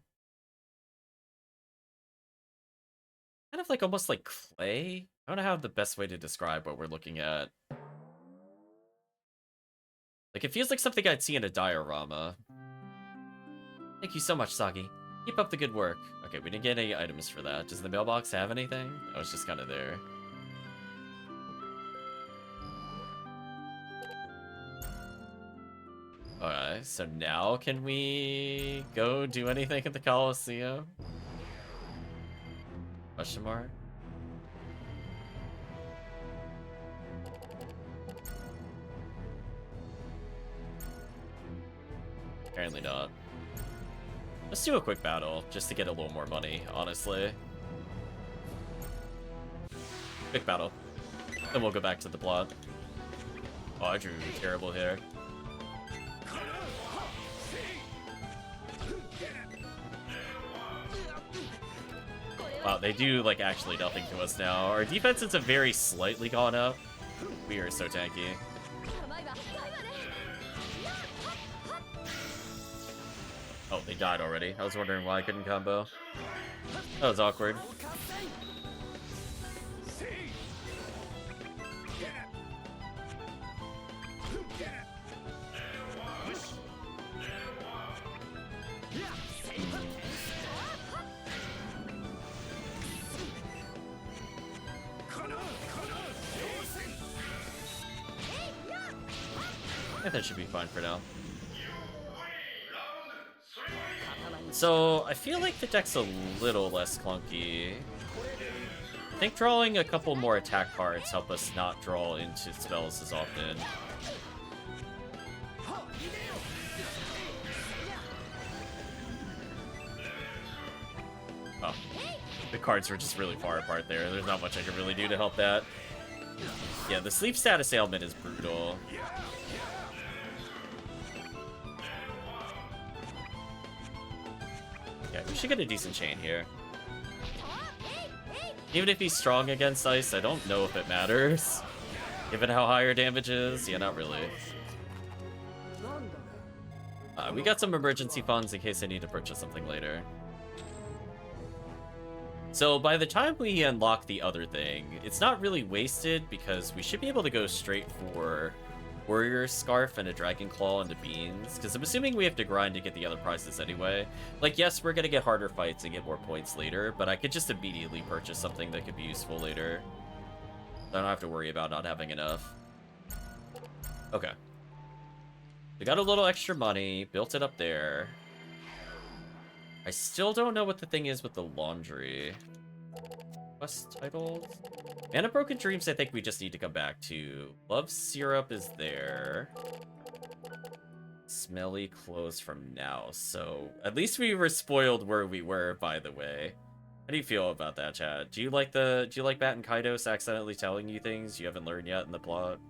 of like almost like clay. I don't know how the best way to describe what we're looking at. Like, it feels like something I'd see in a diorama. Thank you so much, Sagi. Keep up the good work. Okay, we didn't get any items for that. Does the mailbox have anything? Oh, it's just kind of there. Alright, so now can we go do anything at the Coliseum? Question mark? Apparently not. Let's do a quick battle, just to get a little more money, honestly. Quick battle. Then we'll go back to the plot. Oh, I drew terrible here. Wow, they do, like, actually nothing to us now. Our defense is a very slightly gone up. We are so tanky. Oh, they died already. I was wondering why I couldn't combo. That was awkward. Yeah, that should be fine for now. So, I feel like the deck's a little less clunky. I think drawing a couple more attack cards help us not draw into spells as often. Oh, the cards were just really far apart there. There's not much I can really do to help that. Yeah, the sleep status ailment is brutal. Yeah, we should get a decent chain here. Even if he's strong against ice, I don't know if it matters. Given how high our damage is, yeah, not really. We got some emergency funds in case I need to purchase something later. So by the time we unlock the other thing, it's not really wasted because we should be able to go straight for Warrior's Scarf and a Dragon Claw and the Beans, because I'm assuming we have to grind to get the other prizes anyway. Like, yes, we're gonna get harder fights and get more points later, but I could just immediately purchase something that could be useful later. I don't have to worry about not having enough. Okay. We got a little extra money, built it up there. I still don't know what the thing is with the laundry. Quest titles? Mana Broken Dreams, I think we just need to come back to. Love Syrup is there. Smelly Clothes from Now. So, at least we were spoiled where we were, by the way. How do you feel about that, Chad? Do you like Baten Kaitos accidentally telling you things you haven't learned yet in the plot?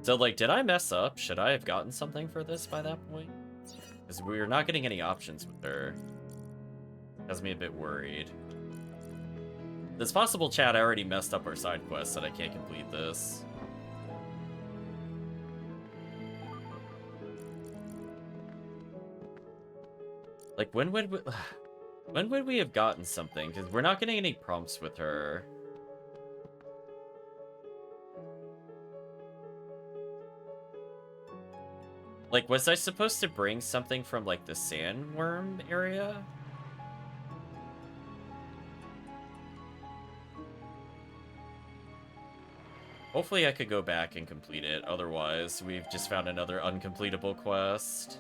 So, like, did I mess up? Should I have gotten something for this by that point? Because we're not getting any options with her. Has me a bit worried. It's possible, Chad, I already messed up our side quest and I can't complete this. Like, when would we have gotten something? Because we're not getting any prompts with her. Like, was I supposed to bring something from, like, the sandworm area? Hopefully I could go back and complete it. Otherwise, we've just found another uncompletable quest.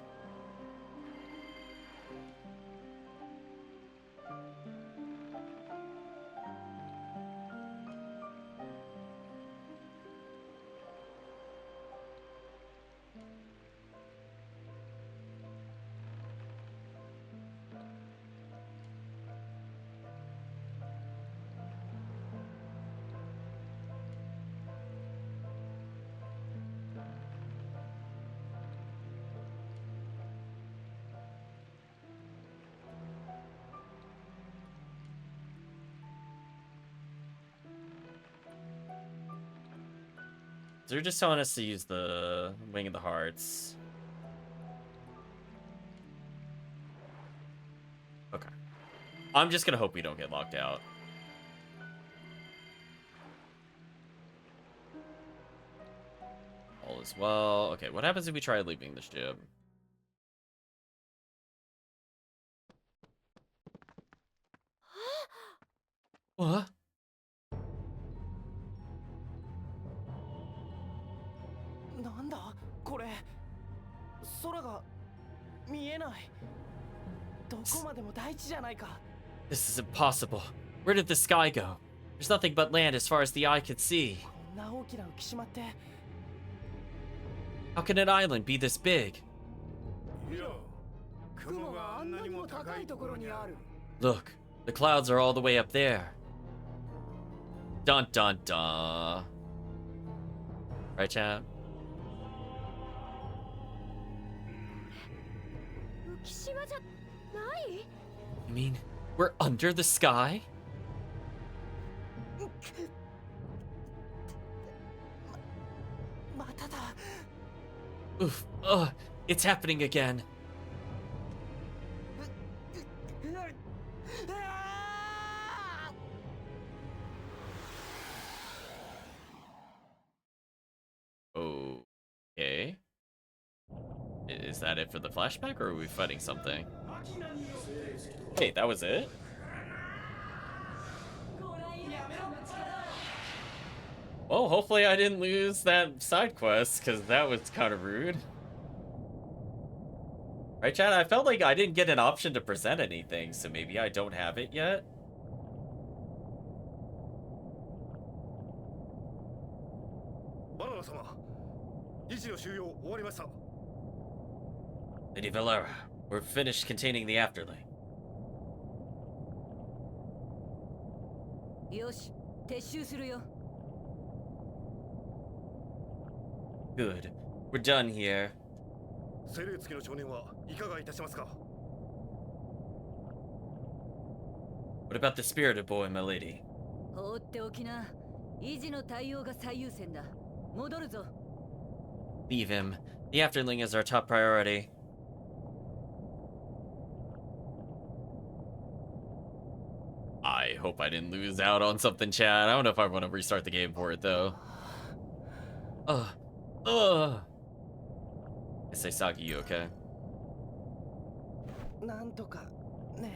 They're just telling us to use the Wing of the Hearts. Okay. I'm just gonna hope we don't get locked out. All is well. Okay, what happens if we try leaving the ship? What? This is impossible. Where did the sky go? There's nothing but land as far as the eye can see. How can an island be this big? Look, the clouds are all the way up there. Dun dun dun. Right, chat? You mean we're under the sky? Oof, it's happening again. Okay. Is that it for the flashback, or are we fighting something? Wait, that was it? Well, hopefully I didn't lose that side quest, because that was kind of rude. Right, Chad? I felt like I didn't get an option to present anything, so maybe I don't have it yet. Lady Valera, we're finished containing the afterling. よし、撤収するよ。 Good. We're done here. セレ付きの少年はいかがいたしますか？ What about the spirited boy, my lady? 放っておきな。維持の対応が最優先だ。戻るぞ。 Leave him. The afterling is our top priority. I hope I didn't lose out on something, Chad. I don't know if I want to restart the game for it, though. I say, Saki, you okay? なんとかね。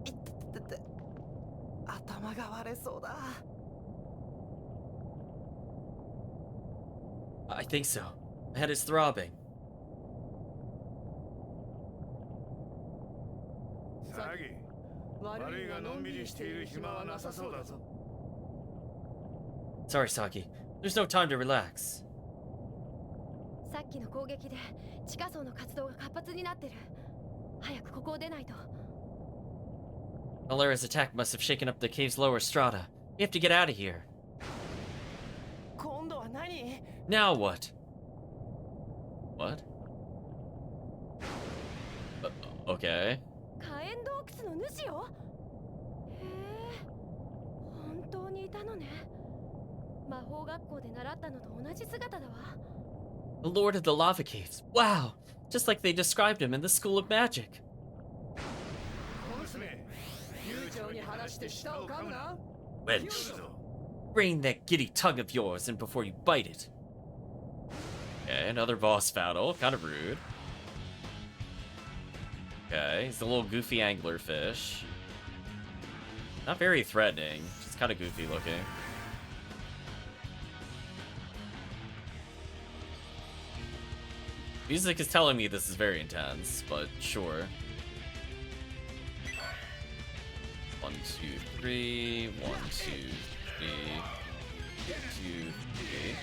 いってって頭が割れそうだ。 I think so. My head is throbbing. サギ、悪いがのんびりしている暇はなさそうだぞ。 Sorry, Saki. There's no time to relax. さっきの攻撃で地下層の活動が活発になってる。早くここを出ないと。 Valera's attack must have shaken up the cave's lower strata. We have to get out of here. 今度は何？ Now what? What? Okay. 火炎洞窟の主よ。へえ、本当にいたのね。魔法学校で習ったのと同じ姿だわ。 The Lord of the Lava Caves. Wow! Just like they described him in the School of Magic. 悠長に話して舌を噛むな。 Wench, rein that giddy tongue of yours in before you bite it. Okay, another boss battle. Kind of rude. Okay, he's a little goofy anglerfish. Not very threatening, just kind of goofy looking. Music is telling me this is very intense, but sure. 1, 2, 3. 1, 2, 3. 2, 3.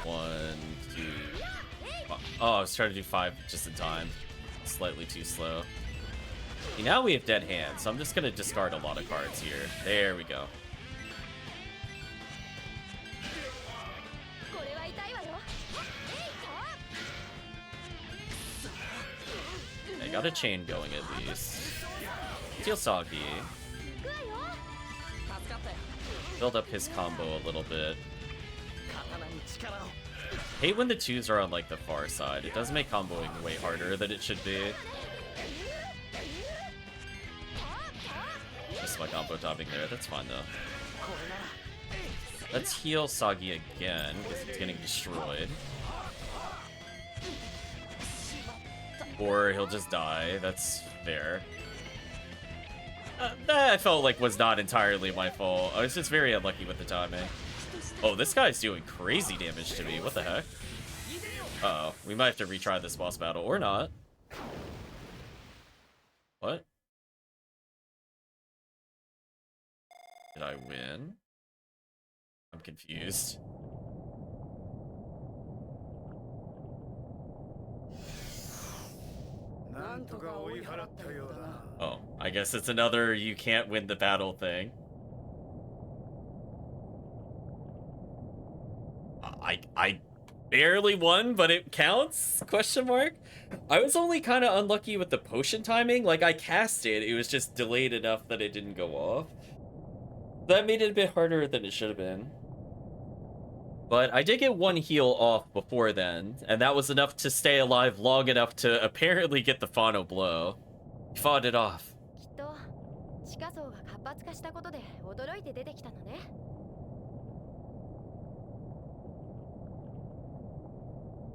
1, 2. Oh, I was trying to do 5 just in time. Slightly too slow. Okay, now we have dead hands, so I'm just gonna discard a lot of cards here. There we go. これは痛いわよ。 I got a chain going at least. Steel Soggy. Build up his combo a little bit. Hate when the twos are on like the far side. It does make comboing way harder than it should be. Just my combo topping there. That's fine though. Let's heal Soggy again because it's getting destroyed. Or he'll just die. That's fair. That I felt like was not entirely my fault. I was just very unlucky with the timing. Oh, this guy's doing crazy damage to me. What the heck? Uh-oh. We might have to retry this boss battle. Or not. What? Did I win? I'm confused. Oh, I guess it's another you can't win the battle thing. I barely won, but it counts? Question mark? I was only kind of unlucky with the potion timing. Like, I cast it, it was just delayed enough that it didn't go off. That made it a bit harder than it should have been. But I did get one heal off before then, and that was enough to stay alive long enough to apparently get the Fano blow. We fought it off. きっと地下層が活発化したことで驚いて出てきたのね。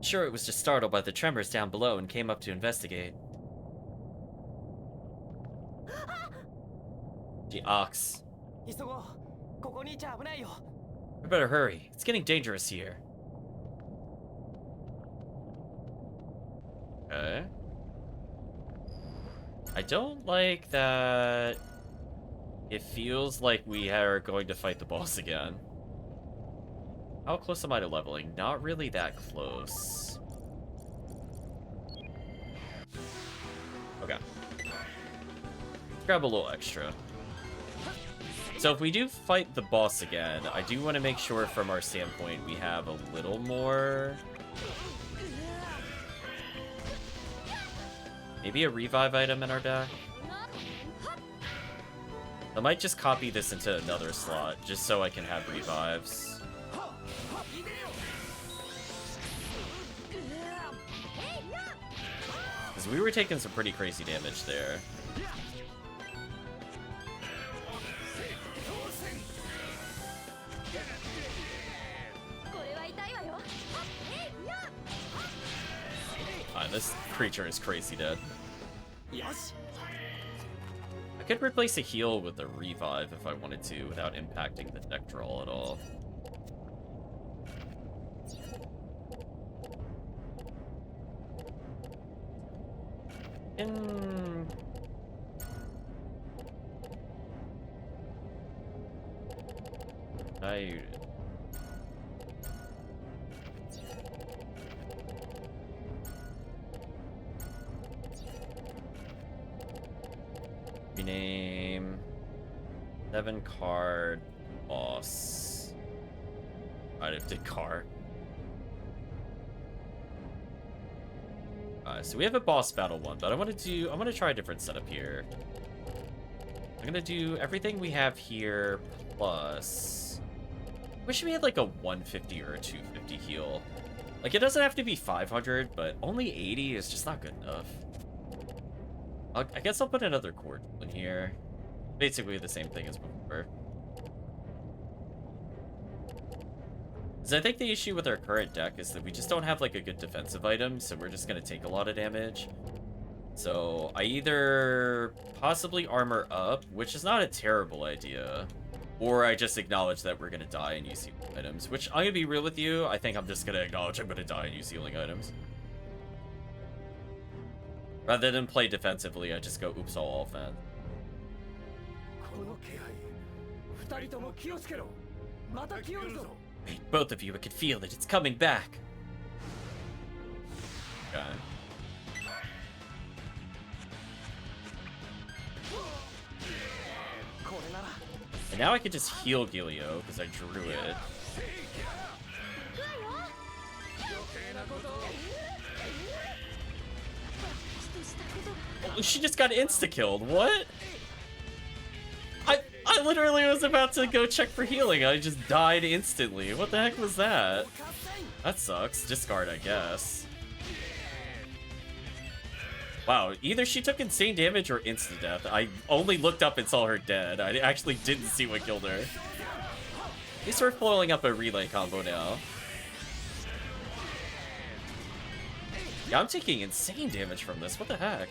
Sure, it was just startled by the tremors down below and came up to investigate. The ox. 急ごう。ここにいちゃ危ないよ。 We better hurry. It's getting dangerous here. Okay. I don't like that it feels like we are going to fight the boss again. How close am I to leveling? Not really that close. Okay. Let's grab a little extra. So if we do fight the boss again, I do want to make sure from our standpoint we have a little more... Maybe a revive item in our deck? I might just copy this into another slot, just so I can have revives. Because we were taking some pretty crazy damage there. This creature is crazy dead. Yes. I could replace a heal with a revive if I wanted to without impacting the deck draw at all. Rename 7-card boss. Item to car. So we have a boss battle one, but I'm gonna try a different setup here. I'm gonna do everything we have here plus. Wish we had like a 150 or a 250 heal. Like it doesn't have to be 500, but only 80 is just not good enough. I guess I'll put another cord in here. Basically the same thing as before. Because I think the issue with our current deck is that we just don't have like a good defensive item, so we're just going to take a lot of damage. So I either possibly armor up, which is not a terrible idea, or I just acknowledge that we're going to die and use healing items, which I'm going to be real with you. I think I'm just going to acknowledge I'm going to die and use healing items. Rather than play defensively, I just go, oops, all offense. Wait, both of you, I can feel it. It's coming back. Okay. And now I can just heal Gilio, because I drew it. Oh, she just got insta-killed. What? I literally was about to go check for healing. I just died instantly. What the heck was that? That sucks. Discard, I guess. Wow, either she took insane damage or insta-death. I only looked up and saw her dead. I actually didn't see what killed her. At least we're foiling up a relay combo now. Yeah, I'm taking insane damage from this. What the heck?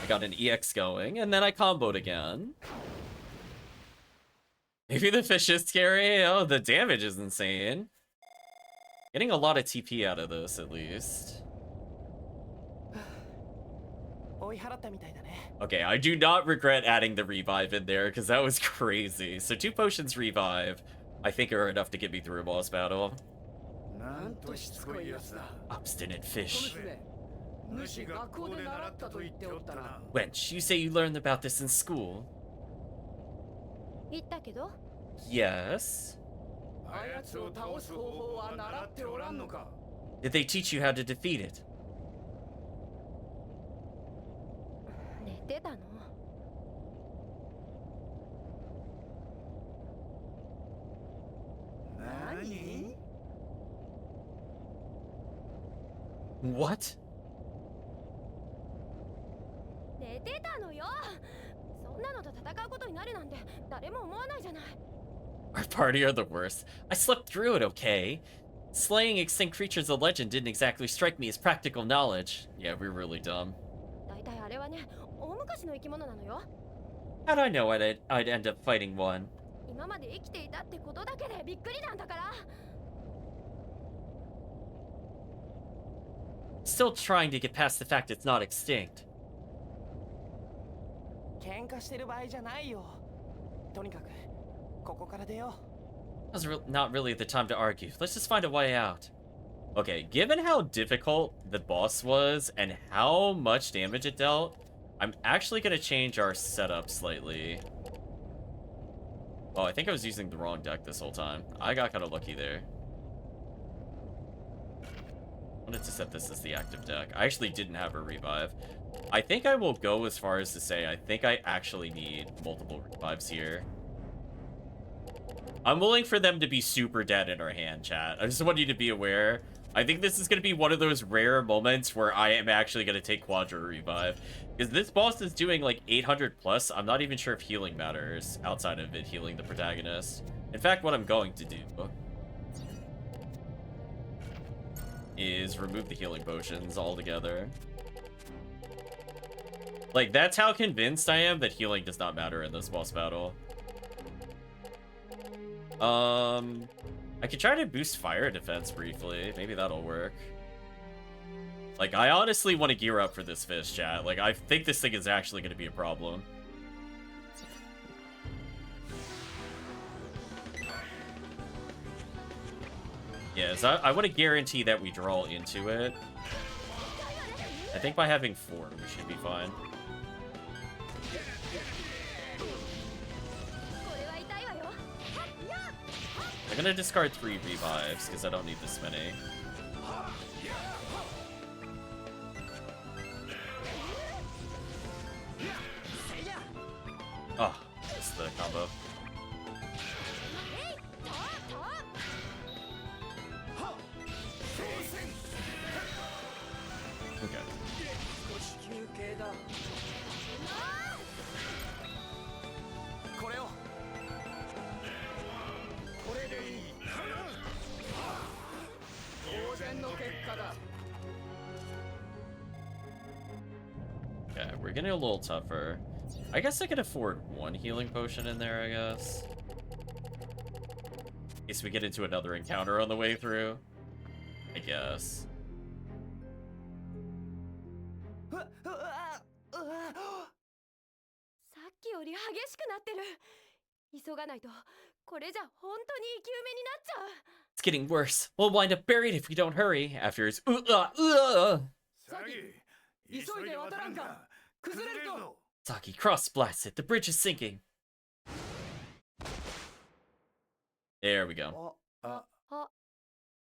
I got an EX going, and then I comboed again. Maybe the fish is scary. Oh, the damage is insane. Getting a lot of TP out of this, at least. Okay, I do not regret adding the revive in there, because that was crazy. So 2 potions revive, I think are enough to get me through a boss battle. Obstinate fish. Wench, you say you learned about this in school? Yes. Did they teach you how to defeat it? What? なのと戦うことになるなんて誰も思わないじゃない。 Our party are the worst. I slept through it okay. Slaying extinct creatures of legend didn't exactly strike me as practical knowledge. Yeah, we're really dumb. だいたいあれはね、大昔の生き物なのよ。 How'd I know I'd end up fighting one? 今まで生きていたってことだけでびっくりなんだから。 Still trying to get past the fact it's not extinct. 喧嘩してる場合じゃないよ。とにかくここから出よう。 Now's not really the time to argue. Let's just find a way out. Okay, given how difficult the boss was and how much damage it dealt, I'm actually gonna change our setup slightly. Oh, I think I was using the wrong deck this whole time. I got kind of lucky there. I wanted to set this as the active deck. I actually didn't have a revive. I think I will go as far as to say I think I actually need multiple revives here. I'm willing for them to be super dead in our hand, chat. I just want you to be aware. I think this is going to be one of those rare moments where I am actually going to take Quadra Revive. Because this boss is doing like 800 plus. I'm not even sure if healing matters outside of it healing the protagonist. In fact, what I'm going to do is remove the healing potions altogether. Like, that's how convinced I am that healing does not matter in this boss battle. I could try to boost fire defense briefly. Maybe that'll work. Like, I honestly want to gear up for this fish, chat. Like, I think this thing is actually going to be a problem. Yes, I want to guarantee that we draw into it. I think by having 4, we should be fine. I'm gonna discard 3 revives, because I don't need this many. Oh, that's the combo. Okay. Okay, we're getting a little tougher. I guess I could afford 1 healing potion in there, I guess. In case we get into another encounter on the way through. I guess. さっきより激しくなってる。急がないとこれじゃ本当に生き埋めになっちゃう。 It's getting worse. We'll wind up buried if we don't hurry after his Saki, cross blast it. The bridge is sinking. There we go.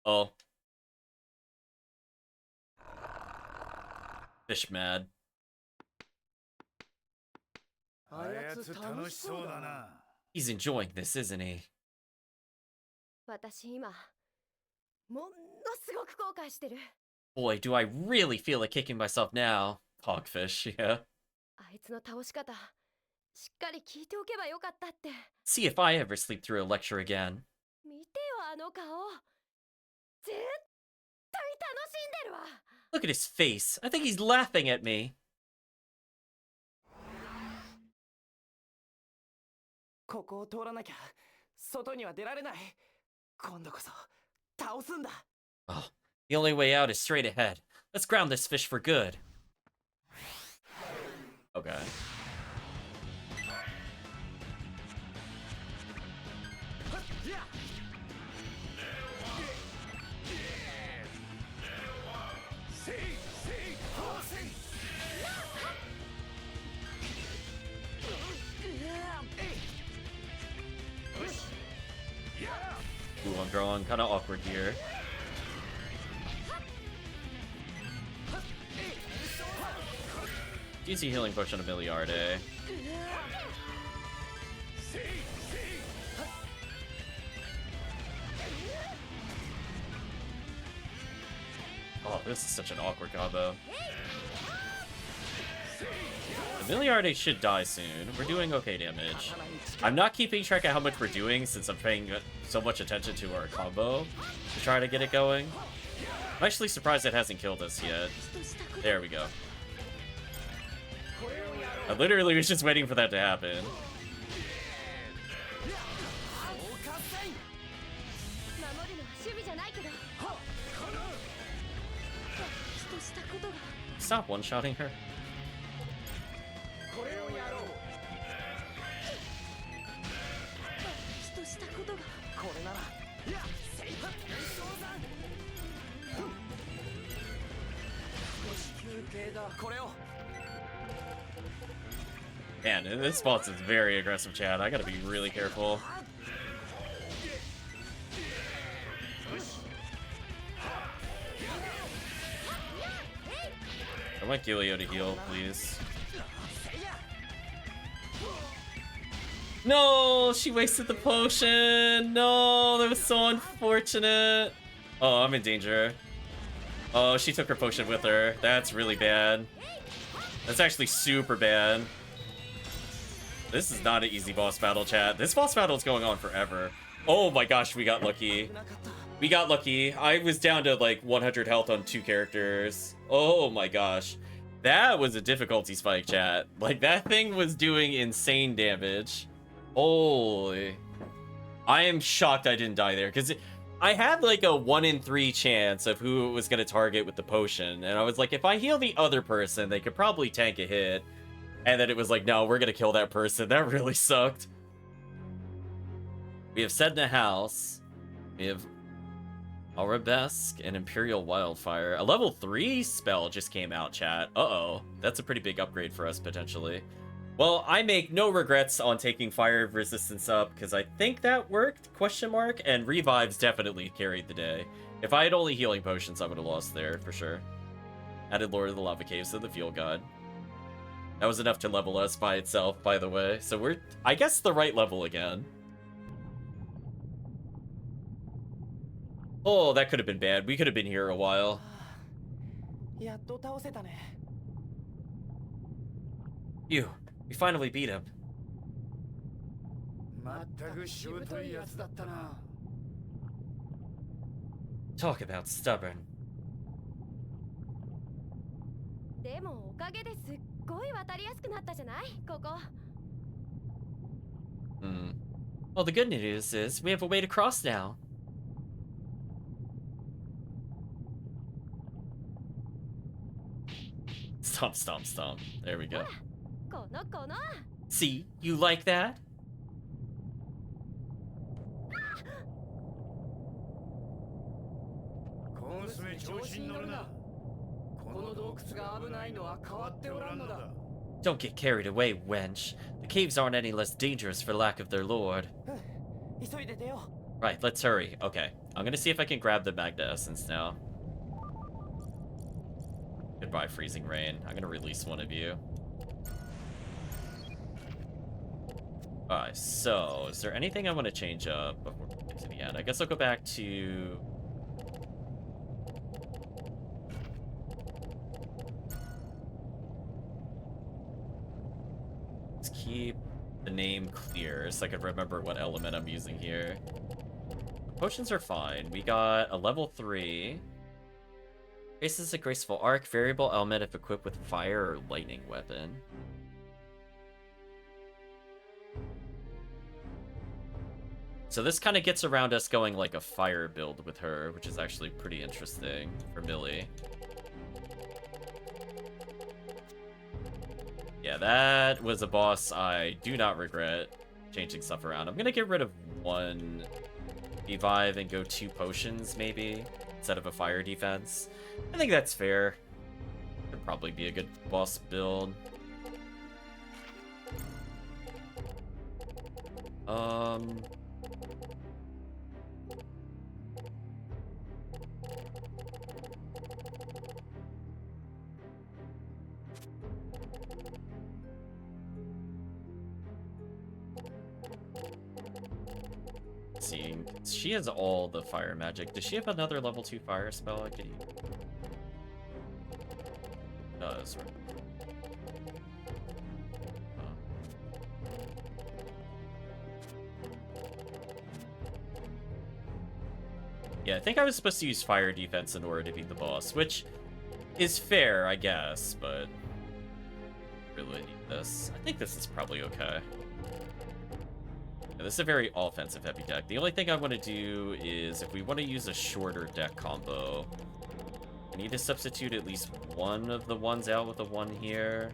Oh. Fish mad. あやつ楽しそうだな。 He's enjoying this, isn't he? 私今ものすごく後悔してる。 Boy, do I really feel like kicking myself now. Hogfish, yeah. あいつの倒し方しっかり聞いておけばよかったって。 See if I ever sleep through a lecture again. 見てよあの顔。絶対楽しんでるわ。 Look at his face. I think he's laughing at me. ここを通らなきゃ外には出られない。今度こそ倒すんだ。 Oh, the only way out is straight ahead. Let's ground this fish for good. Okay. Ooh, I'm drawing kind of awkward here. Use a healing potion of Miliarde. Oh, this is such an awkward combo. Familiarity should die soon. We're doing okay damage. I'm not keeping track of how much we're doing since I'm paying so much attention to our combo to try to get it going. I'm actually surprised it hasn't killed us yet. There we go. I literally was just waiting for that to happen. 守るのは趣味じゃないけどちょっとしたことが Stop one-shotting her. これをやろう。ちょっとしたことがこれなら休憩だ。これを。 Man, this boss is very aggressive, Chad. I gotta be really careful. I want Gilio to heal, please. No, she wasted the potion. No, that was so unfortunate. Oh, I'm in danger. Oh, she took her potion with her. That's really bad. That's actually super bad. This is not an easy boss battle, chat. This boss battle is going on forever. Oh my gosh, we got lucky. We got lucky. I was down to like 100 health on 2 characters. Oh my gosh. That was a difficulty spike, chat. Like, that thing was doing insane damage. Holy. I am shocked I didn't die there, because I had like a 1 in 3 chance of who it was going to target with the potion. And I was like, if I heal the other person, they could probably tank a hit. And then it was like, no, we're going to kill that person. That really sucked. We have Sedna House. We have Arabesque and Imperial Wildfire. A level 3 spell just came out, chat. Uh-oh. That's a pretty big upgrade for us, potentially. Well, I make no regrets on taking Fire Resistance up, because I think that worked, question mark, and Revives definitely carried the day. If I had only healing potions, I would have lost there, for sure. Added Lord of the Lava Caves to the Field God. That was enough to level us by itself, by the way. So we're, I guess, the right level again. Oh, that could have been bad. We could have been here a while. やっと倒せたね You, we finally beat him. まったくしぶといやつだったな。 Talk about stubborn. でもおかげですっごい渡りやすくなったじゃないここ Well, the good news is we have a way to cross now. Stomp, stomp, stomp. There we go. この See, you like that? コンスメ調子に乗るな。この洞窟が危ないのは変わっておらんのだ。 Don't get carried away, wench. The caves aren't any less dangerous for lack of their lord. 急いで出よ Right, let's hurry. Okay, I'm gonna see if I can grab the Magna Essence now. Goodbye, Freezing Rain. I'm gonna release one of you. Alright, so is there anything I want to change up before we get to the end? I guess I'll go back to... Let's keep the name clear so I can remember what element I'm using here. Potions are fine. We got a level 3. Graces a graceful arc, variable element if equipped with fire or lightning weapon. So this kind of gets around us going like a fire build with her, which is actually pretty interesting for Millie. Yeah, that was a boss I do not regret changing stuff around. I'm gonna get rid of 1 revive and go 2 potions maybe instead of a fire defense. I think that's fair. Could probably be a good boss build. Seeing she has all the fire magic. Does she have another level 2 fire spell I could use? Does. Yeah, I think I was supposed to use fire defense in order to beat the boss, which is fair, I guess, but really need this. I think this is probably okay. Yeah, this is a very offensive heavy deck. The only thing I want to do is if we want to use a shorter deck combo, I need to substitute at least one of the ones out with a 1 here.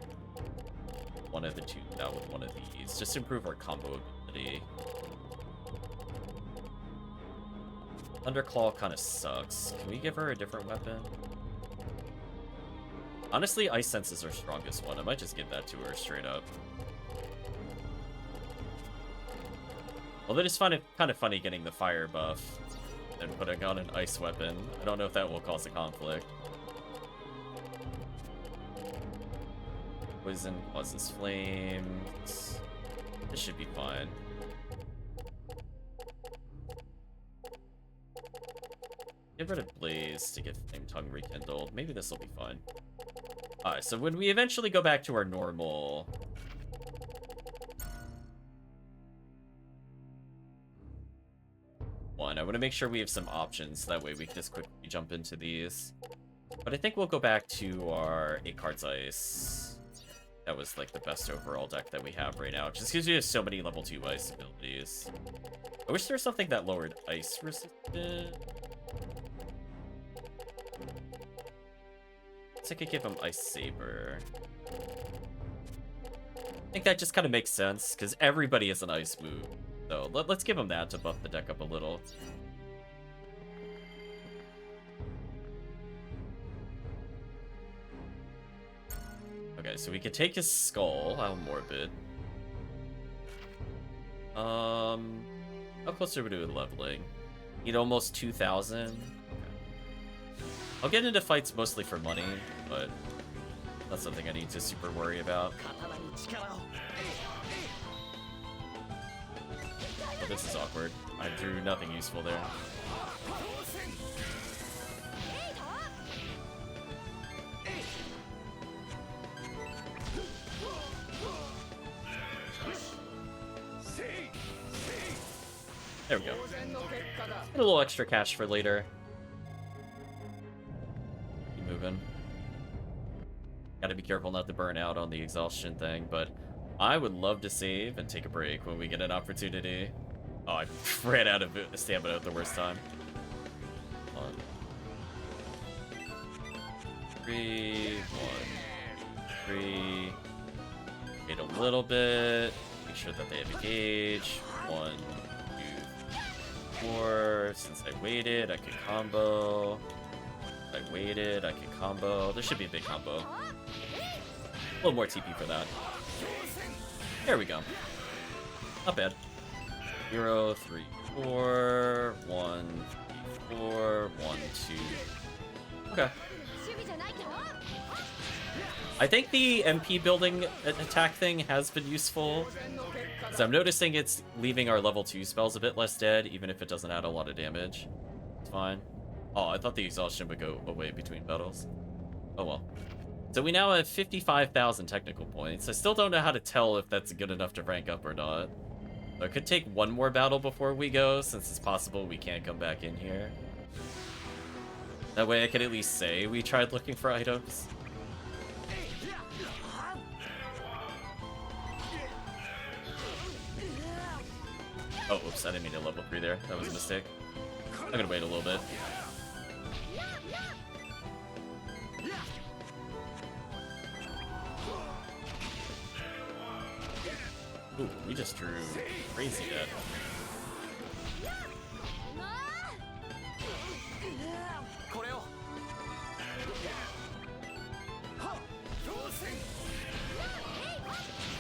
One of the 2 out with one of these, just to improve our combo ability. Thunderclaw kind of sucks. Can we give her a different weapon? Honestly, Ice Sense is our strongest one. I might just give that to her straight up. Although it's kind of funny getting the fire buff and putting on an ice weapon. I don't know if that will cause a conflict. Poison causes flames. This should be fine. Get rid of Blaze to get Flame Tongue rekindled. Maybe this will be fine. Alright, so when we eventually go back to our normal... one, I want to make sure we have some options. That way we can just quickly jump into these. But I think we'll go back to our 8 cards Ice. That was like the best overall deck that we have right now. Just because we have so many level 2 Ice abilities. I wish there was something that lowered Ice resistance. I could give him Ice Saber. I think that just kind of makes sense, because everybody has an Ice move. So let's give him that to buff the deck up a little. Okay, so we could take his skull. How morbid. How close are we to leveling? Need almost 2,000. Okay. I'll get into fights mostly for money, but that's something I need to super worry about. Oh, this is awkward. I drew nothing useful there. There we go. Get a little extra cash for later. Keep moving. Gotta be careful not to burn out on the exhaustion thing, but I would love to save and take a break when we get an opportunity. Oh, I ran out of stamina at the worst time. 1, 3, 1, 3. Wait a little bit. Make sure that they have engage. 1, 2, 4. Since I waited, I could combo. I waited, I could combo. There should be a big combo. A little more TP for that. There we go. Not bad. 0, 3, 4, 1, 3, 4, 1, 2. Okay. I think the MP building attack thing has been useful, because I'm noticing it's leaving our level 2 spells a bit less dead, even if it doesn't add a lot of damage. It's fine. Oh, I thought the exhaustion would go away between battles. Oh well. So we now have 55,000 technical points. I still don't know how to tell if that's good enough to rank up or not. I could take one more battle before we go, since it's possible we can't come back in here. That way I could at least say we tried looking for items. Oh, oops, I didn't mean to level 3 there. That was a mistake. I'm gonna wait a little bit. Ooh, we just drew crazy dead.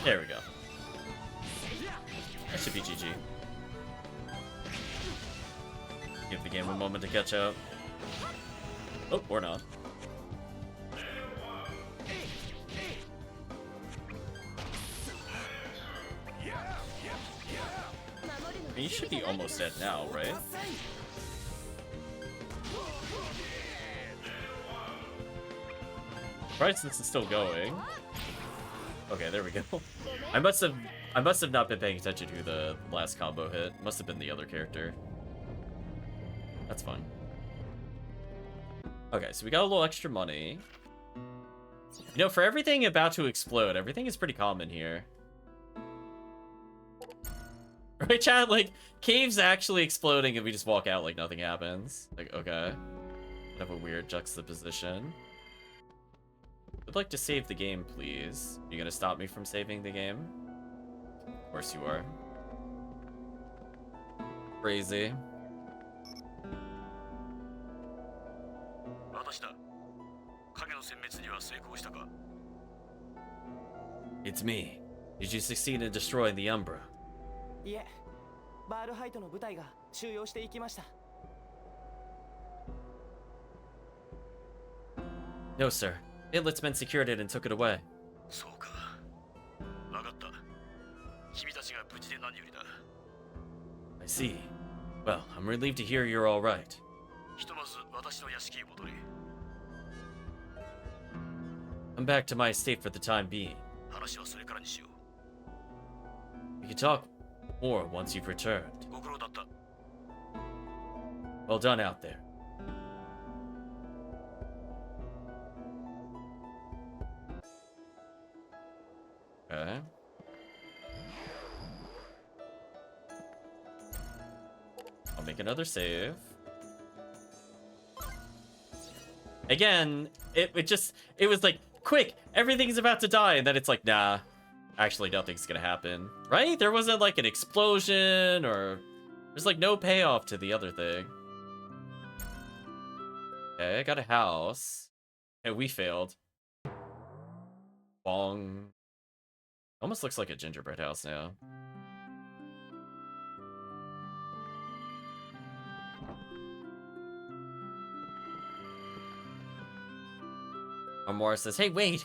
There we go. That should be GG. Give the game a moment to catch up. Oh, or not. You should be almost dead now, right? Right, since it's still going. Okay, there we go. I must have not been paying attention to the last combo hit. Must have been the other character. That's fine. Okay, so we got a little extra money. You know, for everything about to explode, everything is pretty common here. Right, chat? Like, caves actually exploding and we just walk out like nothing happens. Like, okay. Kind of a weird juxtaposition. I'd like to save the game, please. You gonna stop me from saving the game? Of course you are. Crazy. 私だ。影の殲滅には成功したか？ It's me. Did you succeed in destroying the Umbra? いえ、バールハイトの部隊が収容していきました。 No, sir. Inlet's men secured it and took it away. そうか。わかった。君たちが無事で何よりだ。 I see. Well, I'm relieved to hear you're all right. ひとまず私の屋敷へ戻れ。 I'm back to my estate for the time being. 話はそれからにしよ We can talk more once you've returned. う。ご苦労だった。 Well done out there. Okay. I'll make another save. Again, it was like, quick, everything's about to die, and then it's like, nah, actually nothing's gonna happen. Right? There wasn't like an explosion, or there's like no payoff to the other thing. Okay, I got a house. Hey, we failed. Bong. Almost looks like a gingerbread house now. Amora says, hey, wait,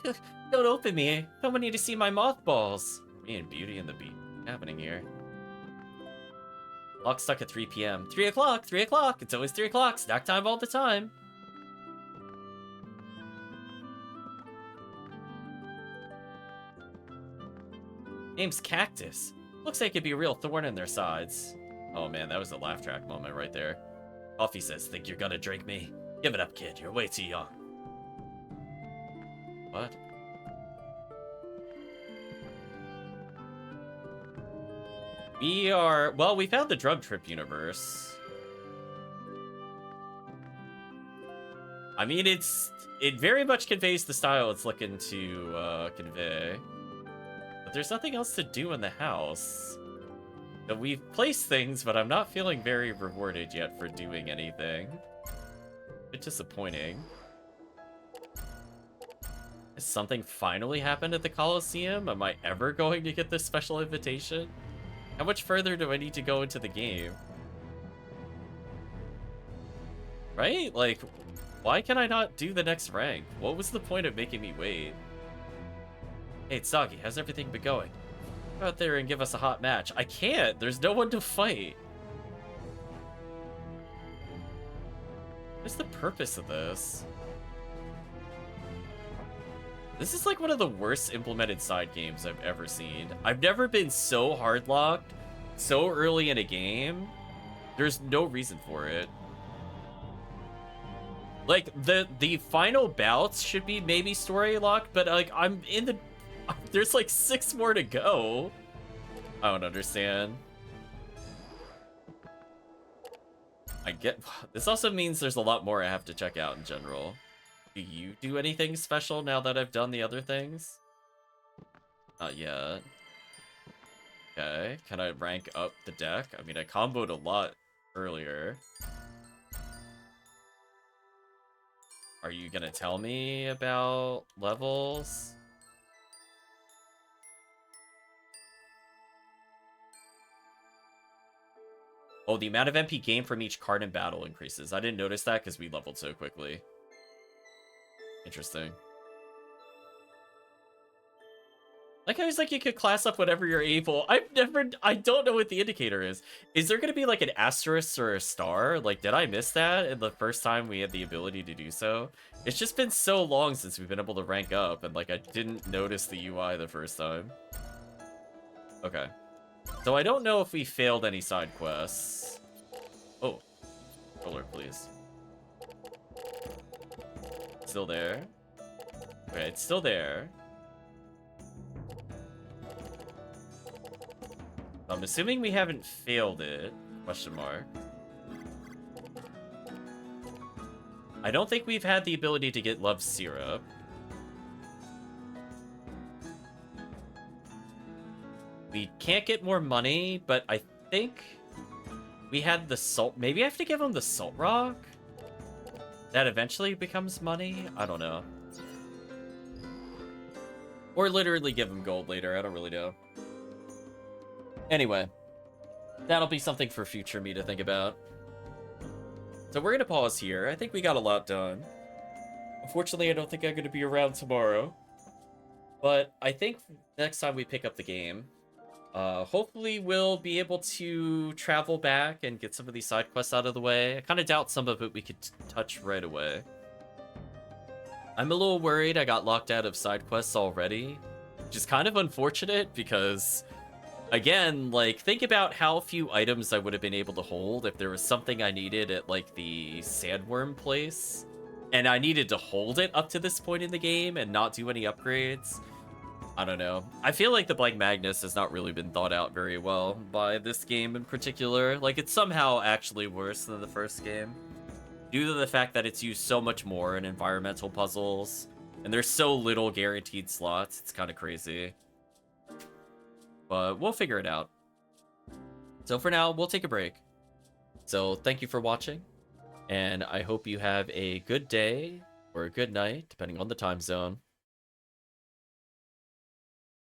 don't open me. No one need to see my mothballs. Me and Beauty and the Beast. What's happening here? Clock stuck at 3 p.m. 3 o'clock, 3 o'clock. It's always 3 o'clock. Snack time all the time. Name's Cactus. Looks like it'd be a real thorn in their sides. Oh man, that was a laugh track moment right there. Coffee says, think you're gonna drink me? Give it up, kid. You're way too young. What? Well, we found the drug trip universe. I mean, it very much conveys the style it's looking to convey. But there's nothing else to do in the house. Now, we've placed things, but I'm not feeling very rewarded yet for doing anything. A bit disappointing. Has something finally happened at the Coliseum? Am I ever going to get this special invitation? How much further do I need to go into the game? Right? Like, why can I not do the next rank? What was the point of making me wait? Hey, it's Soggy. How's everything been going? Go out there and give us a hot match. I can't. There's no one to fight. What's the purpose of this? This is like one of the worst implemented side games I've ever seen. I've never been so hard-locked so early in a game. There's no reason for it. Like, the final bouts should be maybe story locked, but like, I'm in the... There's like 6 more to go. I don't understand. I get... This also means there's a lot more I have to check out in general. Do you do anything special now that I've done the other things? Not yet. Okay, can I rank up the deck? I mean, I comboed a lot earlier. Are you gonna tell me about levels? Oh, the amount of MP gained from each card in battle increases. I didn't notice that because we leveled so quickly. Interesting. Like I was like, you could class up whatever you're able. I don't know what the indicator is. Is there gonna be like an asterisk or a star? Like, did I miss that in the first time we had the ability to do so? It's just been so long since we've been able to rank up, and like I didn't notice the UI the first time. Okay. So I don't know if we failed any side quests. Oh. Roller, please. Still there. Okay, it's still there. I'm assuming we haven't failed it. Question mark. I don't think we've had the ability to get love syrup. We can't get more money, but I think we had the salt. Maybe I have to give him the salt rock? That eventually becomes money? I don't know. Or literally give him gold later. I don't really know. Anyway, that'll be something for future me to think about. So we're going to pause here. I think we got a lot done. Unfortunately, I don't think I'm going to be around tomorrow. But I think next time we pick up the game, hopefully we'll be able to travel back and get some of these side quests out of the way. I kind of doubt some of it we could touch right away. I'm a little worried I got locked out of side quests already, which is kind of unfortunate because, again, like, think about how few items I would have been able to hold if there was something I needed at, like, the sandworm place, and I needed to hold it up to this point in the game and not do any upgrades. I don't know. I feel like the Blank Magnus has not really been thought out very well by this game in particular. Like, it's somehow actually worse than the first game, due to the fact that it's used so much more in environmental puzzles, and there's so little guaranteed slots. It's kind of crazy. But we'll figure it out. So for now, we'll take a break. So thank you for watching, and I hope you have a good day or a good night, depending on the time zone.